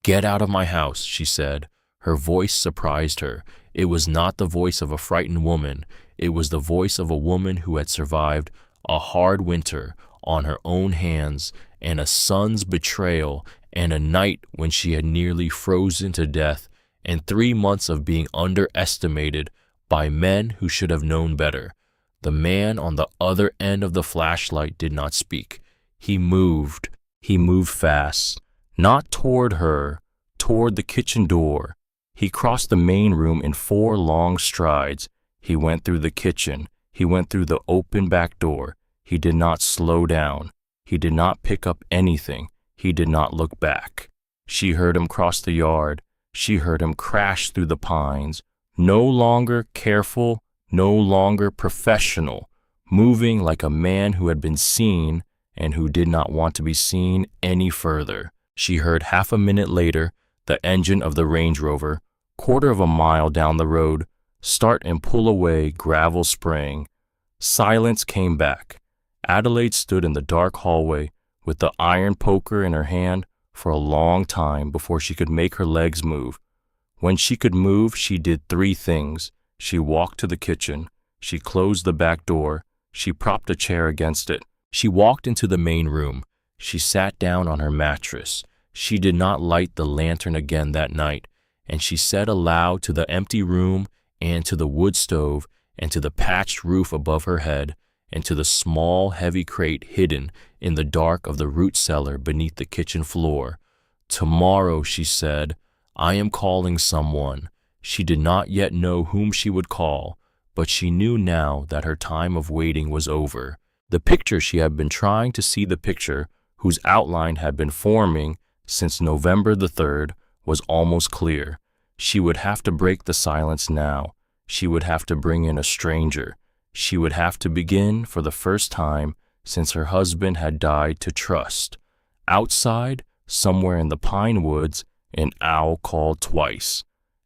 "Get out of my house," she said. Her voice surprised her. It was not the voice of a frightened woman. It was the voice of a woman who had survived a hard winter on her own hands, and a son's betrayal, and a night when she had nearly frozen to death, and 3 months of being underestimated by men who should have known better. The man on the other end of the flashlight did not speak. He moved. He moved fast. Not toward her, toward the kitchen door. He crossed the main room in 4 long strides. He went through the kitchen. He went through the open back door. He did not slow down. He did not pick up anything. He did not look back. She heard him cross the yard. She heard him crash through the pines. No longer careful, no longer professional, moving like a man who had been seen and who did not want to be seen any further. She heard half a minute later the engine of the Range Rover, 1/4 of a mile down the road, start and pull away, gravel spraying. Silence came back. Adelaide stood in the dark hallway with the iron poker in her hand for a long time before she could make her legs move. When she could move, she did 3 things. She walked to the kitchen. She closed the back door. She propped a chair against it. She walked into the main room. She sat down on her mattress. She did not light the lantern again that night, and she said aloud to the empty room and to the wood stove and to the patched roof above her head and to the small, heavy crate hidden in the dark of the root cellar beneath the kitchen floor. "Tomorrow," she said, "I am calling someone." She did not yet know whom she would call, but she knew now that her time of waiting was over. The picture she had been trying to see, the picture whose outline had been forming since November the 3rd, was almost clear. She would have to break the silence now. She would have to bring in a stranger. She would have to begin, for the first time since her husband had died, to trust. Outside, somewhere in the pine woods, an owl called twice.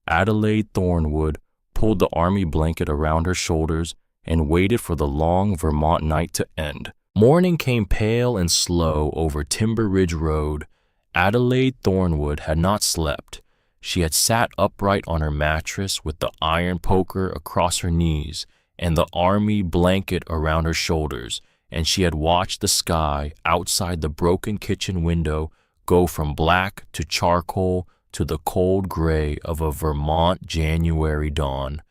Adelaide Thornwood pulled the army blanket around her shoulders and waited for the long Vermont night to end. Morning came pale and slow over Timber Ridge Road. Adelaide Thornwood had not slept. She had sat upright on her mattress with the iron poker across her knees and the army blanket around her shoulders, and she had watched the sky outside the broken kitchen window go from black to charcoal to the cold gray of a Vermont January dawn.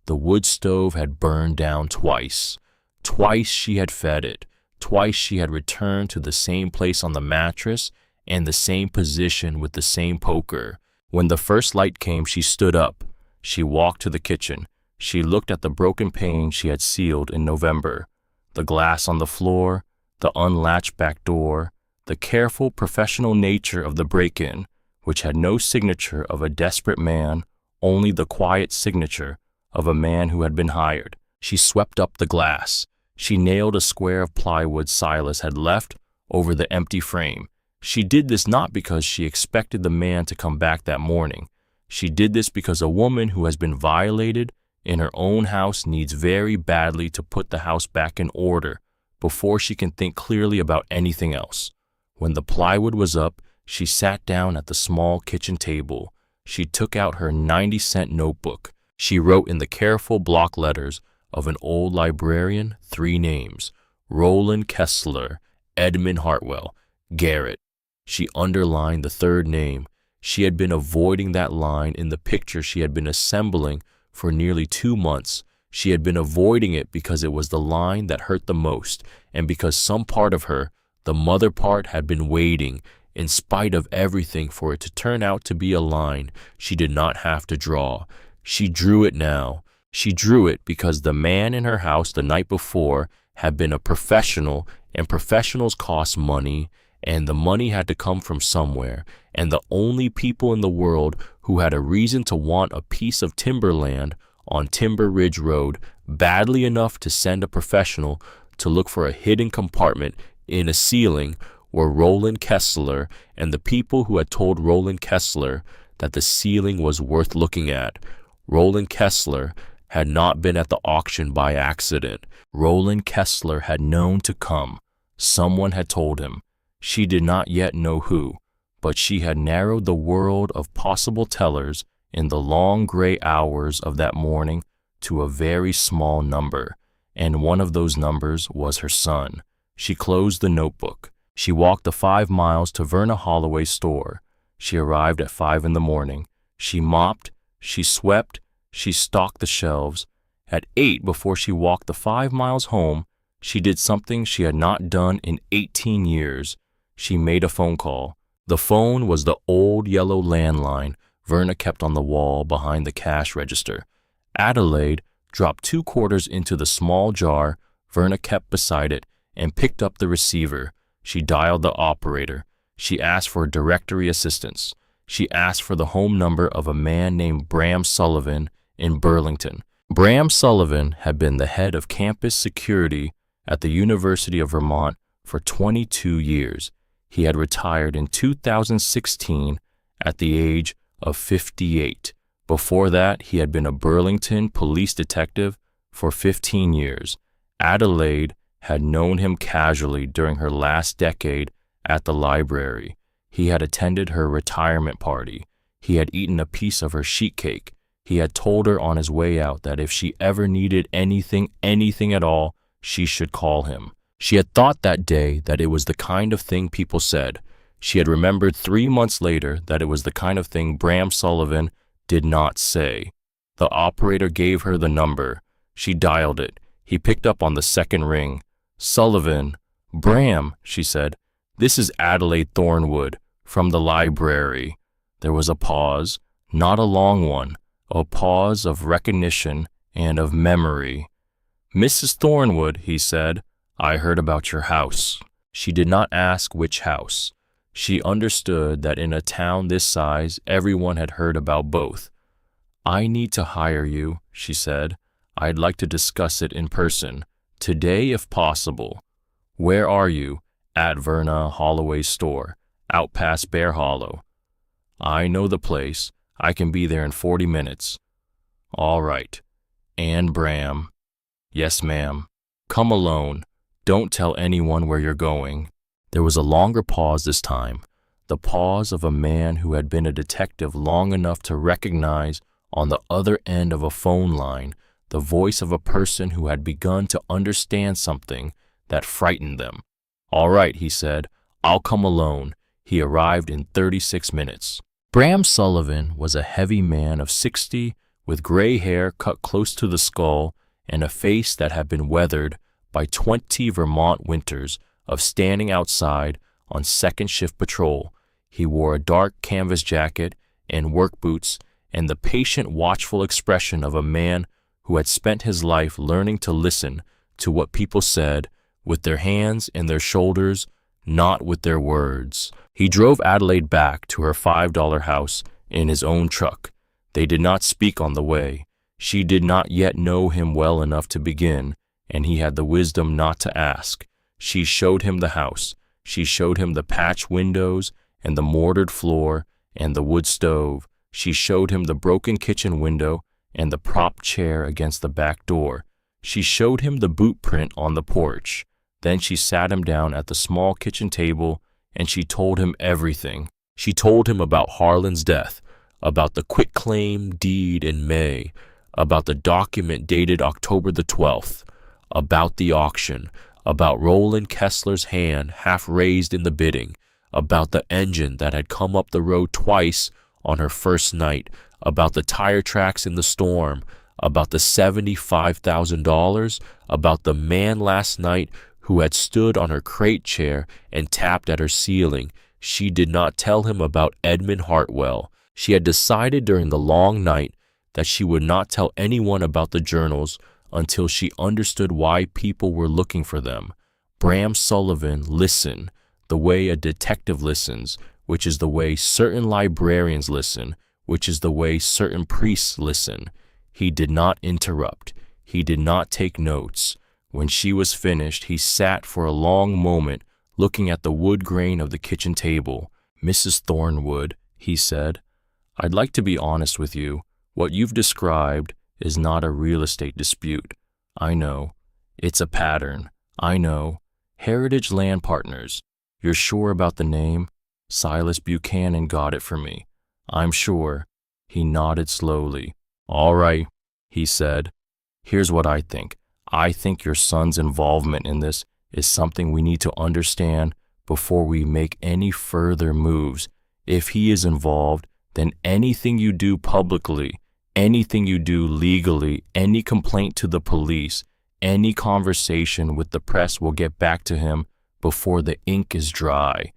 The wood stove had burned down twice. Twice she had fed it. Twice she had returned to the same place on the mattress and the same position with the same poker. When the first light came, she stood up. She walked to the kitchen. She looked at the broken pane she had sealed in November, the glass on the floor, the unlatched back door, the careful professional nature of the break-in, which had no signature of a desperate man, only the quiet signature of a man who had been hired. She swept up the glass. She nailed a square of plywood Silas had left over the empty frame. She did this not because she expected the man to come back that morning. She did this because a woman who has been violated in her own house needs very badly to put the house back in order before she can think clearly about anything else. When the plywood was up, she sat down at the small kitchen table. She took out her 90-cent notebook. She wrote in the careful block letters of an old librarian 3 names: Roland Kessler, Edmund Hartwell, Garrett. She underlined the 3rd name. She had been avoiding that line in the picture she had been assembling for nearly 2 months. She had been avoiding it because it was the line that hurt the most, and because some part of her, the mother part, had been waiting, in spite of everything, for it to turn out to be a line she did not have to draw. She drew it now. She drew it because the man in her house the night before had been a professional, and professionals cost money, and the money had to come from somewhere, and the only people in the world who had a reason to want a piece of timberland on Timber Ridge Road badly enough to send a professional to look for a hidden compartment in a ceiling were Roland Kessler and the people who had told Roland Kessler that the ceiling was worth looking at. Roland Kessler had not been at the auction by accident. Roland Kessler had known to come. Someone had told him. She did not yet know who, but she had narrowed the world of possible tellers in the long gray hours of that morning to a very small number, and one of those numbers was her son. She closed the notebook. She walked the 5 miles to Verna Holloway's store. She arrived at 5 in the morning. She mopped, she swept, she stocked the shelves, At 8, before she walked the 5 miles home, she did something she had not done in 18 years. She made a phone call. The phone was the old yellow landline Verna kept on the wall behind the cash register. Adelaide dropped 2 quarters into the small jar Verna kept beside it and picked up the receiver. She dialed the operator. She asked for directory assistance. She asked for the home number of a man named Bram Sullivan in Burlington. Bram Sullivan had been the head of campus security at the University of Vermont for 22 years. He had retired in 2016 at the age of 58. Before that, he had been a Burlington police detective for 15 years. Adelaide had known him casually during her last decade at the library. He had attended her retirement party. He had eaten a piece of her sheet cake. He had told her on his way out that if she ever needed anything at all, she should call him. She had thought that day that it was the kind of thing people said. She had remembered 3 months later that it was the kind of thing Bram Sullivan did not say. The operator gave her the number. She dialed it. He picked up on the second ring. "Sullivan." "Bram," she said. "This is Adelaide Thornwood from the library." There was a pause, not a long one, a pause of recognition and of memory. "Mrs. Thornwood," he said, "I heard about your house." She did not ask which house. She understood that in a town this size, everyone had heard about both. "I need to hire you," she said. "I'd like to discuss it in person, today if possible." "Where are you?" "At Verna Holloway's store, out past Bear Hollow." "I know the place. I can be there in 40 minutes. "All right." "And Bram." "Yes, ma'am." "Come alone. Don't tell anyone where you're going." There was a longer pause this time, the pause of a man who had been a detective long enough to recognize on the other end of a phone line the voice of a person who had begun to understand something that frightened them. "All right," he said. "I'll come alone." He arrived in 36 minutes. Bram Sullivan was a heavy man of 60 with gray hair cut close to the skull and a face that had been weathered by 20 Vermont winters of standing outside on second shift patrol. He wore a dark canvas jacket and work boots and the patient, watchful expression of a man who had spent his life learning to listen to what people said with their hands and their shoulders, not with their words. He drove Adelaide back to her $5 house in his own truck. They did not speak on the way. She did not yet know him well enough to begin, and he had the wisdom not to ask. She showed him the house. She showed him the patch windows and the mortared floor and the wood stove. She showed him the broken kitchen window and the prop chair against the back door. She showed him the boot print on the porch. Then she sat him down at the small kitchen table and she told him everything. She told him about Harlan's death, about the quitclaim deed in May, about the document dated October the 12th, about the auction, about Roland Kessler's hand half raised in the bidding, about the engine that had come up the road twice on her first night, about the tire tracks in the storm, about the $75,000, about the man last night who had stood on her crate chair and tapped at her ceiling. She did not tell him about Edmund Hartwell. She had decided during the long night that she would not tell anyone about the journals until she understood why people were looking for them. Bram Sullivan listened the way a detective listens, which is the way certain librarians listen, which is the way certain priests listen. He did not interrupt. He did not take notes. When she was finished, he sat for a long moment looking at the wood grain of the kitchen table. "Mrs. Thornwood," he said, "I'd like to be honest with you. What you've described is not a real estate dispute. I know. It's a pattern. I know. Heritage Land Partners. You're sure about the name? Silas Buchanan got it for me. I'm sure." He nodded slowly. "All right," he said. "Here's what I think. I think your son's involvement in this is something we need to understand before we make any further moves. If he is involved, then anything you do publicly, Anything you do legally, any complaint to the police, any conversation with the press will get back to him before the ink is dry.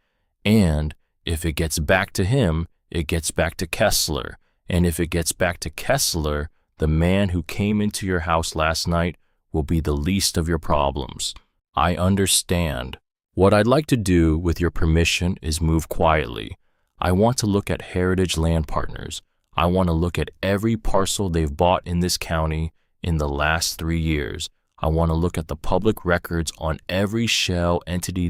And if it gets back to him, it gets back to Kessler. And if it gets back to Kessler, the man who came into your house last night will be the least of your problems. I understand. What I'd like to do, with your permission, is move quietly. I want to look at Heritage Land Partners. I want to look at every parcel they've bought in this county in the last 3 years. I want to look at the public records on every shell entity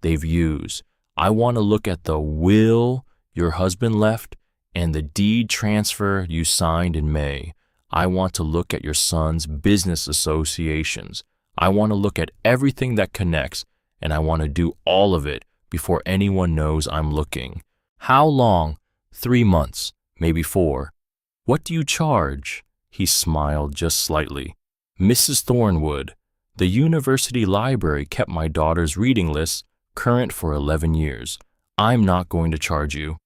they've used. I want to look at the will your husband left and the deed transfer you signed in May. I want to look at your son's business associations. I want to look at everything that connects, and I want to do all of it before anyone knows I'm looking. How long? 3 months, maybe 4. What do you charge? He smiled just slightly. Mrs. Thornwood, the university library kept my daughter's reading list current for 11 years. I'm not going to charge you.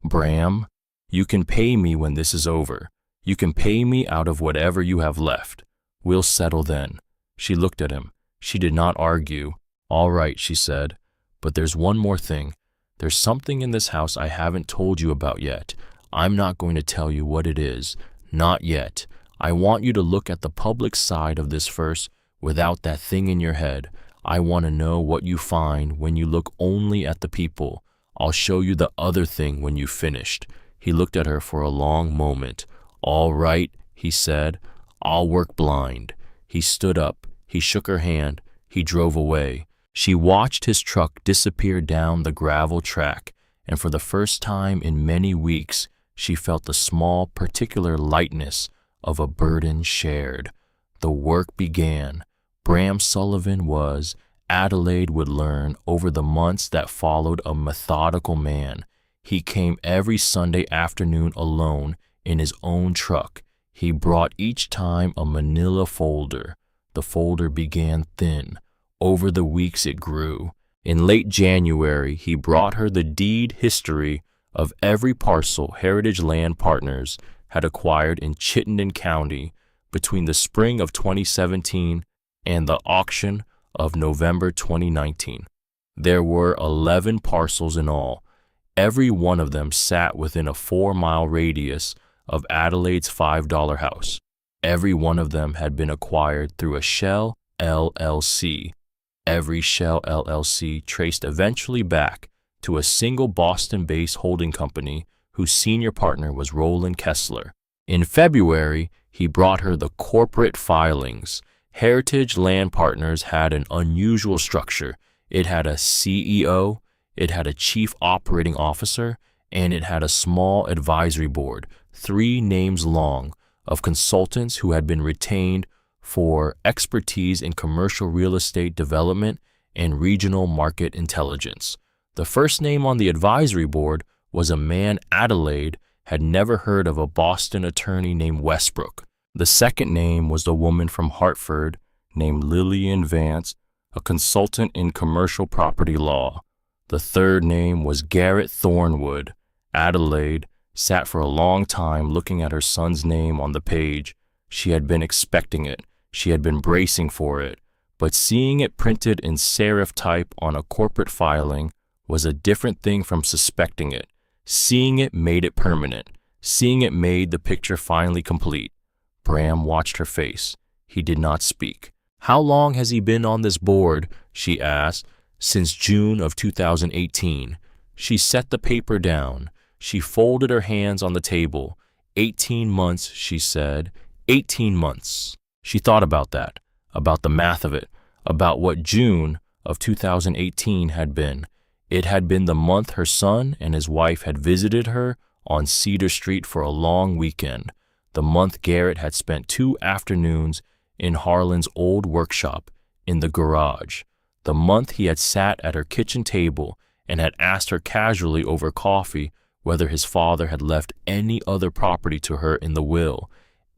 Bram, you can pay me when this is over. You can pay me out of whatever you have left. We'll settle then. She looked at him. She did not argue. All right, she said, but there's one more thing. There's something in this house I haven't told you about yet. I'm not going to tell you what it is. Not yet. I want you to look at the public side of this first without that thing in your head. I want to know what you find when you look only at the people. I'll show you the other thing when you've finished. He looked at her for a long moment. All right, he said. I'll work blind. He stood up. He shook her hand. He drove away. She watched his truck disappear down the gravel track, and for the first time in many weeks, she felt the small, particular lightness of a burden shared. The work began. Bram Sullivan was, Adelaide would learn over the months that followed, a methodical man. He came every Sunday afternoon alone in his own truck. He brought each time a manila folder. The folder began thin. Over the weeks it grew. In late January, he brought her the deed history of every parcel Heritage Land Partners had acquired in Chittenden County between the spring of 2017 and the auction of November 2019. There were 11 parcels in all. Every one of them sat within a 4-mile radius of Adelaide's $5 house. Every one of them had been acquired through a Shell LLC. Every Shell LLC traced eventually back to a single Boston-based holding company whose senior partner was Roland Kessler. In February, he brought her the corporate filings. Heritage Land Partners had an unusual structure. It had a CEO, it had a chief operating officer, and it had a small advisory board, 3 names long, of consultants who had been retained for expertise in commercial real estate development and regional market intelligence. The first name on the advisory board was a man Adelaide had never heard of, a Boston attorney named Westbrook. The second name was a woman from Hartford named Lillian Vance, a consultant in commercial property law. The third name was Garrett Thornwood. Adelaide sat for a long time looking at her son's name on the page. She had been expecting it. She had been bracing for it. But seeing it printed in serif type on a corporate filing was a different thing from suspecting it. Seeing it made it permanent. Seeing it made the picture finally complete. Bram watched her face. He did not speak. How long has he been on this board? She asked. Since June of 2018. She set the paper down. She folded her hands on the table. 18 months, she said. 18 months. She thought about that, about the math of it, about what June of 2018 had been. It had been the month her son and his wife had visited her on Cedar Street for a long weekend. The month Garrett had spent 2 afternoons in Harlan's old workshop in the garage. The month he had sat at her kitchen table and had asked her casually over coffee whether his father had left any other property to her in the will,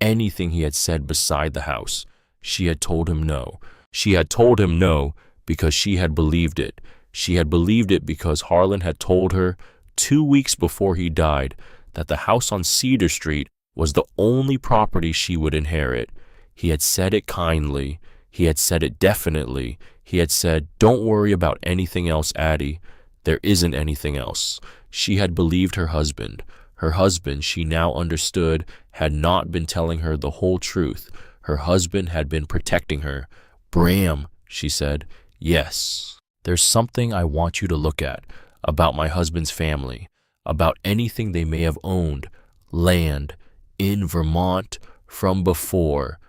anything he had said beside the house. She had told him no. She had told him no because she had believed it. She had believed it because Harlan had told her 2 weeks before he died that the house on Cedar Street was the only property she would inherit. He had said it kindly. He had said it definitely. He had said, "Don't worry about anything else, Addie. There isn't anything else." She had believed her husband. Her husband, she now understood, had not been telling her the whole truth. Her husband had been protecting her. "Bram," she said, "yes, there's something I want you to look at about my husband's family, about anything they may have owned, land, in Vermont, from before.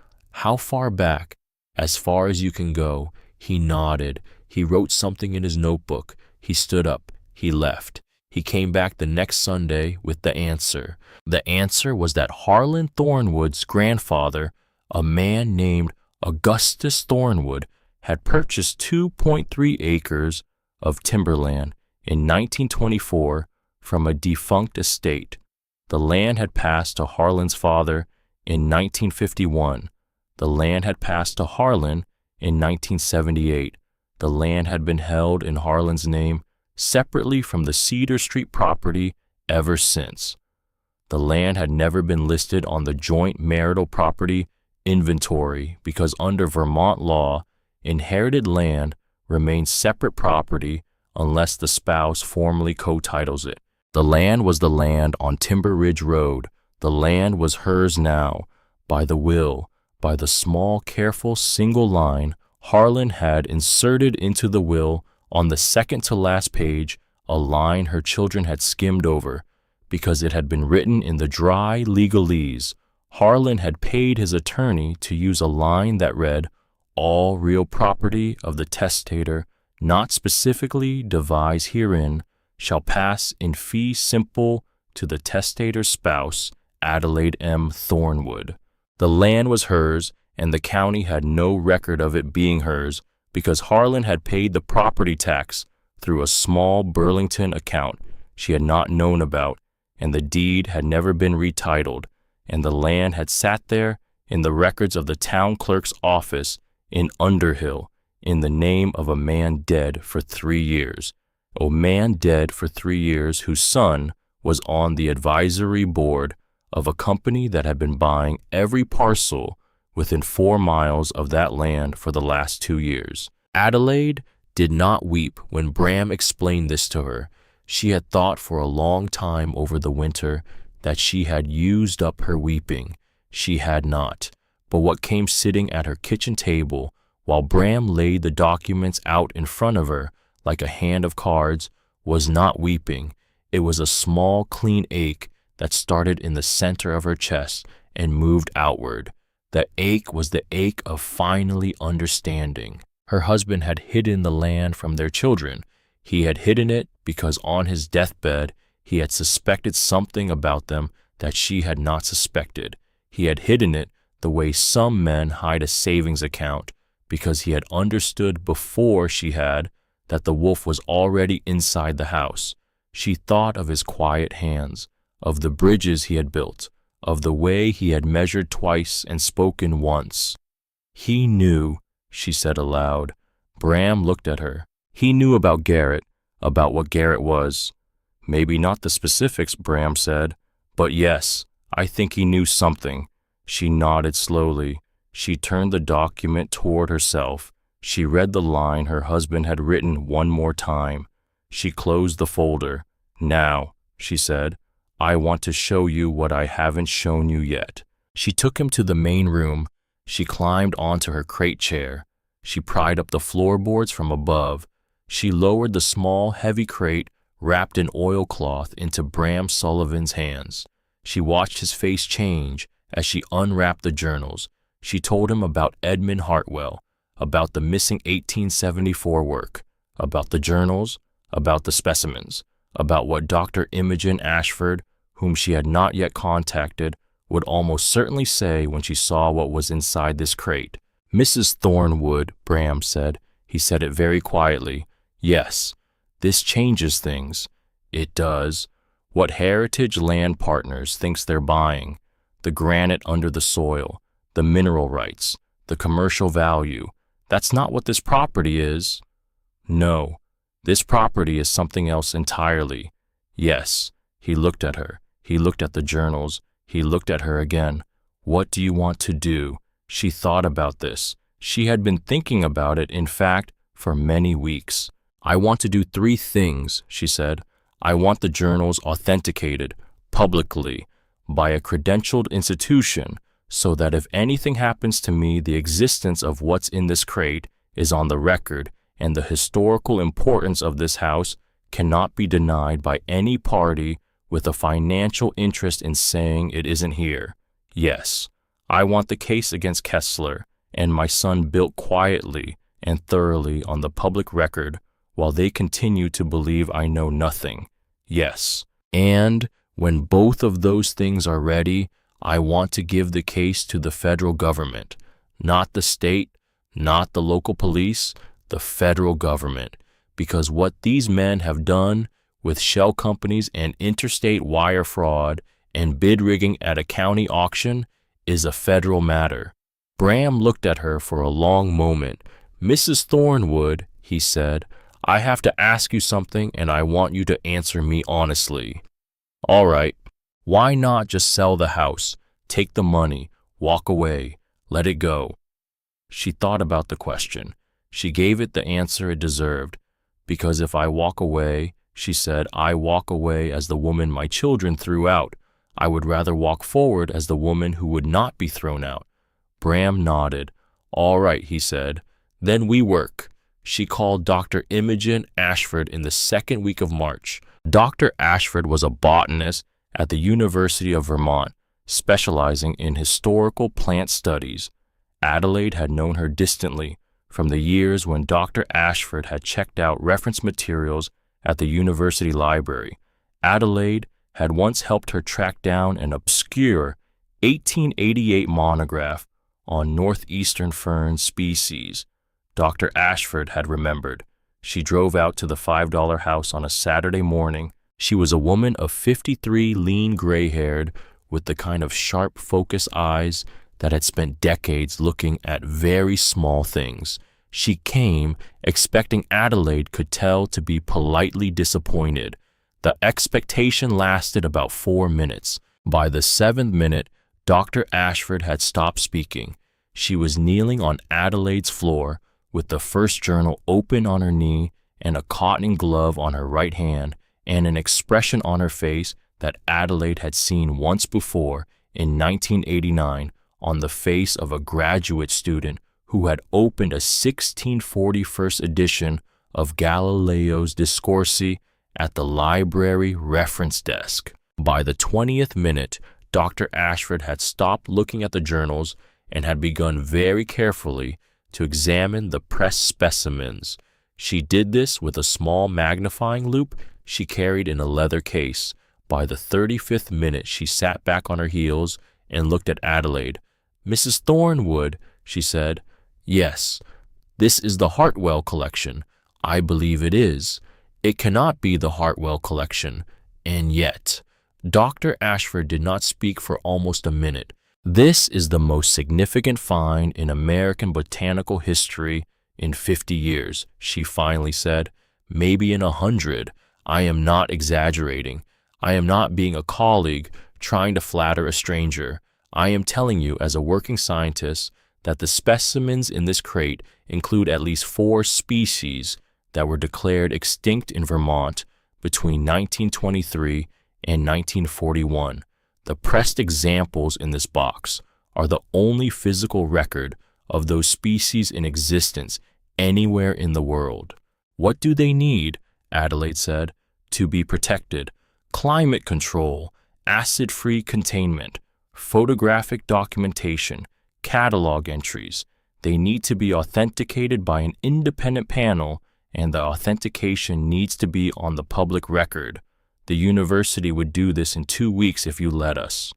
How far back?" "As far as you can go." He nodded. He wrote something in his notebook. He stood up. He left. He came back the next Sunday with the answer. The answer was that Harlan Thornwood's grandfather, a man named Augustus Thornwood, had purchased 2.3 acres of timberland in 1924 from a defunct estate. The land had passed to Harlan's father in 1951. The land had passed to Harlan in 1978. The land had been held in Harlan's name separately from the Cedar Street property ever since. The land had never been listed on the joint marital property inventory because under Vermont law, inherited land remains separate property unless the spouse formally co-titles it. The land was the land on Timber Ridge Road. The land was hers now, by the will, by the small, careful single line Harlan had inserted into the will on the second-to-last page, a line her children had skimmed over, because it had been written in the dry legalese. Harlan had paid his attorney to use a line that read, "All real property of the testator, not specifically devised herein, shall pass in fee simple to the testator's spouse, Adelaide M. Thornwood." The land was hers, and the county had no record of it being hers because Harlan had paid the property tax through a small Burlington account she had not known about, and the deed had never been retitled, and the land had sat there in the records of the town clerk's office in Underhill in the name of a man dead for 3 years. A man dead for 3 years whose son was on the advisory board of a company that had been buying every parcel within 4 miles of that land for the last 2 years. Adelaide did not weep when Bram explained this to her. She had thought for a long time over the winter that she had used up her weeping. She had not. But what came sitting at her kitchen table while Bram laid the documents out in front of her like a hand of cards was not weeping. It was a small, clean ache that started in the center of her chest and moved outward. The ache was the ache of finally understanding. Her husband had hidden the land from their children. He had hidden it because on his deathbed he had suspected something about them that she had not suspected. He had hidden it the way some men hide a savings account because he had understood before she had that the wolf was already inside the house. She thought of his quiet hands, of the bridges he had built, of the way he had measured twice and spoken once. "He knew," she said aloud. Bram looked at her. He knew about Garrett, about what Garrett was. "Maybe not the specifics," Bram said, "but yes, I think he knew something." She nodded slowly. She turned the document toward herself. She read the line her husband had written one more time. She closed the folder. "Now," she said, "I want to show you what I haven't shown you yet." She took him to the main room. She climbed onto her crate chair. She pried up the floorboards from above. She lowered the small, heavy crate wrapped in oilcloth into Bram Sullivan's hands. She watched his face change as she unwrapped the journals. She told him about Edmund Hartwell, about the missing 1874 work, about the journals, about the specimens, about what Dr. Imogen Ashford, whom she had not yet contacted, would almost certainly say when she saw what was inside this crate. "Mrs. Thornwood," Bram said. He said it very quietly. "Yes, this changes things." "It does. What Heritage Land Partners thinks they're buying, the granite under the soil, the mineral rights, the commercial value, that's not what this property is." "No, this property is something else entirely." "Yes." He looked at her. He looked at the journals. He looked at her again. What do you want to do? She thought about this. She had been thinking about it, in fact, for many weeks. I want to do 3 things, she said. I want the journals authenticated, publicly, by a credentialed institution, so that if anything happens to me, the existence of what's in this crate is on the record, and the historical importance of this house cannot be denied by any party with a financial interest in saying it isn't here. Yes, I want the case against Kessler and my son built quietly and thoroughly on the public record while they continue to believe I know nothing. Yes, and when both of those things are ready, I want to give the case to the federal government, not the state, not the local police, the federal government, because what these men have done with shell companies and interstate wire fraud and bid rigging at a county auction is a federal matter. Bram looked at her for a long moment. Mrs. Thornwood, he said, I have to ask you something and I want you to answer me honestly. All right, why not just sell the house, take the money, walk away, let it go? She thought about the question. She gave it the answer it deserved. Because if I walk away, she said, I walk away as the woman my children threw out. I would rather walk forward as the woman who would not be thrown out. Bram nodded. All right, he said. Then we work. She called Dr. Imogen Ashford in the 2nd week of March. Dr. Ashford was a botanist at the University of Vermont, specializing in historical plant studies. Adelaide had known her distantly from the years when Dr. Ashford had checked out reference materials at the university library. Adelaide had once helped her track down an obscure 1888 monograph on northeastern fern species. Dr. Ashford had remembered. She drove out to the $5 house on a Saturday morning. She was a woman of 53, lean, gray-haired, with the kind of sharp, focused eyes that had spent decades looking at very small things. She came expecting Adelaide could tell to be politely disappointed. The expectation lasted about 4 minutes. By the 7th minute, Dr. Ashford had stopped speaking. She was kneeling on Adelaide's floor with the first journal open on her knee and a cotton glove on her right hand and an expression on her face that Adelaide had seen once before in 1989 on the face of a graduate student who had opened a 1641 edition of Galileo's Discorsi at the library reference desk. By the 20th minute, Dr. Ashford had stopped looking at the journals and had begun very carefully to examine the pressed specimens. She did this with a small magnifying loupe she carried in a leather case. By the 35th minute, she sat back on her heels and looked at Adelaide. Mrs. Thornwood, she said, yes, this is the Hartwell collection. I believe it is. It cannot be the Hartwell collection. And yet, Dr. Ashford did not speak for almost a minute. This is the most significant find in American botanical history in 50 years, she finally said. Maybe in 100. I am not exaggerating. I am not being a colleague trying to flatter a stranger. I am telling you as a working scientist that the specimens in this crate include at least 4 species that were declared extinct in Vermont between 1923 and 1941. The pressed examples in this box are the only physical record of those species in existence anywhere in the world. What do they need? Adelaide said. To be protected. Climate control, acid-free containment, photographic documentation, catalog entries. They need to be authenticated by an independent panel, and the authentication needs to be on the public record. The university would do this in 2 weeks if you let us.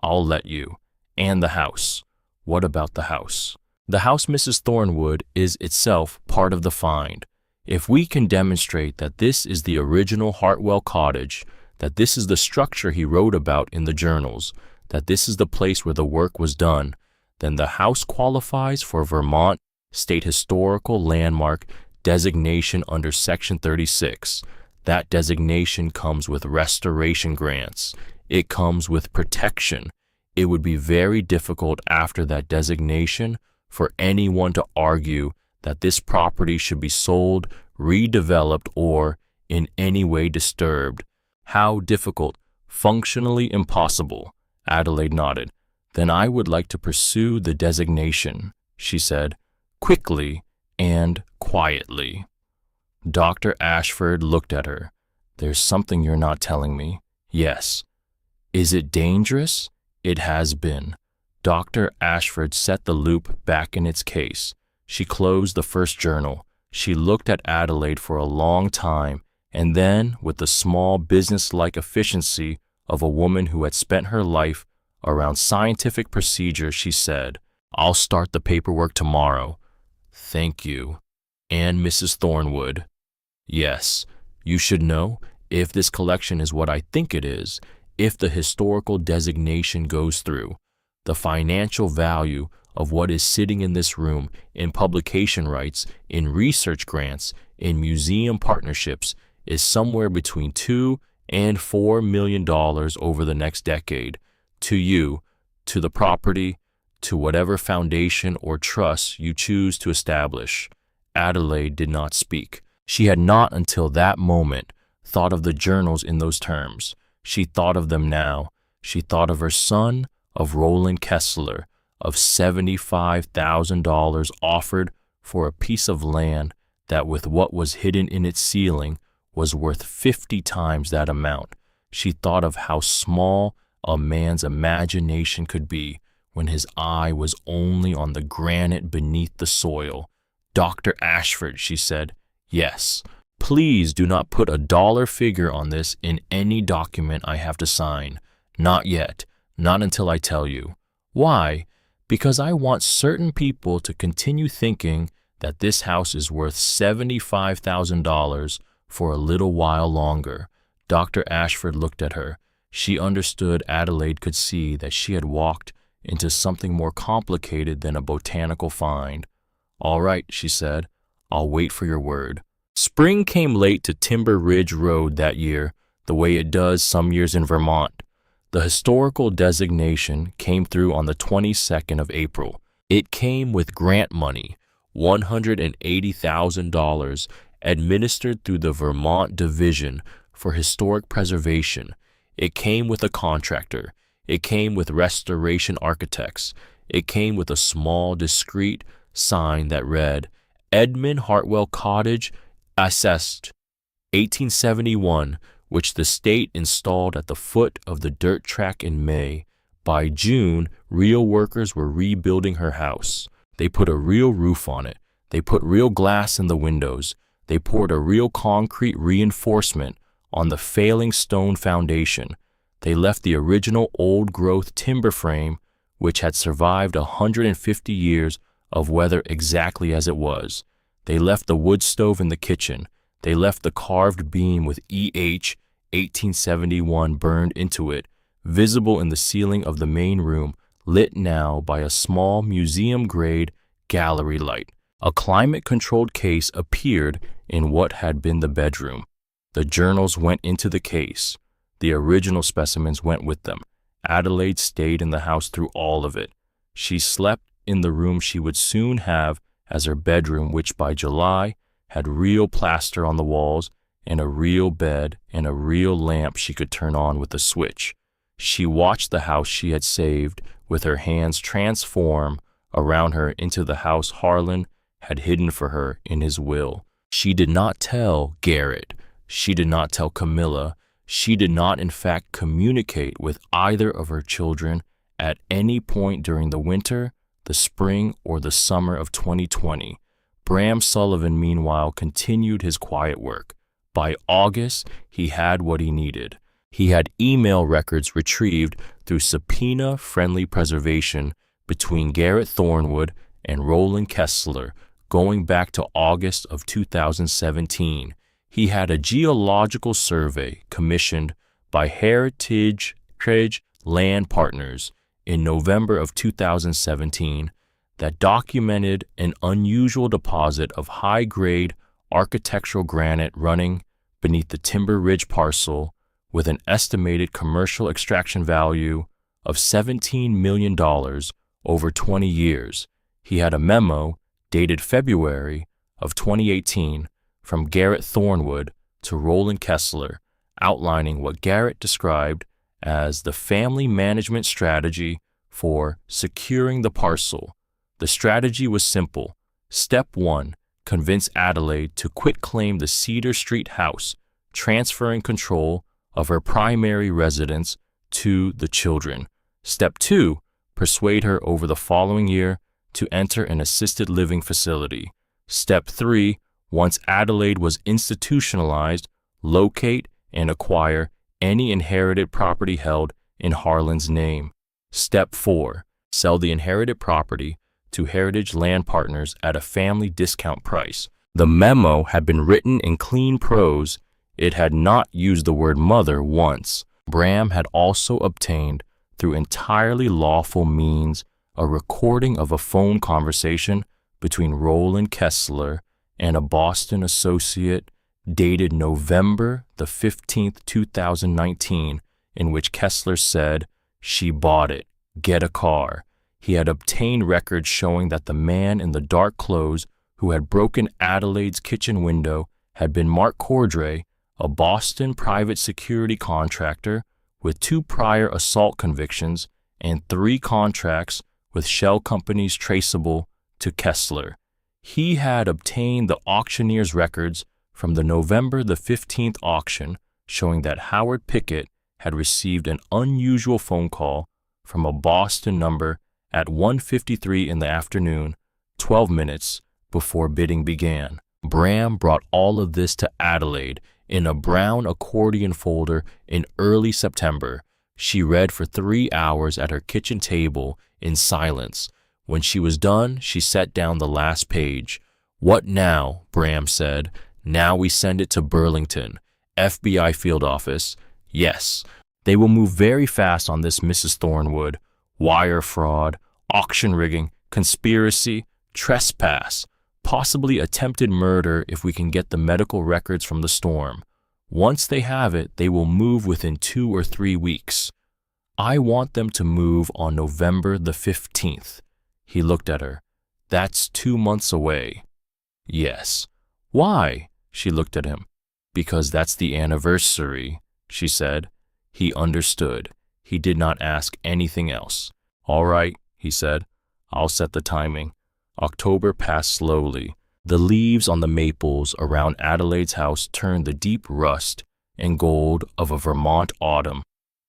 I'll let you. And the house. What about the house? The house, Mrs. Thornwood, is itself part of the find. If we can demonstrate that this is the original Hartwell cottage, that this is the structure he wrote about in the journals, that this is the place where the work was done, then the house qualifies for Vermont State Historical Landmark designation under Section 36. That designation comes with restoration grants. It comes with protection. It would be very difficult after that designation for anyone to argue that this property should be sold, redeveloped, or in any way disturbed. How difficult? Functionally impossible. Adelaide nodded. Then I would like to pursue the designation, she said, quickly and quietly. Dr. Ashford looked at her. There's something you're not telling me. Yes. Is it dangerous? It has been. Dr. Ashford set the loop back in its case. She closed the first journal. She looked at Adelaide for a long time, and then, with the small business-like efficiency of a woman who had spent her life around scientific procedure, she said, I'll start the paperwork tomorrow. Thank you. And Mrs. Thornwood. Yes, you should know, if this collection is what I think it is, if the historical designation goes through, the financial value of what is sitting in this room in publication rights, in research grants, in museum partnerships is somewhere between $2 and $4 million over the next decade. To you, to the property, to whatever foundation or trust you choose to establish. Adelaide did not speak. She had not until that moment thought of the journals in those terms. She thought of them now. She thought of her son, of Roland Kessler, of $75,000 offered for a piece of land that, with what was hidden in its ceiling, was worth 50 times that amount. She thought of how small a man's imagination could be when his eye was only on the granite beneath the soil. Dr. Ashford, she said, yes, please do not put a dollar figure on this in any document I have to sign. Not yet, not until I tell you. Why? Because I want certain people to continue thinking that this house is worth $75,000 for a little while longer. Dr. Ashford looked at her. She understood Adelaide could see that she had walked into something more complicated than a botanical find. All right, she said, I'll wait for your word. Spring came late to Timber Ridge Road that year, the way it does some years in Vermont. The historical designation came through on the 22nd of April. It came with grant money, $180,000, administered through the Vermont Division for Historic Preservation. It came with a contractor. It came with restoration architects. It came with a small, discreet sign that read, Edmund Hartwell Cottage, assessed 1871, which the state installed at the foot of the dirt track in May. By June, real workers were rebuilding her house. They put a real roof on it. They put real glass in the windows. They poured a real concrete reinforcement on the failing stone foundation. They left the original old-growth timber frame, which had survived 150 years of weather exactly as it was. They left the wood stove in the kitchen. They left the carved beam with EH 1871 burned into it, visible in the ceiling of the main room, lit now by a small museum-grade gallery light. A climate-controlled case appeared in what had been the bedroom. The journals went into the case. The original specimens went with them. Adelaide stayed in the house through all of it. She slept in the room she would soon have as her bedroom, which by July had real plaster on the walls and a real bed and a real lamp she could turn on with a switch. She watched the house she had saved with her hands transform around her into the house Harlan had hidden for her in his will. She did not tell Garrett. She did not tell Camilla. She did not, in fact, communicate with either of her children at any point during the winter, the spring, or the summer of 2020. Bram Sullivan, meanwhile, continued his quiet work. By August, he had what he needed. He had email records retrieved through subpoena-friendly preservation between Garrett Thornwood and Roland Kessler going back to August of 2017. He had a geological survey commissioned by Heritage Land Partners in November of 2017 that documented an unusual deposit of high-grade architectural granite running beneath the Timber Ridge parcel, with an estimated commercial extraction value of $17 million over 20 years. He had a memo dated February of 2018 from Garrett Thornwood to Roland Kessler, outlining what Garrett described as the family management strategy for securing the parcel. The strategy was simple. Step 1, convince Adelaide to quitclaim the Cedar Street house, transferring control of her primary residence to the children. Step 2, persuade her over the following year to enter an assisted living facility. Step 3, once Adelaide was institutionalized, locate and acquire any inherited property held in Harlan's name. Step 4, sell the inherited property to Heritage Land Partners at a family discount price. The memo had been written in clean prose. It had not used the word mother once. Bram had also obtained, through entirely lawful means, a recording of a phone conversation between Roland Kessler and a Boston associate dated November the 15th, 2019, in which Kessler said, "She bought it. Get a car." He had obtained records showing that the man in the dark clothes who had broken Adelaide's kitchen window had been Mark Cordray, a Boston private security contractor with 2 prior assault convictions and 3 contracts with shell companies traceable to Kessler. He had obtained the auctioneer's records from the November the 15th auction, showing that Howard Pickett had received an unusual phone call from a Boston number at 1:53 in the afternoon, 12 minutes before bidding began. Bram brought all of this to Adelaide in a brown accordion folder in early September. She read for 3 hours at her kitchen table in silence. When she was done, she set down the last page. "What now?" Bram said. "Now we send it to Burlington, FBI field office." "Yes, they will move very fast on this, Mrs. Thornwood. Wire fraud, auction rigging, conspiracy, trespass, possibly attempted murder if we can get the medical records from the storm. Once they have it, they will move within 2 or 3 weeks. I want them to move on November the 15th. He looked at her. "That's 2 months away." "Yes." "Why?" She looked at him. "Because that's the anniversary," she said. He understood. He did not ask anything else. "All right," he said. "I'll set the timing." October passed slowly. The leaves on the maples around Adelaide's house turned the deep rust and gold of a Vermont autumn.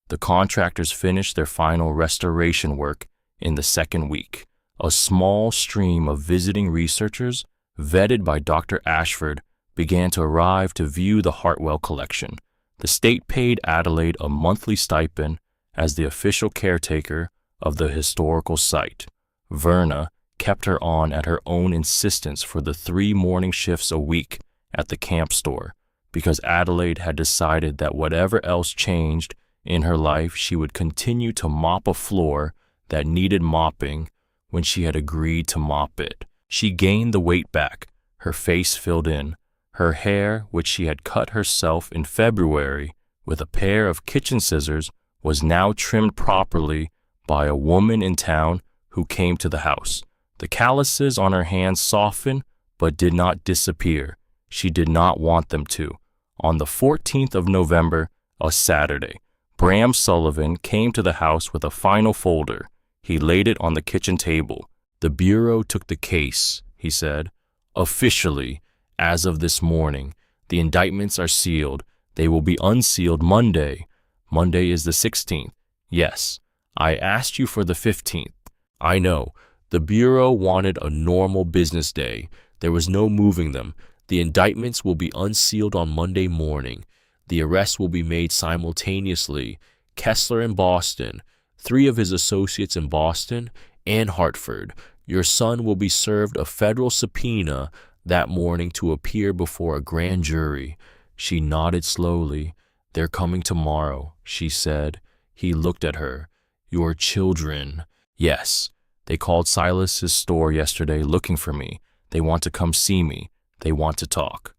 The contractors finished their final restoration work in the 2nd week. A small stream of visiting researchers, vetted by Dr. Ashford, began to arrive to view the Hartwell collection. The state paid Adelaide a monthly stipend as the official caretaker of the historical site. Verna kept her on at her own insistence for the 3 morning shifts a week at the camp store, because Adelaide had decided that whatever else changed in her life, she would continue to mop a floor that needed mopping when she had agreed to mop it. She gained the weight back. Her face filled in. Her hair, which she had cut herself in February with a pair of kitchen scissors, was now trimmed properly by a woman in town who came to the house. The calluses on her hands softened but did not disappear. She did not want them to. On the 14th of November, a Saturday, Bram Sullivan came to the house with a final folder. He laid it on the kitchen table. "The Bureau took the case," he said. "Officially, as of this morning, the indictments are sealed. They will be unsealed Monday. Monday is the 16th. Yes, I asked you for the 15th. I know. The Bureau wanted a normal business day. There was no moving them. The indictments will be unsealed on Monday morning. The arrests will be made simultaneously. Kessler in Boston, 3 of his associates in Boston, and Hartford. Your son will be served a federal subpoena that morning to appear before a grand jury." She nodded slowly. "They're coming tomorrow," she said. He looked at her. "Your children." "Yes. They called Silas's store yesterday looking for me. They want to come see me. They want to talk."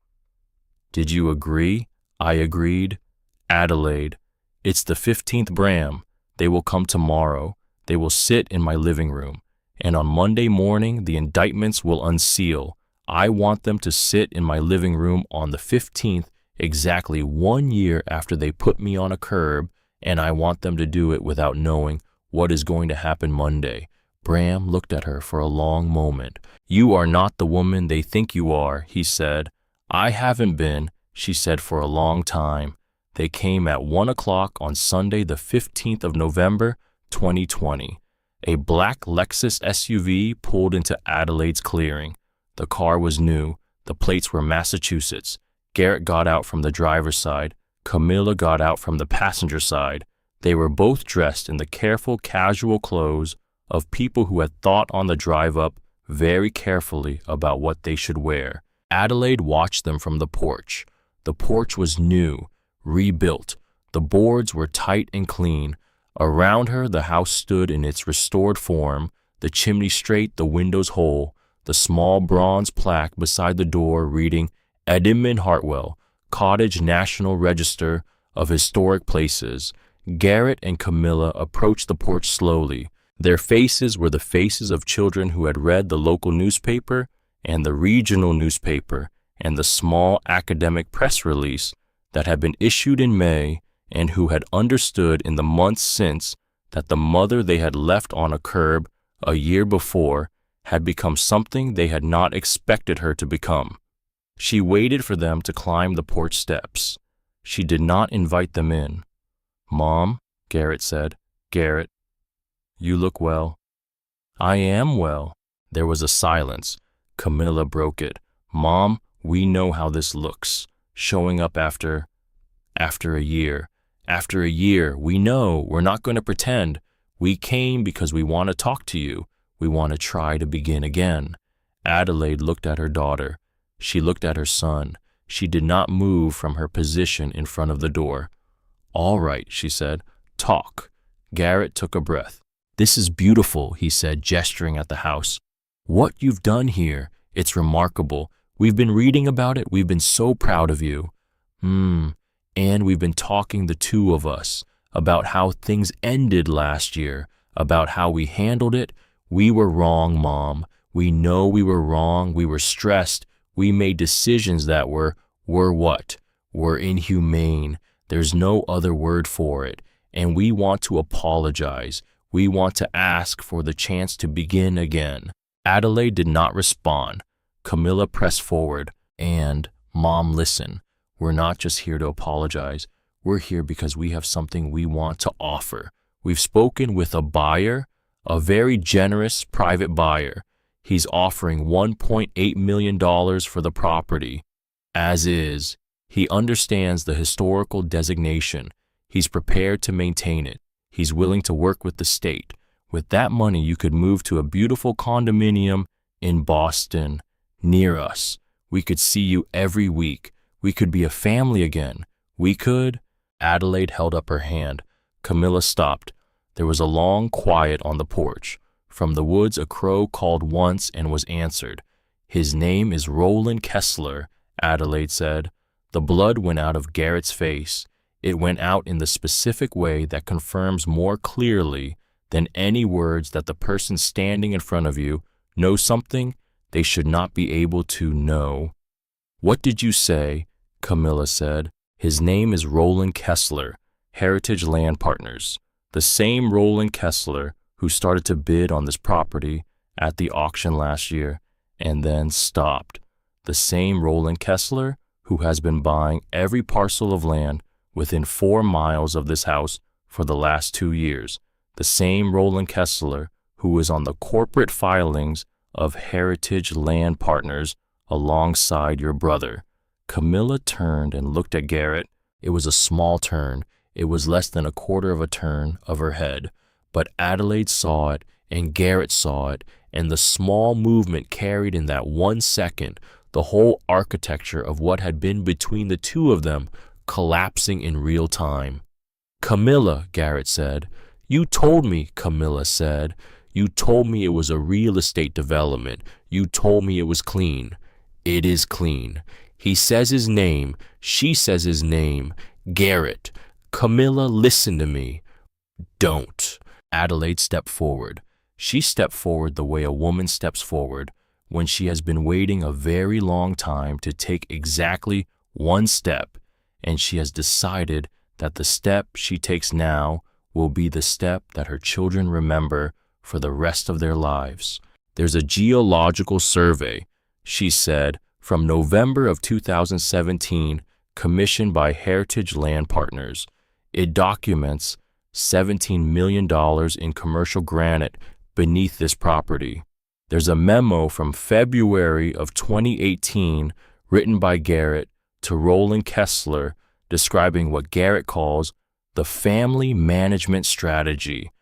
"Did you agree?" I agreed. Adelaide, it's the 15th Bram. They will come tomorrow. They will sit in my living room. And on Monday morning, the indictments will unseal. I want them to sit in my living room on the 15th, exactly 1 year after they put me on a curb, and I want them to do it without knowing what is going to happen Monday. Bram looked at her for a long moment. You are not the woman they think you are, he said. I haven't been, she said, for a long time. They came at 1 o'clock on Sunday, the 15th of November, 2020. A black Lexus SUV pulled into Adelaide's clearing. The car was new. The plates were Massachusetts. Garrett got out from the driver's side. Camilla got out from the passenger side. They were both dressed in the careful, casual clothes of people who had thought on the drive up very carefully about what they should wear. Adelaide watched them from the porch. The porch was new, rebuilt. The boards were tight and clean. Around her, the house stood in its restored form, the chimney straight, the windows whole, the small bronze plaque beside the door reading Edmund Hartwell, Cottage National Register of Historic Places. Garrett and Camilla approached the porch slowly. Their faces were the faces of children who had read the local newspaper and the regional newspaper and the small academic press release that had been issued in May, and who had understood in the months since that the mother they had left on a curb a year before had become something they had not expected her to become. She waited for them to climb the porch steps. She did not invite them in. Mom, Garrett said. Garrett, you look well. I am well. There was a silence. Camilla broke it. Mom, we know how this looks. Showing up after a year. After a year, we know. We're not going to pretend. We came because we want to talk to you. We want to try to begin again. Adelaide looked at her daughter. She looked at her son. She did not move from her position in front of the door. All right, she said. Talk. Garrett took a breath. This is beautiful, he said, gesturing at the house. What you've done here, it's remarkable. We've been reading about it. We've been so proud of you. And we've been talking, the two of us, about how things ended last year, about how we handled it. We were wrong, Mom. We know we were wrong. We were stressed. We made decisions that were what? Were inhumane. There's no other word for it. And we want to apologize. We want to ask for the chance to begin again. Adelaide did not respond. Camilla pressed forward. And, Mom, listen. We're not just here to apologize. We're here because we have something we want to offer. We've spoken with a buyer, a very generous private buyer. He's offering $1.8 million for the property. As is, he understands the historical designation. He's prepared to maintain it. He's willing to work with the state. With that money, you could move to a beautiful condominium in Boston, near us. We could see you every week. We could be a family again. We could. Adelaide held up her hand. Camilla stopped. There was a long quiet on the porch. From the woods a crow called once and was answered. His name is Roland Kessler, Adelaide said. The blood went out of Garrett's face. It went out in the specific way that confirms more clearly than any words that the person standing in front of you knows something they should not be able to know. What did you say? Camilla said. His name is Roland Kessler, Heritage Land Partners. The same Roland Kessler who started to bid on this property at the auction last year and then stopped. The same Roland Kessler who has been buying every parcel of land within 4 miles of this house for the last 2 years. The same Roland Kessler who is on the corporate filings of Heritage Land Partners alongside your brother. Camilla turned and looked at Garrett. It was a small turn. It was less than a quarter of a turn of her head. But Adelaide saw it, and Garrett saw it, and the small movement carried in that 1 second, the whole architecture of what had been between the two of them collapsing in real time. Camilla, Garrett said. You told me, Camilla said. You told me it was a real estate development. You told me it was clean. It is clean. He says his name, she says his name, Garrett, Camilla, listen to me. Don't. Adelaide stepped forward. She stepped forward the way a woman steps forward when she has been waiting a very long time to take exactly one step, and she has decided that the step she takes now will be the step that her children remember for the rest of their lives. There's a geological survey, she said, from November of 2017, commissioned by Heritage Land Partners. It documents $17 million in commercial granite beneath this property. There's a memo from February of 2018 written by Garrett to Roland Kessler describing what Garrett calls the family management strategy.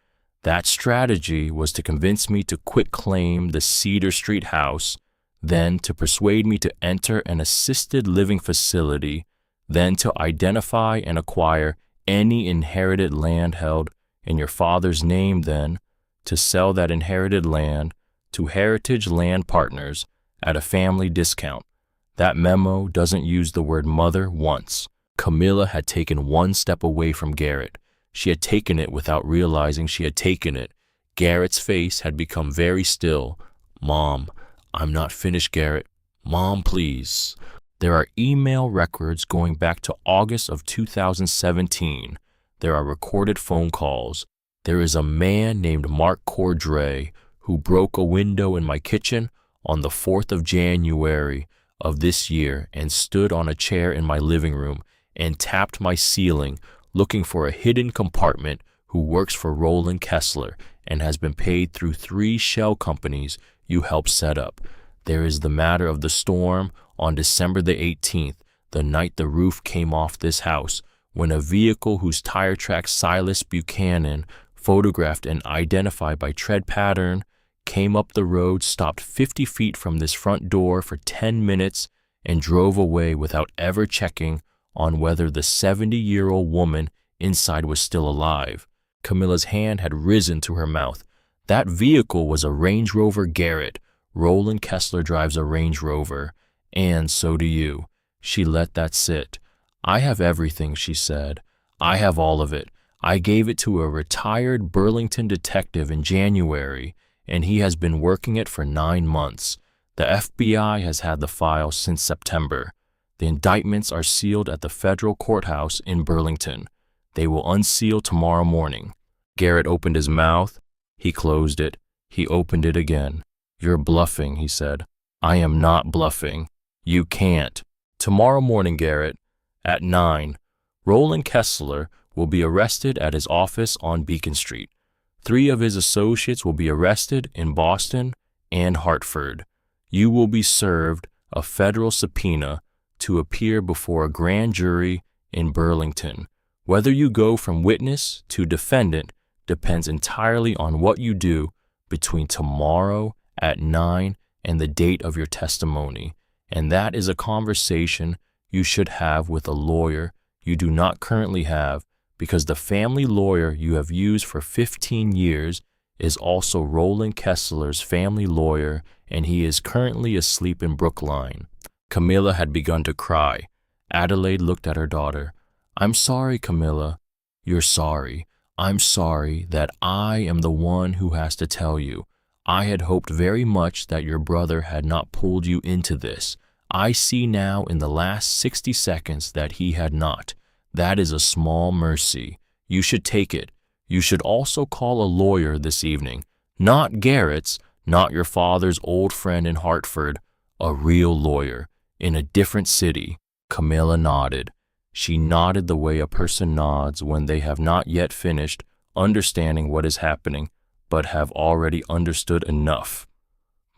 That strategy was to convince me to quit claim the Cedar Street house, then to persuade me to enter an assisted living facility, then to identify and acquire any inherited land held in your father's name, then to sell that inherited land to Heritage Land Partners at a family discount. That memo doesn't use the word mother once. Camilla had taken one step away from Garrett. She had taken it without realizing she had taken it. Garrett's face had become very still. Mom, I'm not finished, Garrett. Mom, please. There are email records going back to August of 2017. There are recorded phone calls. There is a man named Mark Cordray who broke a window in my kitchen on the 4th of January of this year and stood on a chair in my living room and tapped my ceiling looking for a hidden compartment who works for Roland Kessler and has been paid through 3 shell companies you helped set up. There is the matter of the storm on December the 18th, the night the roof came off this house, when a vehicle whose tire tracks Silas Buchanan, photographed and identified by tread pattern, came up the road, stopped 50 feet from this front door for 10 minutes, and drove away without ever checking on whether the 70-year-old woman inside was still alive. Camilla's hand had risen to her mouth. That vehicle was a Range Rover Garrett. Roland Kessler drives a Range Rover, and so do you. She let that sit. I have everything, she said. I have all of it. I gave it to a retired Burlington detective in January, and he has been working it for 9 months. The FBI has had the file since September. The indictments are sealed at the federal courthouse in Burlington. They will unseal tomorrow morning. Garrett opened his mouth. He closed it. He opened it again. You're bluffing, he said. I am not bluffing. You can't. Tomorrow morning, Garrett, at 9, Roland Kessler will be arrested at his office on Beacon Street. 3 of his associates will be arrested in Boston and Hartford. You will be served a federal subpoena to appear before a grand jury in Burlington. Whether you go from witness to defendant depends entirely on what you do between tomorrow at 9 and the date of your testimony, and that is a conversation you should have with a lawyer you do not currently have, because the family lawyer you have used for 15 years is also Roland Kessler's family lawyer, and he is currently asleep in Brookline. Camilla had begun to cry. Adelaide looked at her daughter. I'm sorry, Camilla. You're sorry. I'm sorry that I am the one who has to tell you. I had hoped very much that your brother had not pulled you into this. I see now in the last 60 seconds that he had not. That is a small mercy. You should take it. You should also call a lawyer this evening. Not Garrett's, not your father's old friend in Hartford. A real lawyer, in a different city. Camilla nodded. She nodded the way a person nods when they have not yet finished understanding what is happening, but have already understood enough.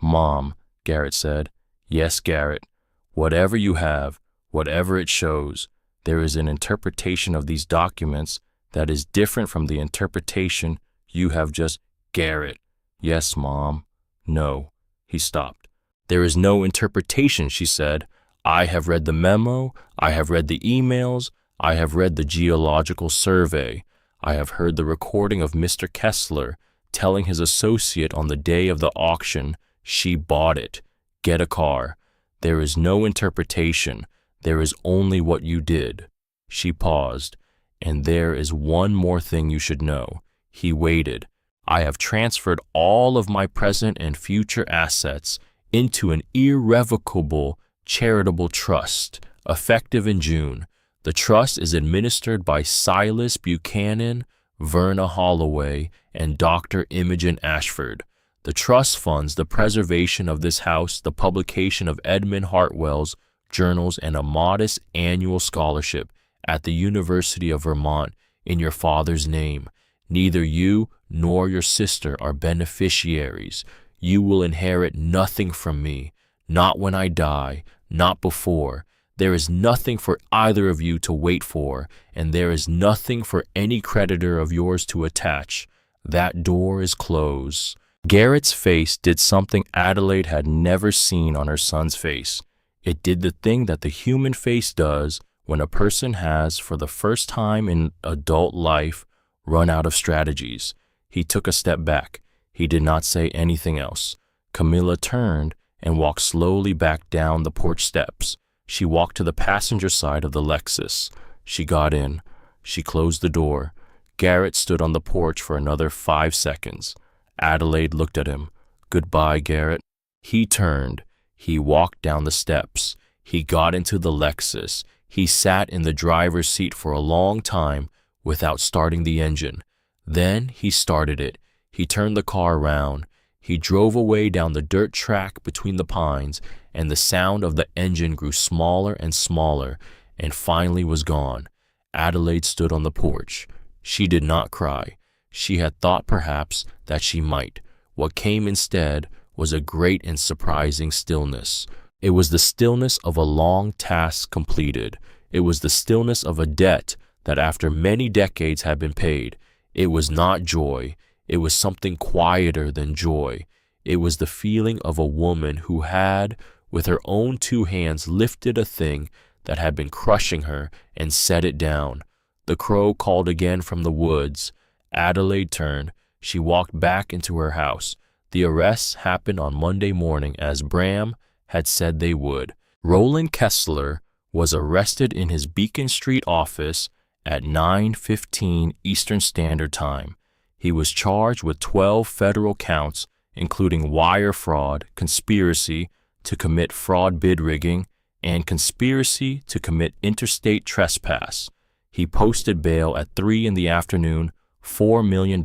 Mom, Garrett said. Yes, Garrett. Whatever you have, whatever it shows, there is an interpretation of these documents that is different from the interpretation you have just. Garrett. Yes, Mom. No. He stopped. There is no interpretation, she said. I have read the memo. I have read the emails. I have read the geological survey. I have heard the recording of Mr. Kessler telling his associate on the day of the auction, she bought it. Get a car. There is no interpretation. There is only what you did. She paused. "And there is one more thing you should know." He waited. "I have transferred all of my present and future assets into an irrevocable charitable trust, effective in June. The trust is administered by Silas Buchanan, Verna Holloway, and Dr. Imogen Ashford. The trust funds the preservation of this house, the publication of Edmund Hartwell's journals, and a modest annual scholarship at the University of Vermont in your father's name. Neither you nor your sister are beneficiaries. You will inherit nothing from me, not when I die, not before. There is nothing for either of you to wait for, and there is nothing for any creditor of yours to attach. That door is closed." Garrett's face did something Adelaide had never seen on her son's face. It did the thing that the human face does when a person has, for the first time in adult life, run out of strategies. He took a step back. He did not say anything else. Camilla turned and walked slowly back down the porch steps. She walked to the passenger side of the Lexus. She got in. She closed the door. Garrett stood on the porch for another 5 seconds. Adelaide looked at him. "Goodbye, Garrett." He turned. He walked down the steps. He got into the Lexus. He sat in the driver's seat for a long time without starting the engine. Then he started it. He turned the car around. He drove away down the dirt track between the pines, and the sound of the engine grew smaller and smaller and finally was gone. Adelaide stood on the porch. She did not cry. She had thought perhaps that she might. What came instead was a great and surprising stillness. It was the stillness of a long task completed. It was the stillness of a debt that after many decades had been paid. It was not joy. It was something quieter than joy. It was the feeling of a woman who had, with her own 2 hands, lifted a thing that had been crushing her and set it down. The crow called again from the woods. Adelaide turned. She walked back into her house. The arrests happened on Monday morning, as Bram had said they would. Roland Kessler was arrested in his Beacon Street office at 9:15 Eastern Standard Time. He was charged with 12 federal counts, including wire fraud, conspiracy to commit fraud bid rigging, and conspiracy to commit interstate trespass. He posted bail at 3 in the afternoon, $4 million,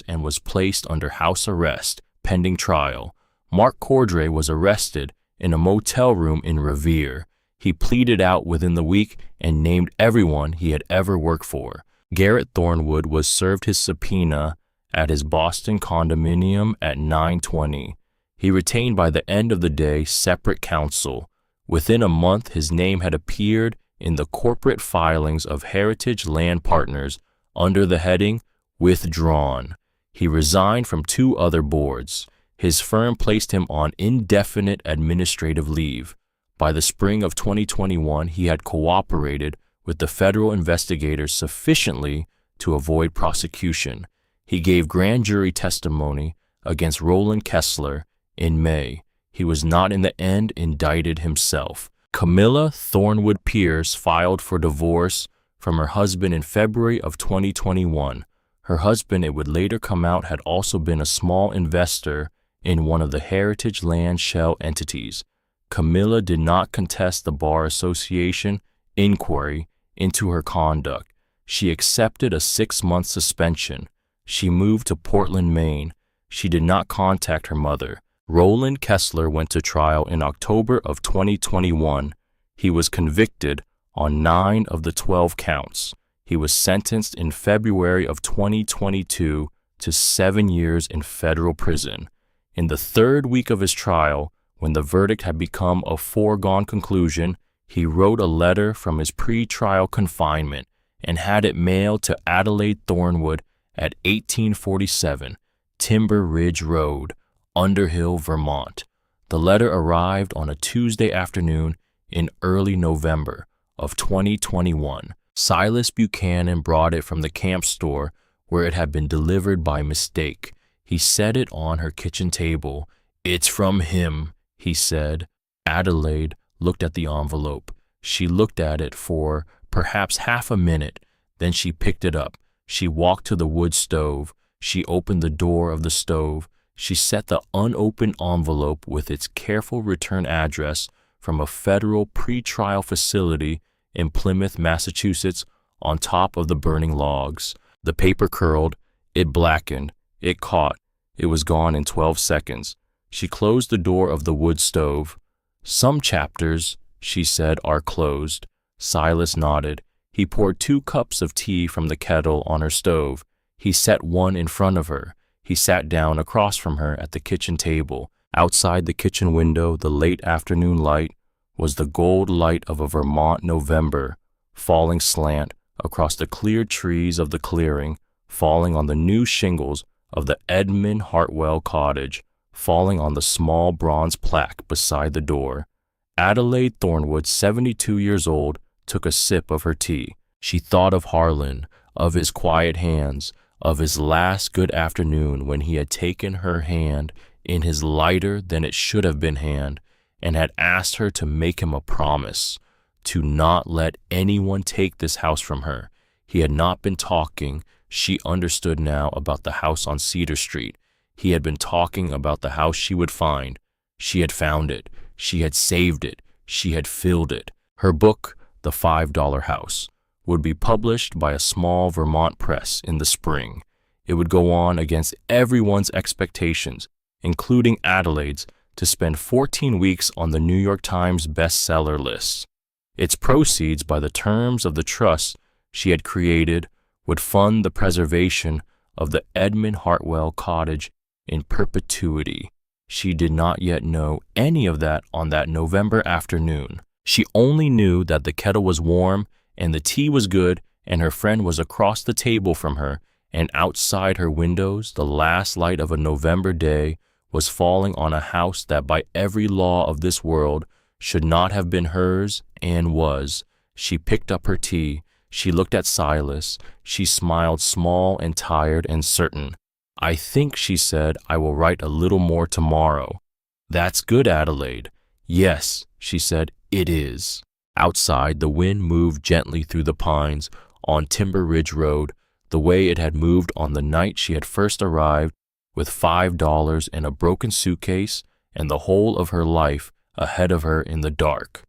and was placed under house arrest pending trial. Mark Cordray was arrested in a motel room in Revere. He pleaded out within the week and named everyone he had ever worked for. Garrett Thornwood was served his subpoena at his Boston condominium at 9:20. He retained by the end of the day separate counsel. Within a month, his name had appeared in the corporate filings of Heritage Land Partners under the heading "Withdrawn." He resigned from 2 other boards. His firm placed him on indefinite administrative leave. By the spring of 2021, he had cooperated with the federal investigators sufficiently to avoid prosecution. He gave grand jury testimony against Roland Kessler in May. He was not in the end indicted himself. Camilla Thornwood Pierce filed for divorce from her husband in February of 2021. Her husband, it would later come out, had also been a small investor in one of the Heritage Land Shell entities. Camilla did not contest the Bar Association inquiry into her conduct. She accepted a 6-month suspension. She moved to Portland, Maine. She did not contact her mother. Roland Kessler went to trial in October of 2021. He was convicted on 9 of the 12 counts. He was sentenced in February of 2022 to 7 years in federal prison. In the 3rd week of his trial, when the verdict had become a foregone conclusion, he wrote a letter from his pre-trial confinement and had it mailed to Adelaide Thornwood at 1847 Timber Ridge Road, Underhill, Vermont. The letter arrived on a Tuesday afternoon in early November of 2021. Silas Buchanan brought it from the camp store where it had been delivered by mistake. He set it on her kitchen table. "It's from him," he said. Adelaide looked at the envelope. She looked at it for perhaps half a minute. Then she picked it up. She walked to the wood stove. She opened the door of the stove. She set the unopened envelope with its careful return address from a federal pretrial facility in Plymouth, Massachusetts, on top of the burning logs. The paper curled. It blackened. It caught. It was gone in 12 seconds. She closed the door of the wood stove. "Some chapters," she said, "are closed." Silas nodded. He poured 2 cups of tea from the kettle on her stove. He set one in front of her. He sat down across from her at the kitchen table. Outside the kitchen window, the late afternoon light was the gold light of a Vermont November, falling slant across the cleared trees of the clearing, falling on the new shingles of the Edmund Hartwell cottage, falling on the small bronze plaque beside the door. Adelaide Thornwood, 72 years old, took a sip of her tea. She thought of Harlan, of his quiet hands, of his last good afternoon when he had taken her hand in his lighter than it should have been hand and had asked her to make him a promise to not let anyone take this house from her. He had not been talking, she understood now, about the house on Cedar Street. He had been talking about the house she would find. She had found it. She had saved it. She had filled it. Her book, The $5 House, would be published by a small Vermont press in the spring. It would go on against everyone's expectations, including Adelaide's, to spend 14 weeks on the New York Times bestseller list. Its proceeds, by the terms of the trust she had created, would fund the preservation of the Edmund Hartwell cottage in perpetuity. She did not yet know any of that on that November afternoon. She only knew that the kettle was warm and the tea was good and her friend was across the table from her, and outside her windows the last light of a November day was falling on a house that by every law of this world should not have been hers and was. She picked up her tea. She looked at Silas. She smiled, small and tired and certain. "I think," she said, "I will write a little more tomorrow." "That's good, Adelaide." "Yes," she said, "it is." Outside, the wind moved gently through the pines on Timber Ridge Road, the way it had moved on the night she had first arrived with $5 and a broken suitcase and the whole of her life ahead of her in the dark.